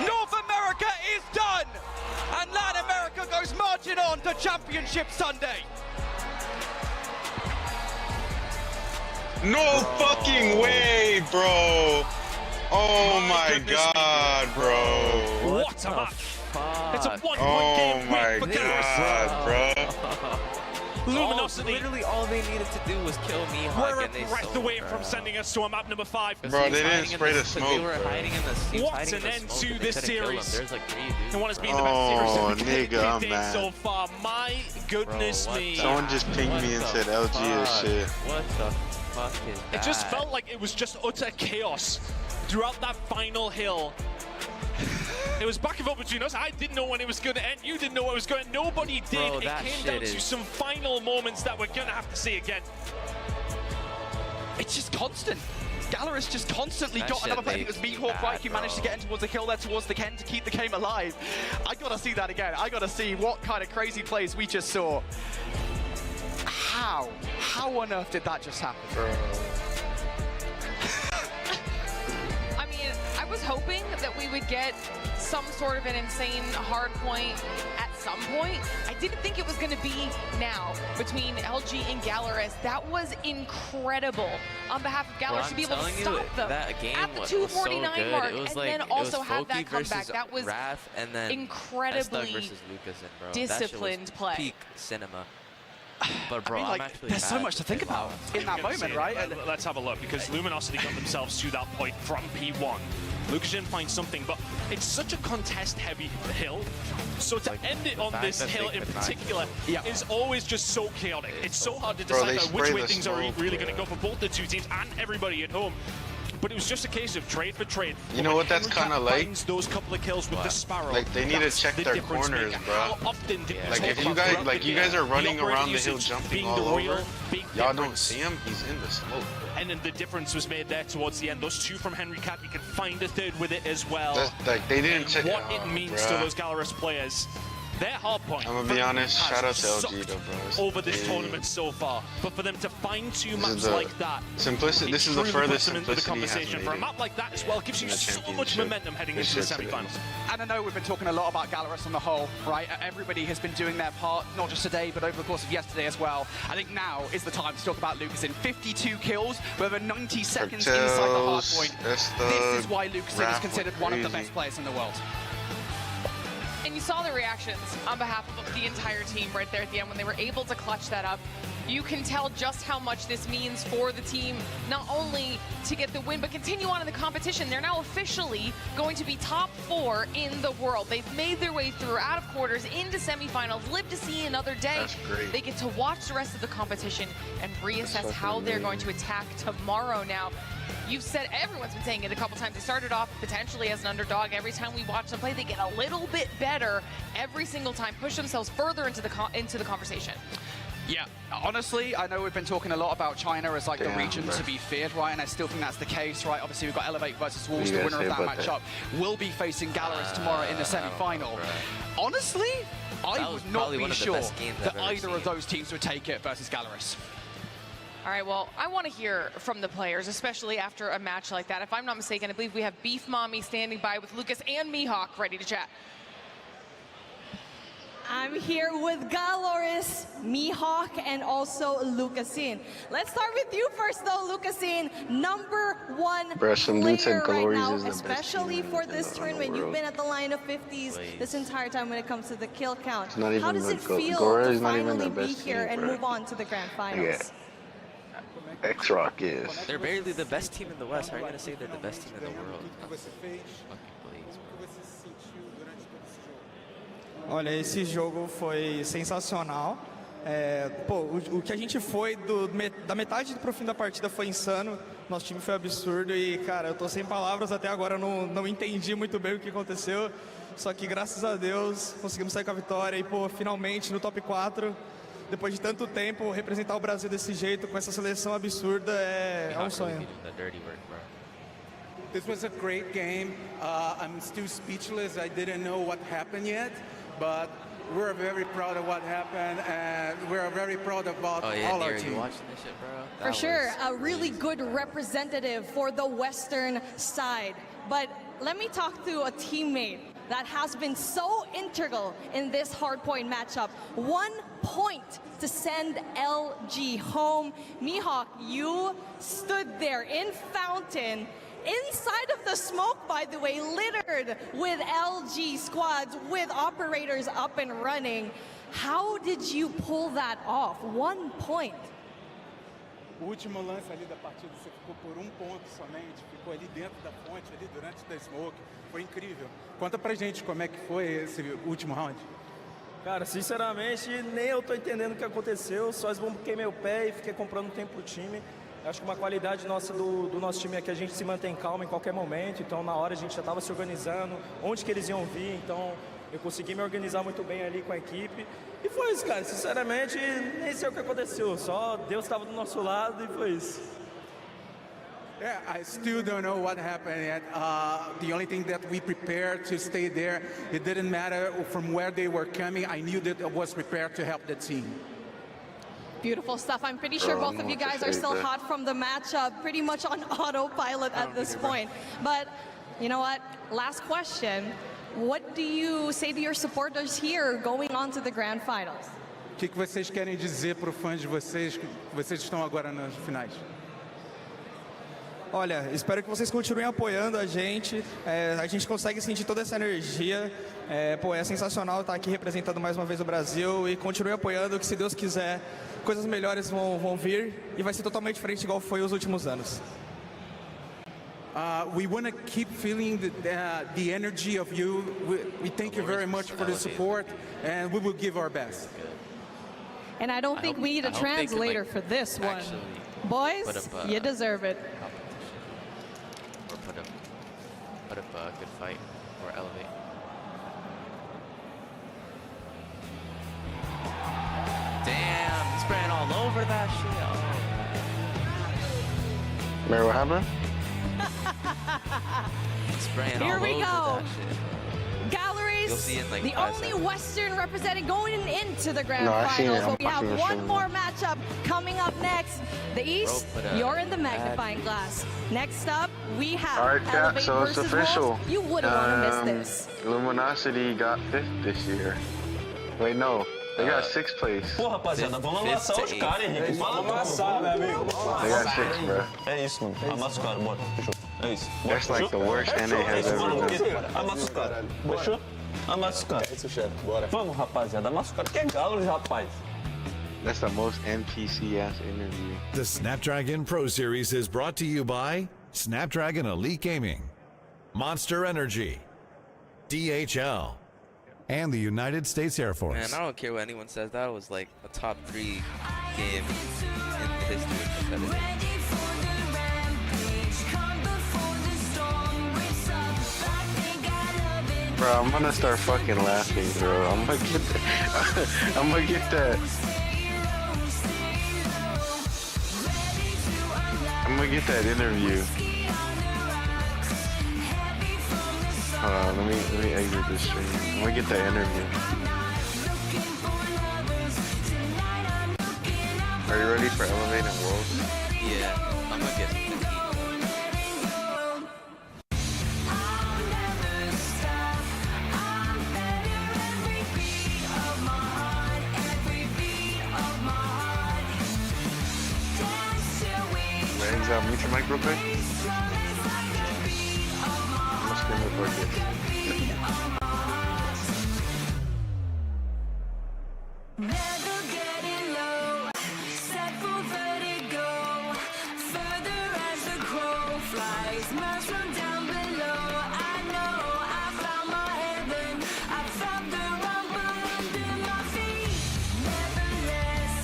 North America is done. And Latin America goes marching on to Championship Sunday. No fucking way, bro. Oh my god, bro. What a match. It's a 1-point game win for god, bro. Luminosity. Literally all they needed to do was kill Mihawk, We're and they a breath away from sending us to a map number 5. Bro, they didn't spray the smoke. They were hiding in the What an end to this series. There's like 3 dudes. And what has been the best series nigga, I'm to date mad. so far. My goodness me. Someone just pinged me and said LG is shit. What the fuck is that? It just felt like it was just utter chaos throughout that final hill. It was back and forth between us. I didn't know when it was going to end. You didn't know when it was going to end. Nobody did. Bro, it came down to some final moments that we're going to have to see again. It's just constant. Gallerus just constantly got another play. It was Mihawk, right? He managed to get in towards the kill there, towards the Ken to keep the game alive. I gotta see that again. I gotta see what kind of crazy plays we just saw. How? How on earth did that just happen? I mean, I was hoping that we would get some sort of an insane hard point at some point. I didn't think it was going to be now between LG and Gallerus. That was incredible on behalf of Gallerus to be able to stop them that game at the was 249 so mark, it was and like, then also have that comeback. That was Wrath, and then incredibly versus Lucasin, bro. disciplined play. Peak cinema. But bro, I mean, like, I'm actually there's so bad. much to think about in that moment, right? Let's have a look, because Luminosity got themselves to that point from P1. Lukashin finds something, but it's such a contest-heavy hill. So to end it on this hill in particular is always just so chaotic. It's so hard to decide which way things are really going to go for both the two teams and everybody at home. But it was just a case of trade for trade. You know what that's kind of like? Those couple of kills with the Sparrow. Like they need to check their corners, bro. How often did Like if you guys are running around the hill jumping all over, y'all don't see him. He's in the smoke. And then the difference was made there towards the end. Those 2 from Henry Cat, you can find a third with it as well. Like they didn't check what it means to those Gallerus players. Their hard point. I'm gonna be honest. Shout out to LG though, bro. Over this tournament so far, but for them to find 2 maps like that, simplicity. This is the furthest simplicity the conversation. For a map like that as well, gives you so much momentum heading into the semi-finals. And I know we've been talking a lot about Gallerus on the whole, right? Everybody has been doing their part, not just today, but over the course of yesterday as well. I think now is the time to talk about Lucasin. 52 kills with over 90 seconds inside the hard point. This is why Lucasin is considered one of the best players in the world. And you saw the reactions on behalf of the entire team right there at the end when they were able to clutch that up. You can tell just how much this means for the team, not only to get the win, but continue on in the competition. They're now officially going to be top 4 in the world. They've made their way through out of quarters into semifinals, live to see another day. That's great. They get to watch the rest of the competition and reassess how they're going to attack tomorrow now. You've said, everyone's been saying it a couple times, they started off potentially as an underdog. Every time we watch them play, they get a little bit better every single time, push themselves further into the conversation. Yeah, honestly, I know we've been talking a lot about China as like the region to be feared, right? And I still think that's the case, right? Obviously, we've got Elevate versus Wolves, the winner of that matchup will be facing Gallerus tomorrow in the semi-final. Honestly, I would not be sure that either of those teams would take it versus Gallerus. All right, well, I want to hear from the players, especially after a match like that. If I'm not mistaken, I believe we have Beef Mommy standing by with Lucas and Mihawk ready to chat. I'm here with Galoris, Mihawk, and also Lucasin. Let's start with you first, though, Lucasin. Number one Some dude said player right Galoris now, is the best especially team for in this the tournament. You've world. been at the line of 50s this entire time when it comes to the kill count. Not even How does it feel Gora to is not even finally the be best here team, and bro. move on to the grand finals? Yeah. X-Rock is. They're barely the best team in the West. How are you gonna say they're the best team in the world? Olha, esse jogo foi sensacional. O que a gente foi da metade pro fim da partida foi insano. Nosso time foi absurdo e, cara, eu tô sem palavras até agora. Eu não entendi muito bem o que aconteceu. Só que, graças a Deus, conseguimos sair com a vitória e, pô, finalmente no top 4. Depois de tanto tempo, representar o Brasil desse jeito, com essa seleção absurda, é um sonho. This was a great game. I'm still speechless. I didn't know what happened yet, but we're very proud of what happened, and we're very proud about all our team. For sure, a really good representative for the Western side. But let me talk to a teammate that has been so integral in this hardpoint matchup. 1 point to send LG home. Mihawk, you stood there in Fountain, inside of the smoke, by the way, littered with LG squads, with operators up and running. How did you pull that off? 1 point. O último lance ali da partida, você ficou por 1 ponto somente, ficou ali dentro da fonte, ali durante o smoke. Foi incrível. Conta pra gente como é que foi esse último round. Cara, sinceramente, nem eu tô entendendo o que aconteceu, só esbombuquei meu pé e fiquei comprando tempo pro time. Acho que uma qualidade nossa do nosso time é que a gente se mantém calmo em qualquer momento, então na hora a gente já estava se organizando, onde que eles iam vir, então eu consegui me organizar muito bem ali com a equipe. E foi isso, cara, sinceramente, nem sei o que aconteceu, só Deus estava do nosso lado e foi isso. Yeah, I still don't know what happened yet. The only thing that we prepared to stay there, it didn't matter from where they were coming. I knew that I was prepared to help the team. Beautiful stuff. I'm pretty sure both of you guys are still hot from the matchup, pretty much on autopilot at this point. But you know what? Last question. What do you say to your supporters here going on to the grand finals? O que vocês querem dizer para os fãs de vocês que vocês estão agora nas finais? Olha, espero que vocês continuem apoiando a gente consegue sentir toda essa energia. É sensacional estar aqui representando mais uma vez o Brasil e continue apoiando que, se Deus quiser, coisas melhores vão vir e vai ser totalmente diferente igual foi os últimos anos. We want to keep feeling the energy of you. We thank you very much for the support, and we will give our best. And I don't think we need a translator for this one. Boys, you deserve it. Put up a good fight or elevate. Damn, he's spraying all over that shit. Oh. Mary, what happened? Spraying Here all we over go. that shit. Galleries, Like the only Western representing going into the grand I seen finals. it. But we have one more matchup coming up next. The East, you're in the magnifying glass. Next up, we have Alright, chat, Elevate so it's versus official. Wolves. You wouldn't want to miss this. Luminosity got 5th this year. Wait, no. They got 6th place. Pô, rapaziada, vamos amassar os caras, Henrique. Fala pra amassar, meu amigo. They got 6th, bro. É isso, mano. Amassa os caras, bora. Fechou. É isso. That's like the worst NA has ever been. Amassa os caras. Fechou? Amassa os caras. É isso, chefe. Bora. Vamos, rapaziada. Amassa os caras. Que é galo, rapaz. That's the most NPC-ass interview. The Snapdragon Pro Series is brought to you by Snapdragon Elite Gaming, Monster Energy, DHL, and the United States Air Force. Man, I don't care what anyone says. That was like a top 3 game in the history of competitive. Bro, I'm gonna start fucking laughing, bro. I'm gonna get that. I'm gonna get that. I'm gonna get that interview. Hold on, let me exit this stream. I'm gonna get that interview. Are you ready for Elevating Worlds? Yeah, I'm gonna get it. Exile, mute your mic real quick. I'm gonna screen record this. Never getting low, set for vertigo, further as the crow flies, miles from down below. I know I found my heaven, I found the rumble under my feet. Never less,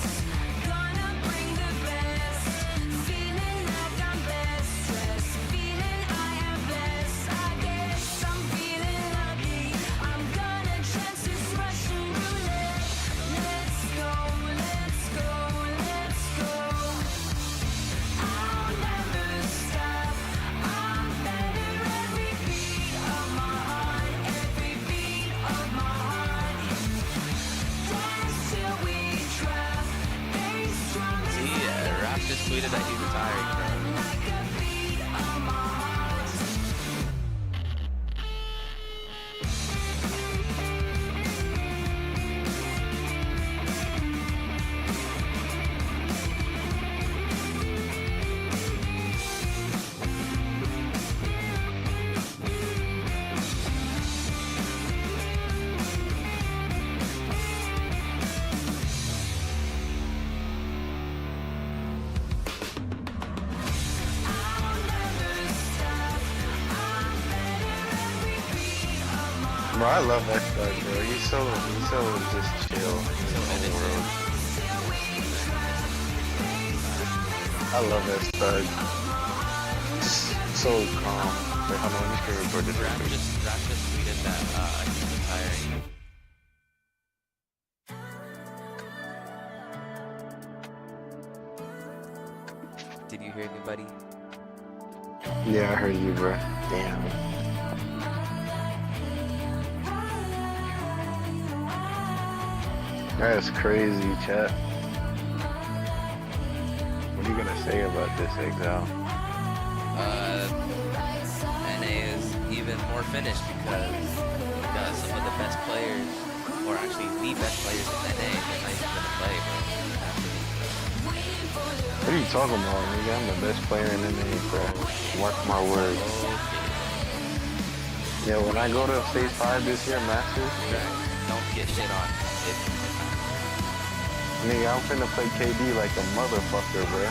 gonna bring the best, feeling like I'm best dressed, feeling I am blessed. I guess I'm feeling lucky, I'm gonna chance this Russian roulette. Let's go, let's go, let's go. I'll never stop. I'm better every beat of my heart, every beat of my heart. Dance till we drop. Bass drum is Raph just tweeted that he's retiring, bro. like a beat of my heart. Bro, I love that guy, bro. He's so just chill in the world. I love that stud. Just so calm. Wait, hold on, let me screen record this real Raph quick. just tweeted that he's retiring. Did you hear anybody? Yeah, I heard you, bro. Damn. That's crazy, chat. What are you gonna say about this, Exile? NA is even more finished because we got some of the best players, or actually the best players in NA. They're not even gonna play, bro. What are you talking about, nigga? I'm the best player in NA, bro. Mark my words. Yeah, when I go to Stage 5 this year, Masters, Don't get shit on. nigga, I'm finna play KD like a motherfucker, bro.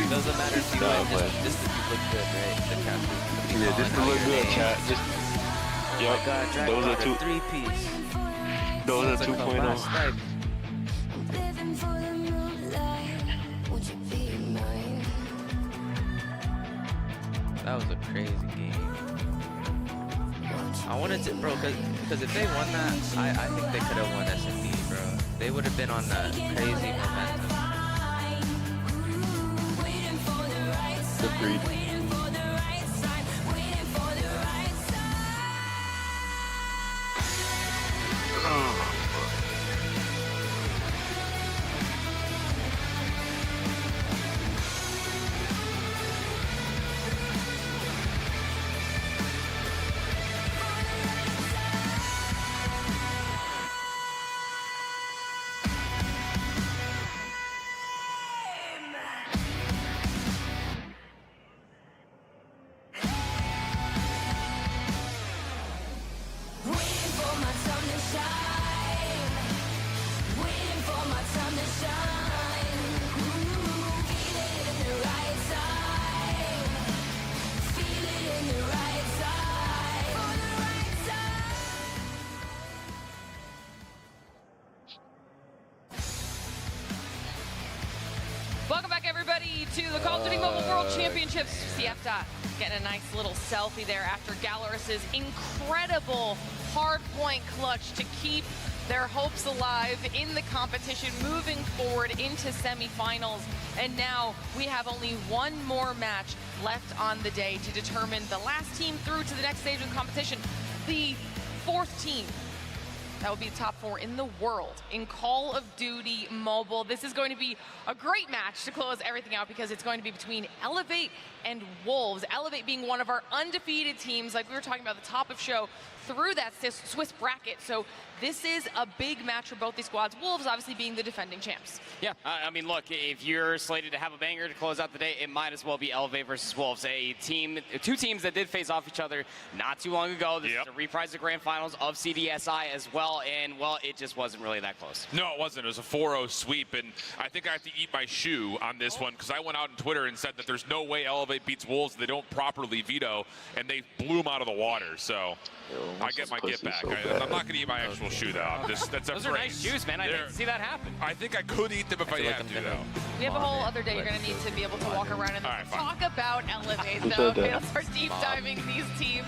Doesn't matter if you win, just if you look good, right? The captain. Yeah, just to look good, chat. Just, Oh my God, Dragon those are Ball two. three-piece. Those are Sounds like a 2.0. last stripe. Living for the moonlight, would you be mine? That was a crazy game. I wanted to, bro, because if they won that, I think they could have won S&D, bro. They would have been on that crazy momentum. Agreed. Welcome back, everybody, to the Call of Duty Mobile World Championships. CF getting a nice little selfie there after Galaris's incredible hard-point clutch to keep their hopes alive in the competition, moving forward into semifinals. And now we have only one more match left on the day to determine the last team through to the next stage of the competition. The fourth team That will be the top 4 in the world in Call of Duty Mobile. This is going to be a great match to close everything out because it's going to be between Elevate and Wolves. Elevate being one of our undefeated teams, like we were talking about at the top of show, through that Swiss bracket. So this is a big match for both these squads. Wolves obviously being the defending champs. Yeah, I mean, look, if you're slated to have a banger to close out the day, it might as well be Elevate versus Wolves, two teams that did face off each other not too long ago. This is a reprise of Grand Finals of CDSI as well, and, well, it just wasn't really that close. No, it wasn't. It was a 4-0 sweep, and I think I have to eat my shoe on this one because I went out on Twitter and said that there's no way Elevate beats Wolves if they don't properly veto, and they blew them out of the water, so I get my get back. I'm not going to eat my actual shoe, though. Those are nice shoes, man. I didn't see that happen. I think I could eat them if I had to, though. We have a whole other day. You're going to need to be able to walk around and talk about Elevate, though. Okay, let's start deep diving these teams.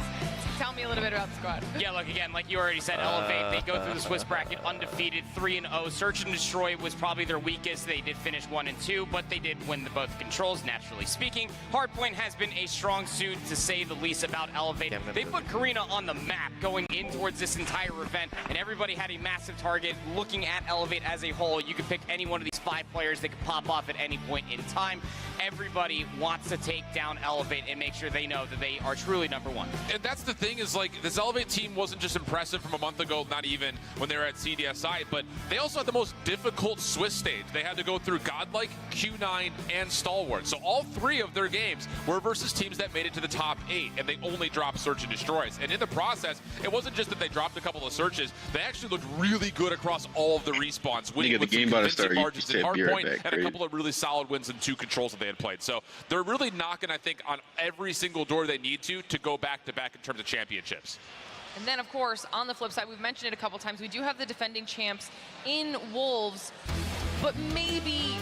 Tell me a little bit about the squad. Yeah, look, again, like you already said, Elevate, they go through the Swiss bracket undefeated, 3-0. Search and Destroy was probably their weakest. They did finish 1-2, but they did win both controls, naturally speaking. Hardpoint has been a strong suit, to say the least, about Elevate. They put Karina on the map going in towards this entire event, and everybody had a massive target. Looking at Elevate as a whole, you could pick any one of these 5 players that could pop off at any point in time. Everybody wants to take down Elevate and make sure they know that they are truly number 1. And that's the thing is, like, this Elevate team wasn't just impressive from a month ago, not even when they were at CDSI, but they also had the most difficult Swiss stage. They had to go through Godlike, Q9, and Stalwart. So all 3 of their games were versus teams that made it to the top 8, and they only dropped Search and Destroys. And in the process, it wasn't just that they dropped a couple of searches, they actually looked really good across all of the respawns, winning with some convincing margins in Hardpoint and a couple of really solid wins in 2 controls that they had played. So they're really knocking, I think, on every single door they need to go back-to-back in terms of championships. And then, of course, on the flip side, we've mentioned it a couple times, we do have the defending champs in Wolves, but maybe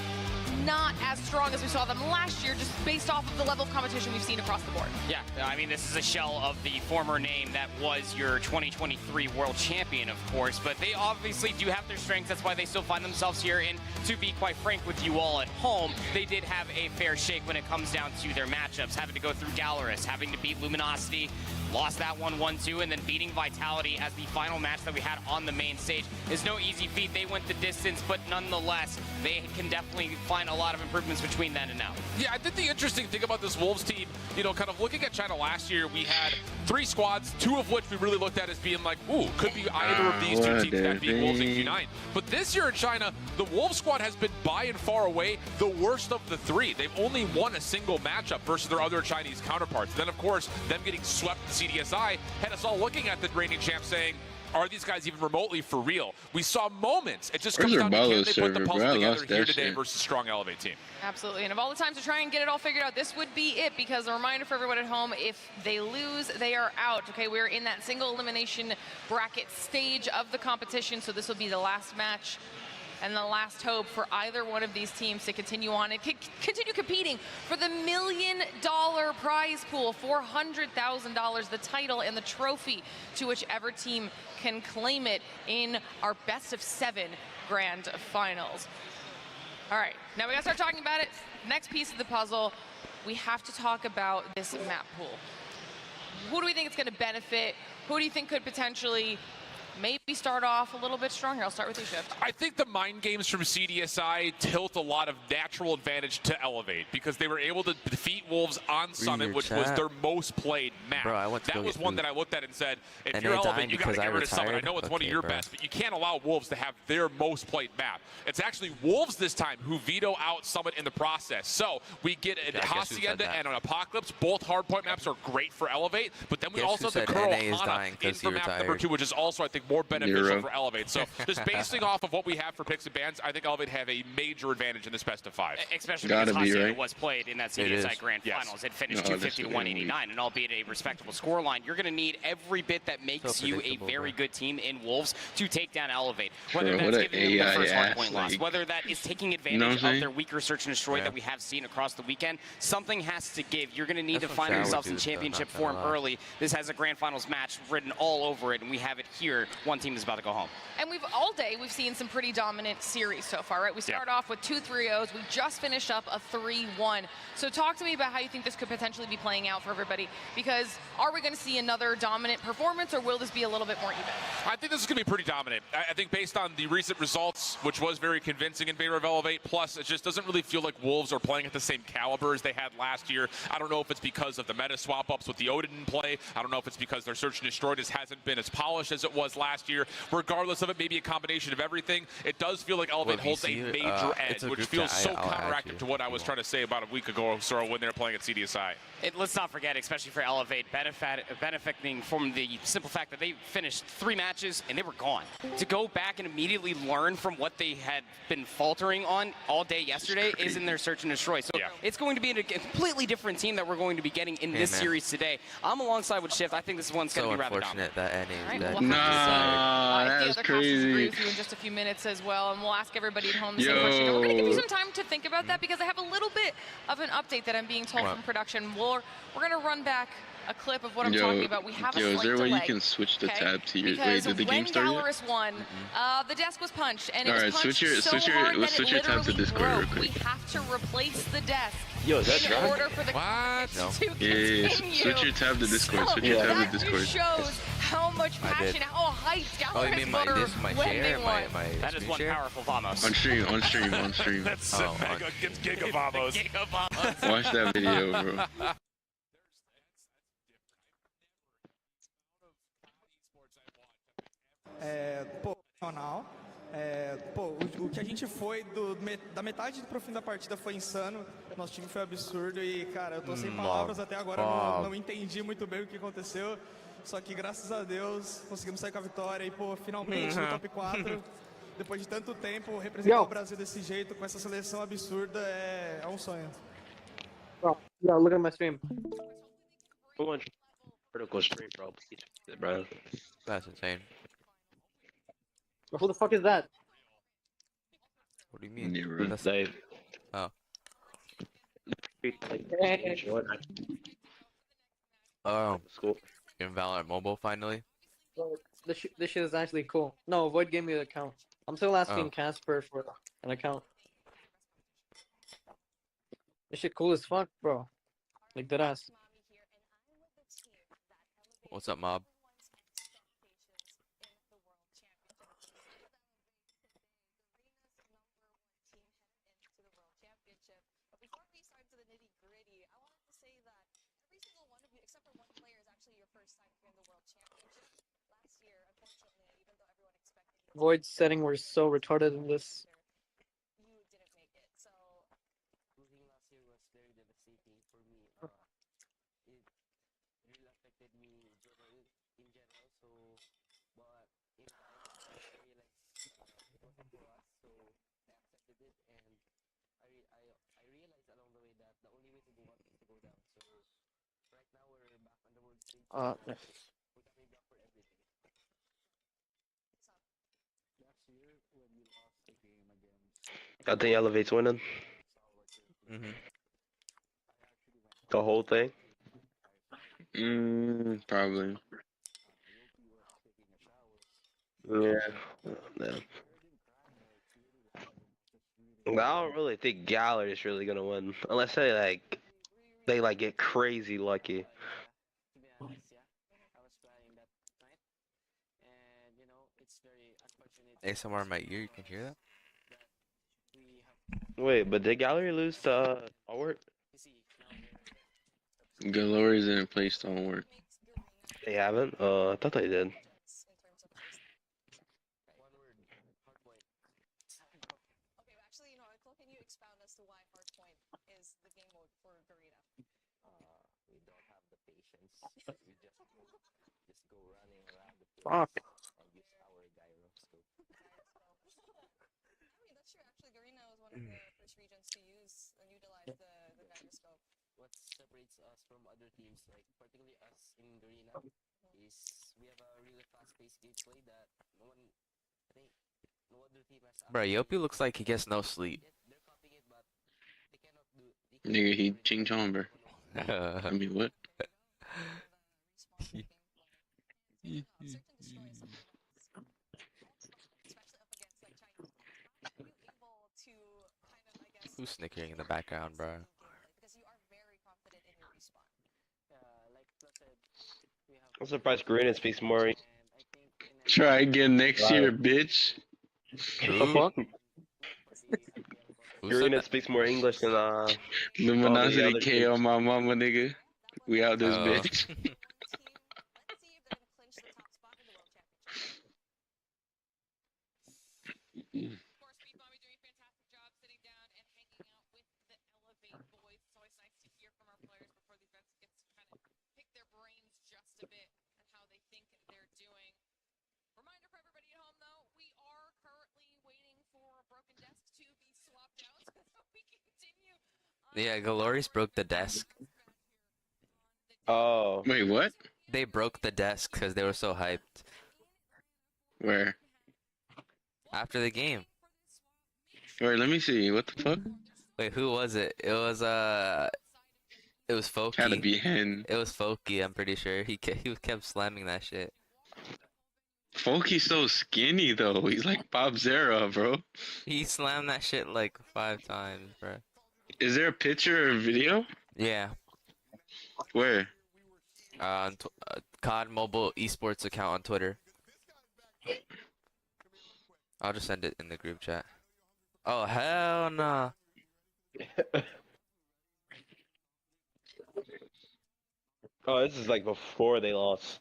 not as strong as we saw them last year, just based off of the level of competition we've seen across the board. Yeah, I mean, this is a shell of the former name that was your 2023 world champion, of course, but they obviously do have their strengths. That's why they still find themselves here. And to be quite frank with you all at home, they did have a fair shake when it comes down to their matchups, having to go through Gallerus, having to beat Luminosity, lost that one 1-2, and then beating Vitality as the final match that we had on the main stage is no easy feat. They went the distance, but nonetheless, they can definitely find a lot of improvements between then and now. Yeah, I think the interesting thing about this Wolves team, you know, kind of looking at China last year, we had 3 squads, 2 of which we really looked at as being like, ooh, could be either of these 2 teams, that being Wolves and Q9. But this year in China, the Wolves squad has been by and far away the worst of the 3. They've only won a single matchup versus their other Chinese counterparts. Then, of course, them getting swept in CDSI had us all looking at the reigning champ saying, are these guys even remotely for real? We saw moments. It just comes down to can they put the puzzle together here today versus a strong Elevate team. Absolutely, and of all the times to try and get it all figured out, this would be it, because a reminder for everyone at home, if they lose, they are out. Okay, we're in that single elimination bracket stage of the competition, so this will be the last match and the last hope for either one of these teams to continue on and continue competing for the $1 million prize pool, $400,000, the title and the trophy, to whichever team can claim it in our best of 7 grand finals. All right, now we gotta start talking about it. Next piece of the puzzle, we have to talk about this map pool. Who do we think it's gonna benefit? Who do you think could potentially maybe start off a little bit stronger? I'll start with you, Shift. I think the mind games from CDSI tilt a lot of natural advantage to Elevate because they were able to defeat Wolves on Summit, which was their most played map. Bro, that was one that I looked at and said, if you're Elevate, you got to get rid of Summit. I know it's one of your best, but you can't allow Wolves to have their most played map. It's actually Wolves this time who veto out Summit in the process. So we get a Hacienda and an Apocalypse. Both hardpoint maps are great for Elevate, but then we also have the Curl Hana in for map number 2, which is also, I think, more beneficial for Elevate. So just basing off of what we have for picks and bans, I think Elevate have a major advantage in this best of 5. Especially because Hacienda was played in that CDSI Grand Finals. It finished 250 to 189, and albeit a respectable scoreline, you're going to need every bit that makes you a very good team in Wolves to take down Elevate. Whether that's giving them the first hardpoint loss, whether that is taking advantage of their weaker Search and Destroy that we have seen across the weekend, something has to give. You're going to need to find yourselves in championship form early. This has a Grand Finals match written all over it, and we have it here one team is about to go home. And we've seen some pretty dominant series so far, right? We start off with 2 3-0s. We just finished up a 3-1. So talk to me about how you think this could potentially be playing out for everybody. Because are we going to see another dominant performance, or will this be a little bit more even? I think this is going to be pretty dominant. I think based on the recent results, which was very convincing in favor of Elevate, plus it just doesn't really feel like Wolves are playing at the same caliber as they had last year. I don't know if it's because of the meta swap-ups with the Odin in play. I don't know if it's because their Search and Destroy just hasn't been as polished as it was last year. Regardless of it, maybe a combination of everything. It does feel like Elevate holds a major edge, which feels so counteractive to what I was trying to say about a week ago or so when they were playing at CDSI. Let's not forget, especially for Elevate, benefiting from the simple fact that they finished 3 matches and they were gone. To go back and immediately learn from what they had been faltering on all day yesterday is in their Search and Destroy. So it's going to be a completely different team that we're going to be getting in this series today. I'm alongside with Shift. I think this one's going to be rather dominant. That ending. That's crazy. Agree with you in just a few minutes as well, and we'll ask everybody at home the same question. And we're going to give you some time to think about that because I have a little bit of an update that I'm being told from production. We're going to run back a clip of what I'm talking about. We have a slight is there a way delay, you can switch the tab to your? Because Wait, did the game start when yet? Gallerus won, the desk was punched, and it All was right, punched switch your hard let's that switch it your tab to literally Discord real broke. quick. We have to replace the desk Yo, is that in drag? order for the to Yeah, continue. switch your tab to Discord. So Switch your tab to that Discord. just shows how much passion, how hyped Gallerus were when they won. That is one powerful Vamos. On stream, on stream, on stream. That's Mega against Giga Vamos. Watch that video, bro. O que a gente foi da metade pro fim da partida foi insano. Nosso time foi absurdo e, cara, eu tô sem palavras até agora. Não entendi muito bem o que aconteceu. Só que, graças a Deus, conseguimos sair com a vitória e, pô, finalmente no top 4. Depois de tanto tempo, representar o Brasil desse jeito, com essa seleção absurda, é um sonho. Bro, yo, look at my stream. Critical stream, bro. That's insane. Who the fuck is that? What do you mean? That's Dave. Oh. School. You're in Valorant Mobile finally? This shit is actually cool. No, Void gave me the account. I'm still asking Casper for an account. This shit cool as fuck, bro. Like that ass. What's up, Mob? Void's setting were so retarded in this. I think Elevate's winning. The whole thing? Probably. Yeah. I don't really think Gallery is really gonna win unless they get crazy lucky. ASMR in my ear, you can hear that? Wait, but did Gallery lose to Allwork? Gallery's in place to Allwork. They haven't? I thought they did. Fuck. What separates us from other teams, like particularly us in Garena, is we have a really fast-paced gameplay that no other team has. Bro, Yopi looks like he gets no sleep. Nigga, he ching chong, bro. I mean, what? Who's snickering in the background, bro? I'm surprised Green speaks more. Try again next year, bitch. Who? Who said Green that? speaks more English than all the Luminosity other K on my mama, nigga. We out this Oh. bitch. Yeah, Galoris broke the desk. Oh. Wait, what? They broke the desk because they were so hyped. Where? After the game. Wait, let me see. What the fuck? Wait, who was it? It was Folky. Gotta be Hen. It was Folky, I'm pretty sure. He kept slamming that shit. Folky's so skinny though. He's like Bob Zera, bro. He slammed that shit like 5 times, bro. Is there a picture or video? Yeah. Where? On COD Mobile Esports account on Twitter. I'll just send it in the group chat. Oh hell nah. Oh, this is like before they lost.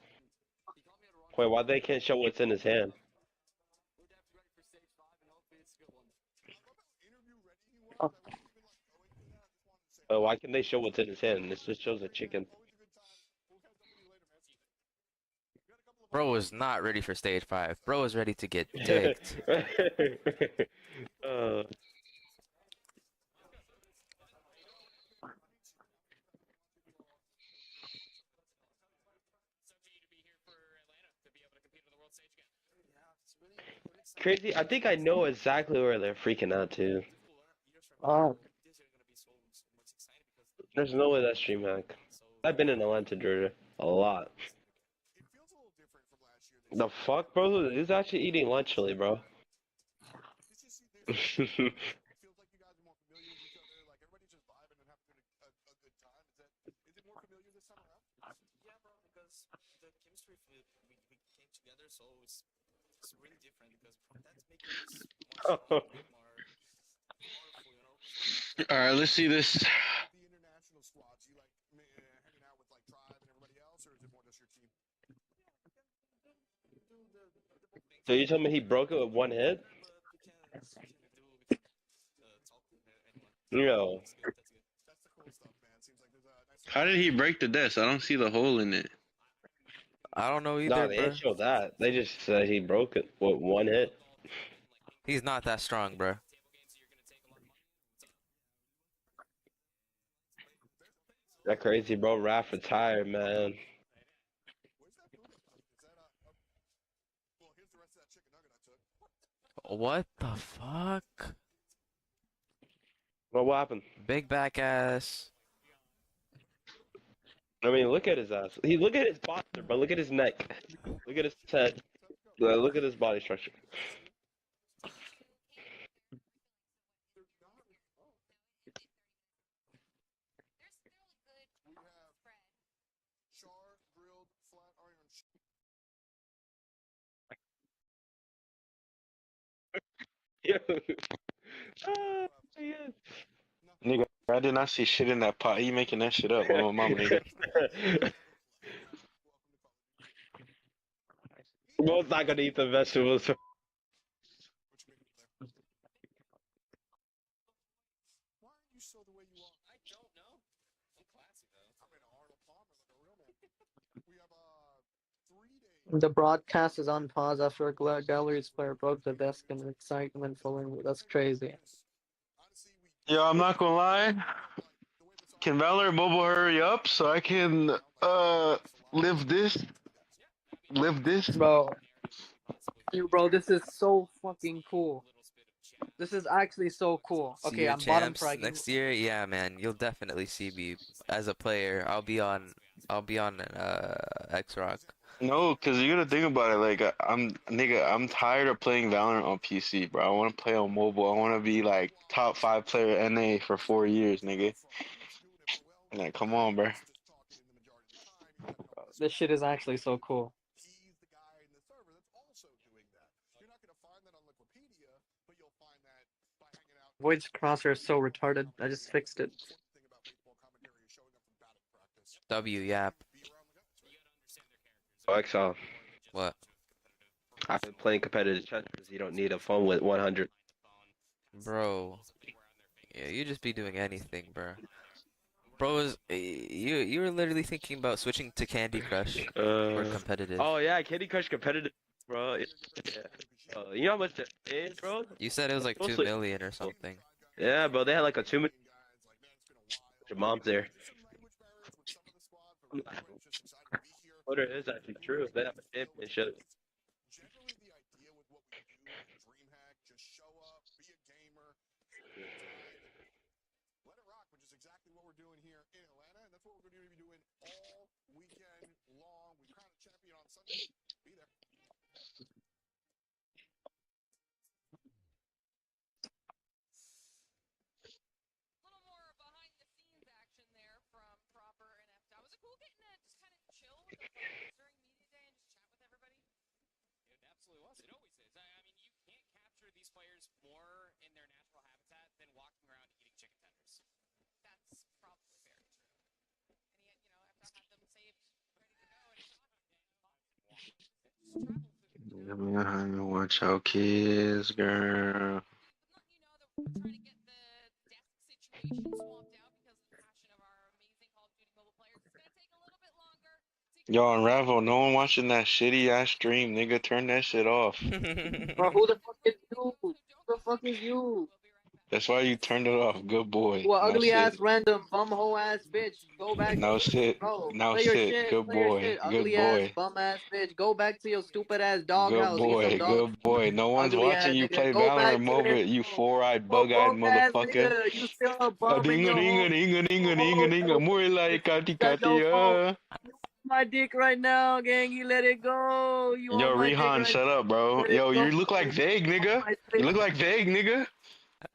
Wait, why they can't show what's in his hand? Oh, why can they show what's in his hand? This just shows a chicken. Bro was not ready for stage 5. Bro was ready to get dicked. Crazy. I think I know exactly where they're freaking out to. Oh. There's no way that's DreamHack. I've been in Atlanta, Georgia, a lot. The fuck, bro? He's actually eating lunch early, bro. Alright, let's see this. So you told me he broke it with one hit? No. How did he break the desk? I don't see the hole in it. I don't know either, No, they bro. didn't show that. They just said he broke it with one hit. He's not that strong, bro. That crazy, bro. Raph retired, man. What the fuck? What happened? Big back ass. I mean, look at his ass. Look at his posture, bro. Look at his neck. Look at his head. Look at his body structure. Yeah. Nigga, I did not see shit in that pot. You making that shit up, oh mama, nigga. Bro's not gonna eat the vegetables. The broadcast is on pause after a galleries player broke the desk in excitement following. That's crazy. Yo, I'm not gonna lie. Can Valor Mobile hurry up so I can live this? Bro. Bro, this is so fucking cool. This is actually so cool. See Okay, your I'm bottom champs fragging. next year. Yeah, man, you'll definitely see me as a player. I'll be on X-Rock. No, cause you gotta think about it. Like I'm tired of playing Valorant on PC, bro. I want to play on mobile. I want to be like top 5 player NA for 4 years, nigga. Like, come on, bro. This shit is actually so cool. Void's crosshair is so retarded. I just fixed it. W, yap. Oh, XL. What? I've been playing competitive chess because you don't need a phone with 100. Bro. Yeah, you just be doing anything, bro. Bro, you were literally thinking about switching to Candy Crush for competitive. Oh yeah, Candy Crush competitive, bro. Yeah. You know how much that is, bro? You said it was like 2 million or something. Yeah, bro. They had like a 2 million. Your mom's there. What it is actually true. They have a championship. Absolutely was. It always is. I mean, you can't capture these players more in their natural habitat than walking around eating chicken tenders. That's probably very true. And yet, I've had them saved, ready to go, and Watch out, kids, girl. trying to get the desk situation swapped out because of the passion of our amazing Call of Duty mobile players. It's going to take a little bit longer. Yo, Unravel, no one watching that shitty ass stream, nigga. Turn that shit off. Bro, who the fuck is you? Who the fuck is you? That's why you turned it off. Good boy. You a Now ugly sit. ass random bumhole ass bitch. Go back. Now sit. Bro, Now play your sit. shit. Good Play your boy. shit. Good Ugly ass boy. bum ass bitch. Go back to your stupid ass Good doghouse. Eat some boy. dog. Good boy. No one's Ugly watching ass you nigga. play Go back Valorant to mobile, it. you four-eyed, Oh, bug-eyed broke ass motherfucker. nigga. You still a A bum in ding a your ding home. a ding a ding a ding a ding a more like kati That's your fault. katia. My dick right now, gang. You let it go. You Yo, on my dick Rihan, right shut up, bro. Let it Yo, go. you look like Vague, nigga. You look like Vague, nigga.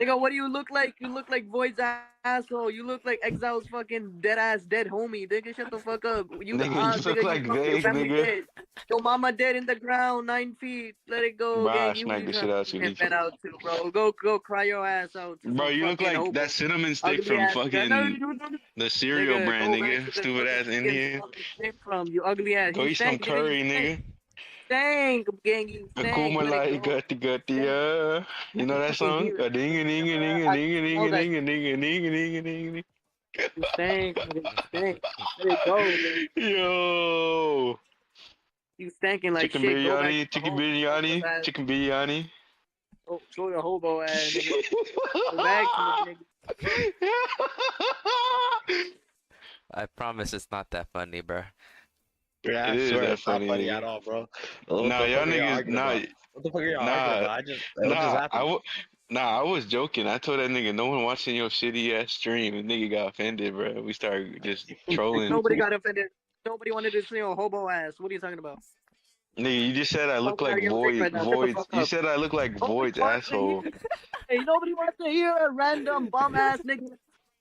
Nigga, what do you look like? You look like Void's asshole. You look like Exile's fucking dead ass dead homie. Nigga, shut the fuck up. You Nigga, you look nigga, like your Vague, family nigga. dead. Your mama dead in the ground, 9 feet. Let it go, Bro, I gang. You smack the trying shit out you, to nigga. vent out too, bro. Go cry your ass out to Bro, some you look fucking like hobo. that cinnamon stick Ugly from ass nigga. No, fucking the cereal nigga, brand, go back nigga. to the Stupid fucking ass in chicken here. fucking shit from you ugly ass. Go You eat some stank, nigga. curry, You stank. nigga. Stank, gang. You stank. Akuma Let it like go. gatti gatti, yeah. You know that Fucking song? hear A it. ding a ding a ding a I ding a ding smell a that. ding a ding a ding a ding a ding a ding. You stank, nigga. You stank. Let it go, man. Yo. You stanking like Chicken shit. Go back to biryani, the chicken home. Homeless biryani, ass. chicken biryani. Go to hobo ass, nigga. Go back to the nigga. I promise it's not that funny, bro. Yeah, It I is swear that it's not funny, funny at nigga. all, bro. What Nah, the y'all fuck are y'all niggas, arguing about? What the fuck are y'all arguing about? What just happened? I was joking. I told that nigga, no one watching your shitty ass stream. The nigga got offended, bro. We started just trolling. Nobody got offended. Nobody wanted to see your hobo ass. What are you talking about? Nigga, you just said I look Talking out like of your dick right now. Shut the Void's. fuck You up. said I look like Nobody Void's wants to hear. asshole. Hey, nobody wants to hear a random bum ass nigga,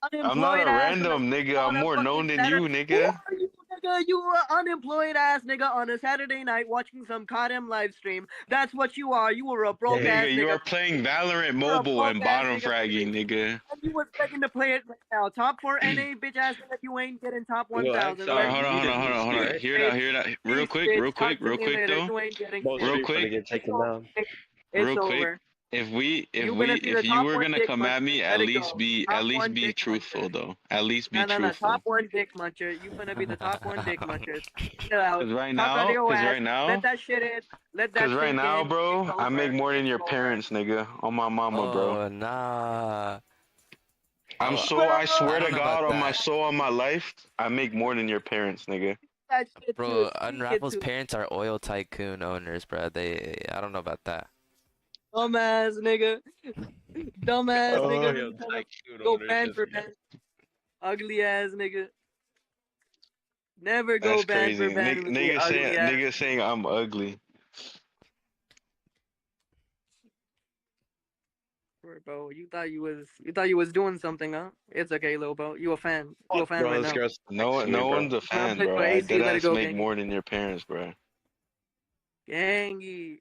I'm not unemployed a ass random nigga. I'm on a more known fucking than you, Saturday. Who nigga. are you, nigga? You are unemployed ass nigga on a Saturday night watching some goddamn live stream. That's what you are. You were a broke ass Nigga, you nigga. are playing Valorant You're a mobile broke and ass bottom nigga. fragging, nigga. And you was begging to play it right now. Top 4 NA, bitch ass nigga. You ain't getting top Yo, 1,000. All right, XR, Let's you need a new hold on. seat, right? Hear it out, hear it out. Real quick, bitch. real Talk quick, to real me quick later. though. You ain't getting Most shit. Real streets gonna quick, get taken down. It's real quick. over. If You're you top were 1 gonna dick come at muncher. me, Let it go. at Top least 1 be dick truthful muncher. though. At least be No. Top truthful. 1 dick muncher. You finna be the top 1 dick muncher. Chill out. Cause right Talk out of now, your cause ass. right Let now, that shit in. Let cause that right sink now, in. It's bro, I make over. more than It's your over. parents, nigga. On my mama, bro. Oh, nah. I I swear don't to know about God, on my that. soul, on my life, I make more than your parents, nigga. That shit too. Bro, Speak it Unravel's too. parents are oil tycoon owners, bro. I don't know about that. Dumbass nigga. Dumbass Oh, nigga. yo, You trying to tycoon go ownership. ban for ban. Ugly ass nigga. Never go That's bad crazy. for bad with your ugly ass. Nigga saying I'm ugly. Bro, you thought you was doing something, huh? It's okay, little bro. You a fan. You a fan Bro, right this now. girl's no one's a I'm fan, playing bro. for I AC. dead Let it ass go, make Gangy. more than your parents, bro. Gangy.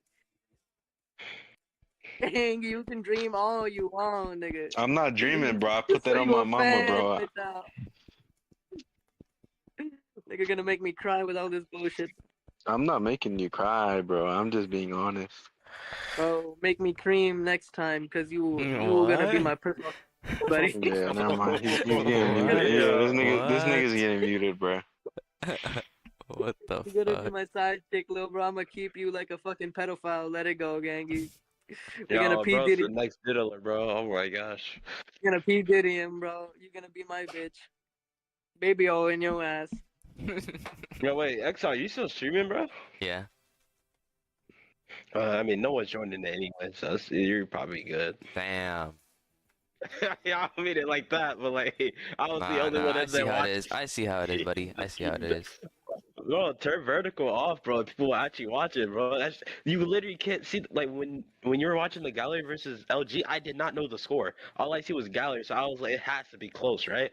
Gangy, you can dream all you want, nigga. I'm not dreaming, bro. I put So that on you my a mama, fan bro. right now. Nigga gonna make me cry with all this bullshit. I'm not making you cry, bro. I'm just being honest. Bro, make me cream next time, cause you gonna be What? my personal buddy. Yeah, never mind. He's getting What? muted. Yeah, this What? nigga's getting muted, bro. What the You gonna be fuck? my side chick, little bro. I'ma keep you like a fucking pedophile. Let it go, Gangy. We're gonna Yo, P bro, it's Diddy. the next diddler, bro. Oh my gosh. You're gonna P Diddy him, bro. You're gonna be my bitch. Baby O in your ass. Yo, wait, XR, you still streaming, bro? Yeah. I mean, no one's joining it anyway, so you're probably good. Damn. Yeah, I don't mean it like that, but like, I was the Nah, only nah. one I in see there how it watching. is. I see how it is, buddy. I see how it is. Bro, turn vertical off, bro. People will actually watch it, bro. That's, you literally can't see, like, when you were watching the gallery versus LG, I did not know the score. All I see was gallery, so I was like, it has to be close, right?